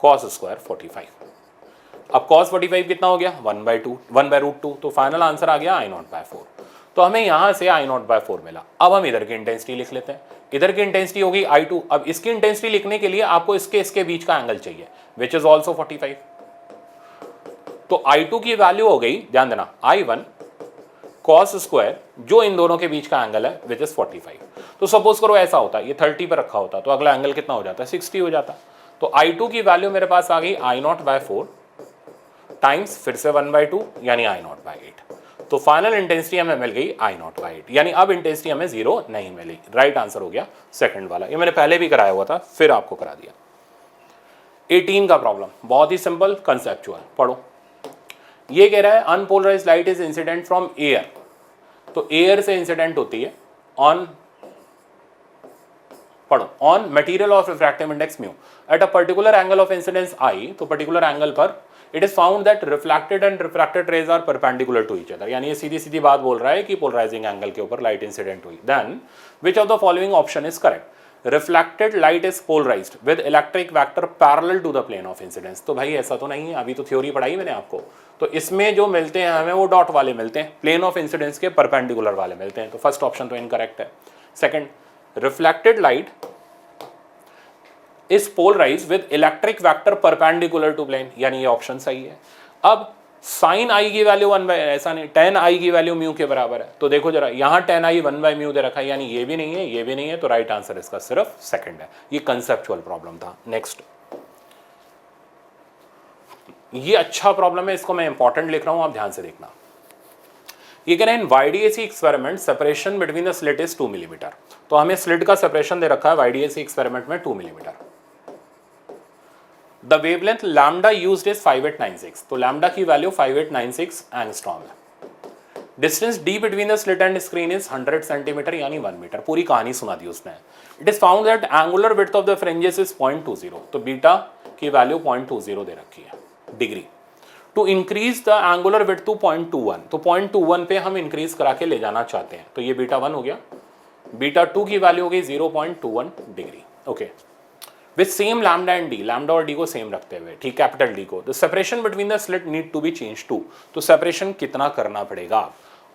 कॉस स्क्वायर 45। अब कॉस 45 कितना हो गया, 1/√2, तो फाइनल आंसर आ गया आई नॉट बाई 4। तो हमें यहाँ से आई नॉट बाई 4 मिला। अब हम इधर की इंटेंसिटी लिख लेते हैं, इधर की इंटेंसिटी होगी I2। अब इसकी इंटेंसिटी लिखने के लिए आपको इसके बीच का एंगल चाहिए, विच इज ऑल्सो 45। तो I2 की वैल्यू हो गई, ध्यान देना, I1 कॉस स्क्वायर जो इन दोनों के बीच का एंगल है विच इज 45। तो सपोज करो ऐसा होता, ये 30 पर रखा होता, तो अगला एंगल कितना हो जाता है, 60 हो जाता। तो I2 की वैल्यू मेरे पास आ गई आई नॉट बाई 4 टाइम्स फिर से 1/2 यानी आई नॉट बाई 8। तो फाइनल इंटेंसिटी हमें मिल गई आई नॉट बाई 8, यानी अब इंटेंसिटी हमें जीरो नहीं मिली। राइट आंसर हो गया सेकंड वाला। ये मैंने पहले भी कराया हुआ था, फिर आपको करा दिया। 18 का प्रॉब्लम बहुत ही सिंपल कंसेप्चुअल, पढ़ो। ये कह रहा है unpolarised light is incident from air. तो एयर से इंसिडेंट होती है ऑन, पढ़ो, on material of refractive index mu at a particular angle of incidence I. तो पर्टिकुलर एंगल पर it is found that reflected and refracted rays are perpendicular to each other. यानी ये सीधी सीधी बात बोल रहा है कि पोलराइजिंग एंगल के ऊपर लाइट इंसिडेंट हुई। Then which of the following option is correct, reflected light is polarised with electric vector parallel to the plane of incidence. तो भाई ऐसा तो नहीं है, अभी तो थ्योरी पढ़ाई मैंने आपको। तो इसमें जो मिलते हैं हमें वो डॉट वाले मिलते हैं, प्लेन ऑफ इंसिडेंस के परपेंडिकुलर वाले मिलते हैं। तो फर्स्ट ऑप्शन तो इनकरेक्ट है। Second, reflected light is polarised with electric vector perpendicular to plane, यानी ये ऑप्शन सही है। अब साइन आई की वैल्यू 1 बाई, ऐसा नहीं, tan आई की वैल्यू म्यू के बराबर है। तो देखो जरा, यहाँ tan आई 1 बाई म्यू दे रखा है, यानी ये भी नहीं है, ये भी नहीं है। तो राइट आंसर इसका सिर्फ सेकंड है। ये कंसेप्चुअल प्रॉब्लम था। नेक्स्ट, ये अच्छा प्रॉब्लम है, इसको मैं इंपॉर्टेंट लिख रहा हूं, आप ध्यान से देखना। ये कह रहे हैं YDAC experiment separation between the slit is 2 millimetre. तो हमें स्लिट का सेपरेशन दे रखा है YDAC एक्सपेरिमेंट में 2 millimetre. The wavelength lambda used is 5896। तो लैम्डा की वैल्यू 5896 एंगस्ट्रॉम है। Distance D between the slit and screen is 100 centimetre यानी 1 मीटर। पूरी कहानी सुना दी उसने। It is found that angular width of the fringes is 0.20। तो बीटा की वैल्यू 0.20 दे रखी है degree. To increase the angular width to 0.21। तो 0.21 पे हम इंक्रीज करा के ले जाना चाहते हैं। तो ये बीटा 1 हो गया। बीटा 2 की वैल्यू हो गई 0.21 degree. Okay, with same lambda and D, lambda और डी को सेम रखते हुए, ठीक, कैपिटल डी को, the separation between the slit need to be change to, तो सेपरेशन कितना करना पड़ेगा आप,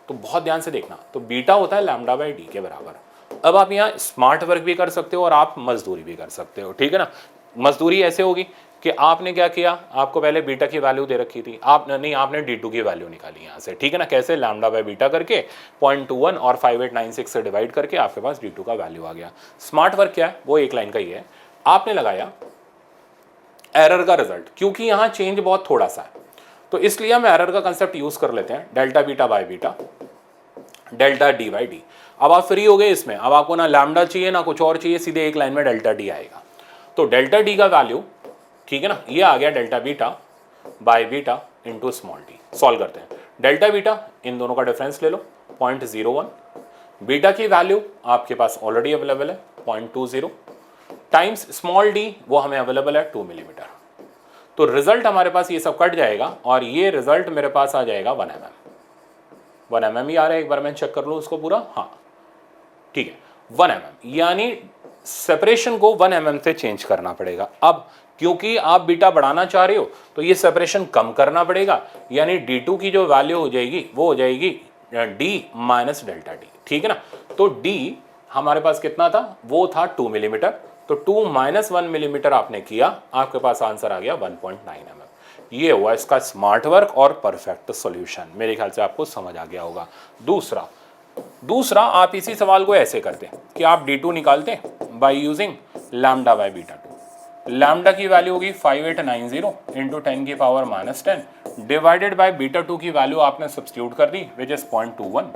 तो बहुत ध्यान से देखना, तो बीटा होता है लैम्डा बाई डी के बराबर। अब आप यहाँ स्मार्ट वर्क भी कर सकते हो और आप मजदूरी भी कर सकते हो, ठीक है ना। मजदूरी ऐसे होगी कि आपने क्या किया, आपको पहले बीटा की वैल्यू दे रखी थी, आपने D2 की वैल्यू निकाली यहाँ से, ठीक है ना, कैसे, लैम्डा बाय बीटा करके 0.21 और 5896 से डिवाइड करके आपके पास D2 का वैल्यू आ गया। स्मार्ट वर्क क्या है, वो एक लाइन का ही है, आपने लगाया एरर का रिजल्ट, क्योंकि यहाँ चेंज बहुत थोड़ा सा है तो इसलिए हम एरर का कंसेप्ट यूज कर लेते हैं, delta beta by beta delta D by D. अब आप फ्री हो गए इसमें, अब आपको ना लैम्डा चाहिए ना कुछ और चाहिए, सीधे एक लाइन में डेल्टा डी आएगा। तो डेल्टा डी का वैल्यू, ठीक है ना, ये आ गया delta beta by beta into small D. Solve करते हैं, डेल्टा बीटा इन दोनों का डिफरेंस ले लो 0.01, बीटा की वैल्यू आपके पास ऑलरेडी अवेलेबल है 0.20 टाइम्स स्मॉल डी, वो हमें अवेलेबल है 2 मिलीमीटर। तो रिजल्ट हमारे पास ये सब कट जाएगा और ये रिजल्ट मेरे पास आ जाएगा 1 mm। 1 mm ही आ रहा है, एक बार मैं चेक कर लूँ उसको पूरा, हाँ ठीक है 1 mm, यानी सेपरेशन को 1 mm से चेंज करना पड़ेगा। अब क्योंकि आप बीटा बढ़ाना चाह रहे हो तो ये सेपरेशन कम करना पड़ेगा, यानी D2 की जो वैल्यू हो जाएगी वो हो जाएगी D माइनस डेल्टा डी, ठीक है ना। तो D हमारे पास कितना था, वो था 2 मिलीमीटर, तो 2 माइनस 1 मिलीमीटर आपने किया, आपके पास आंसर आ गया 1.9 mm। ये हुआ इसका स्मार्ट वर्क और परफेक्ट सॉल्यूशन, मेरे ख्याल से आपको समझ आ गया होगा। दूसरा आप इसी सवाल को ऐसे करते हैं कि आप D2 निकालते by using lambda by beta 2, lambda की वैल्यू होगी 5890 इंटू 10 की power minus 10 divided by beta 2 की वैल्यू आपने सब्स्टिट्यूट कर दी विच इज 0.21,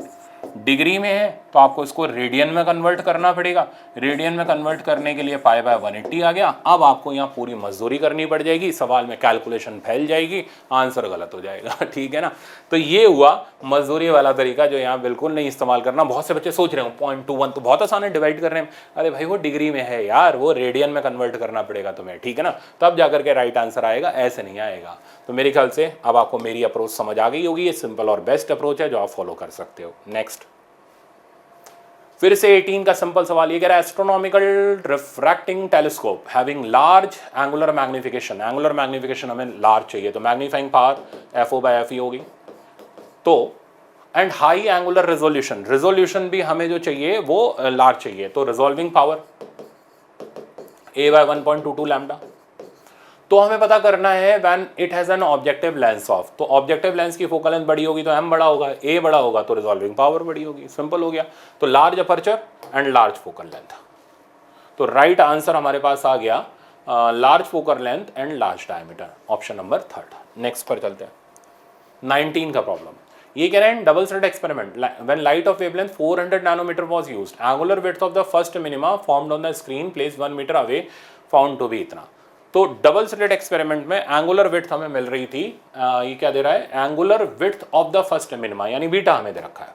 डिग्री में है तो आपको इसको रेडियन में कन्वर्ट करना पड़ेगा, रेडियन में कन्वर्ट करने के लिए पाई बाय 180 आ गया। अब आपको यहाँ पूरी मजदूरी करनी पड़ जाएगी, सवाल में कैलकुलेशन फैल जाएगी, आंसर गलत हो जाएगा, ठीक है ना। तो ये हुआ मजदूरी वाला तरीका जो यहाँ बिल्कुल नहीं इस्तेमाल करना। बहुत से बच्चे सोच रहे हो 0.21 तो बहुत आसान है डिवाइड करने में, अरे भाई वो डिग्री में है यार, वो रेडियन में कन्वर्ट करना पड़ेगा तुम्हें, ठीक है ना, तब जाकर के राइट आंसर आएगा, ऐसे नहीं आएगा। तो मेरे ख्याल से अब आपको मेरी अप्रोच समझ आ गई होगी, ये सिंपल और बेस्ट अप्रोच है जो आप फॉलो कर सकते हो। नेक्स्ट फिर से 18 का सिंपल सवाल ये कह रहा है, astronomical refracting telescope having large angular magnification, angular magnification हमें लार्ज चाहिए तो मैग्नीफाइंग पावर FO/FE होगी, तो and high angular resolution, resolution भी हमें जो चाहिए वो लार्ज चाहिए, तो रिजॉल्विंग पावर A/1.22 लैम्डा। तो हमें पता करना है when it has an objective lens of, तो ऑब्जेक्टिव लेंस की फोकल लेंथ बड़ी होगी तो m बड़ा होगा, a बड़ा होगा तो रिजॉल्विंग पावर बड़ी होगी, सिंपल हो गया। तो large aperture and large focal length, तो राइट आंसर हमारे पास आ गया large focal length and large diameter, option number 3। Next पर चलते हैं 19 का प्रॉब्लम। ये कह रहे हैं double slit experiment when light of wavelength 400 nanometre was used, angular width of the first minima formed on the screen place 1 metre away found to be इतना। तो डबल स्लिट एक्सपेरिमेंट में एंगुलर विड्थ हमें मिल रही थी, ये क्या दे रहा है, angular width of the first minima, यानी बीटा हमें दे रखा है,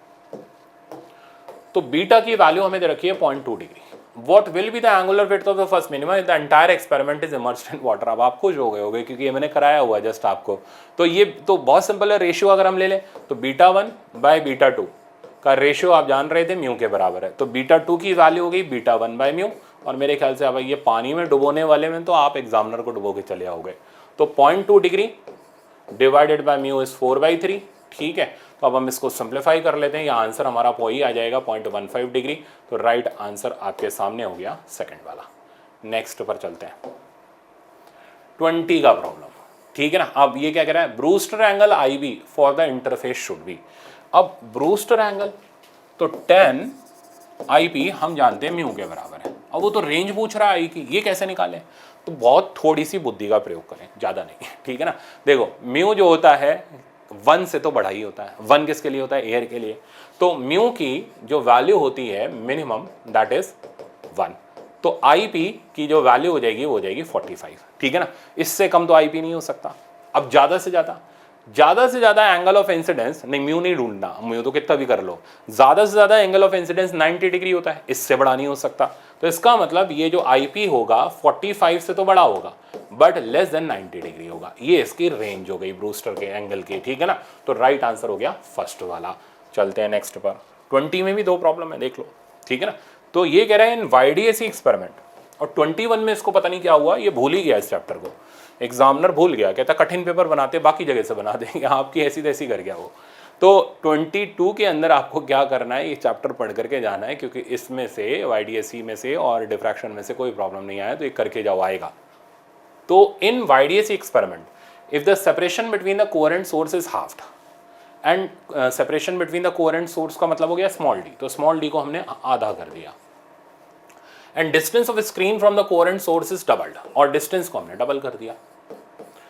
तो बीटा की वैल्यू हमें दे रखी है 0.2 degree. What will be the angular width of the first minima, the entire experiment is immersed in water. अब आप खुश हो गए होगे क्योंकि ये मैंने कराया हुआ है जस्ट आपको, तो ये तो बहुत सिंपल है, रेशियो अगर हम ले लें तो β1 बाय β2 का रेशियो आप जान रहे थे म्यू के बराबर है, तो β2 की वैल्यू हो गई β1 बाय म्यू, और मेरे ख्याल से अब ये पानी में डुबोने वाले में तो आप एग्जामिनर को डुबो के चले आओगे, तो 0.2 degree divided by mu is 4/3, ठीक है। तो अब हम इसको सिंप्लीफाई कर लेते हैं, ये आंसर हमारा वही आ जाएगा 0.15 डिग्री, तो राइट आंसर आपके सामने हो गया सेकंड वाला। नेक्स्ट पर चलते हैं 20 का प्रॉब्लम, ठीक है ना। अब ये क्या कह रहा है, Brewster angle IB for the interface should be. अब ब्रूस्टर एंगल तो 10 IP हम जानते हैं म्यू के बराबर है, अब वो तो रेंज पूछ रहा है I की, ये कैसे निकालें, तो बहुत थोड़ी सी बुद्धि का प्रयोग करें, ज़्यादा नहीं, ठीक है ना। देखो म्यू जो होता है 1 से तो बड़ा ही होता है, 1 किसके लिए होता है, एयर के लिए, तो म्यू की जो वैल्यू होती है मिनिमम दैट इज 1, तो IP की जो वैल्यू हो जाएगी वो हो जाएगी 45, ठीक है ना, इससे कम तो IP नहीं हो सकता। अब ज़्यादा से ज़्यादा एंगल ऑफ इंसिडेंस नहीं, म्यू नहीं ढूंढना, म्यू तो कितना भी कर लो, ज़्यादा से ज़्यादा एंगल ऑफ इंसिडेंस 90 डिग्री होता है, इससे बड़ा नहीं हो सकता। तो इसका मतलब ये जो IP होगा 45 से तो बड़ा होगा बट लेस देन 90 डिग्री होगा, ये इसकी रेंज हो गई ब्रूस्टर के एंगल की, ठीक है ना। तो राइट आंसर हो गया फर्स्ट वाला। चलते हैं नेक्स्ट पर, 20 में भी 2 प्रॉब्लम है, देख लो, ठीक है ना। तो ये कह रहे हैं इन YDAC एक्सपेरिमेंट और 21 में इसको पता नहीं क्या हुआ, ये भूल ही गया इस चैप्टर को, एग्जामिनर भूल गया, कहता कठिन पेपर बनाते बाकी जगह से बना देंगे, आपकी ऐसी तैसी कर गया वो। तो 22 के अंदर आपको क्या करना है, ये चैप्टर पढ़ करके जाना है, क्योंकि इसमें से YDSE में से और डिफ्रैक्शन में से कोई प्रॉब्लम नहीं आया, तो ये करके जाओ आएगा। तो इन YDSE experiment if the separation between the coherent source is halved and separation between the coherent source का मतलब हो गया स्मॉल d, तो स्मॉल d को हमने आधा कर दिया, and distance of screen from the coherent source is doubled, और डिस्टेंस को हमने डबल कर दिया।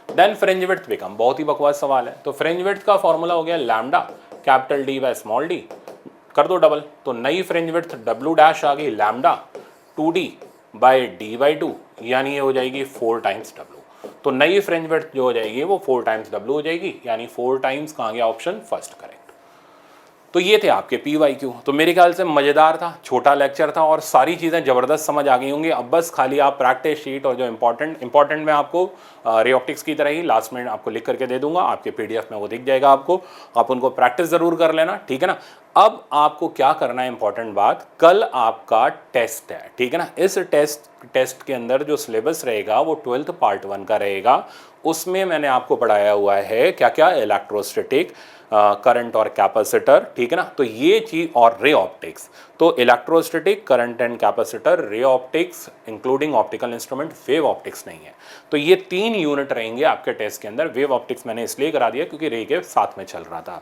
देन फ्रिंज विड्थ बिकम, बहुत ही बकवास सवाल है, तो फ्रिंज विड्थ का फॉर्मूला हो गया lambda capital D by small d, कर दो डबल, तो नई फ्रिंज विड्थ W डैश आ गई lambda 2D bye D by 2, यानी ये हो जाएगी 4 टाइम्स W। तो नई फ्रिंज विड्थ जो हो जाएगी वो 4 टाइम्स W हो जाएगी, यानी 4 टाइम्स कहाँ गया ऑप्शन फर्स्ट करेक्ट। तो ये थे आपके PYQ। तो मेरे ख्याल से मज़ेदार था, छोटा लेक्चर था और सारी चीज़ें ज़बरदस्त समझ आ गई होंगी। अब बस खाली आप प्रैक्टिस शीट और जो इंपॉर्टेंट मैं आपको रे ऑप्टिक्स की तरह ही लास्ट में आपको लिख करके दे दूंगा, आपके PDF में वो दिख जाएगा आपको, आप उनको प्रैक्टिस ज़रूर कर लेना, ठीक है ना। अब आपको क्या करना है, इंपॉर्टेंट बात, कल आपका टेस्ट है, ठीक है ना। इस टेस्ट के अंदर जो सिलेबस रहेगा वो 12th पार्ट 1 का रहेगा। उसमें मैंने आपको पढ़ाया हुआ है क्या क्या, इलेक्ट्रोस्टैटिक, करंट और कैपेसिटर, ठीक है ना। तो ये चीज़ और रे ऑप्टिक्स, तो electrostatic, current and capacitor, ray optics including optical instrument, wave optics नहीं है। तो ये 3 यूनिट रहेंगे आपके टेस्ट के अंदर। वेव ऑप्टिक्स मैंने इसलिए करा दिया क्योंकि रे के साथ में चल रहा था।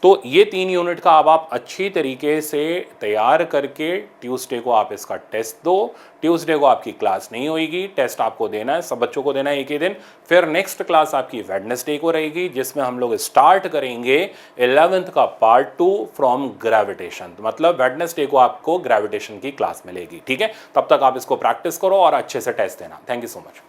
तो ये 3 यूनिट का अब आप अच्छी तरीके से तैयार करके ट्यूसडे को आप इसका टेस्ट दो। ट्यूसडे को आपकी क्लास नहीं होगी, टेस्ट आपको देना है, सब बच्चों को देना है एक ही दिन। फिर नेक्स्ट क्लास आपकी वेडनेसडे को रहेगी, जिसमें हम लोग स्टार्ट करेंगे 11th का पार्ट 2 फ्रॉम ग्रेविटेशन। मतलब वेडनेसडे को आपको ग्रेविटेशन की क्लास मिलेगी, ठीक है। तब तक आप इसको प्रैक्टिस करो और अच्छे से टेस्ट देना। Thank you so much.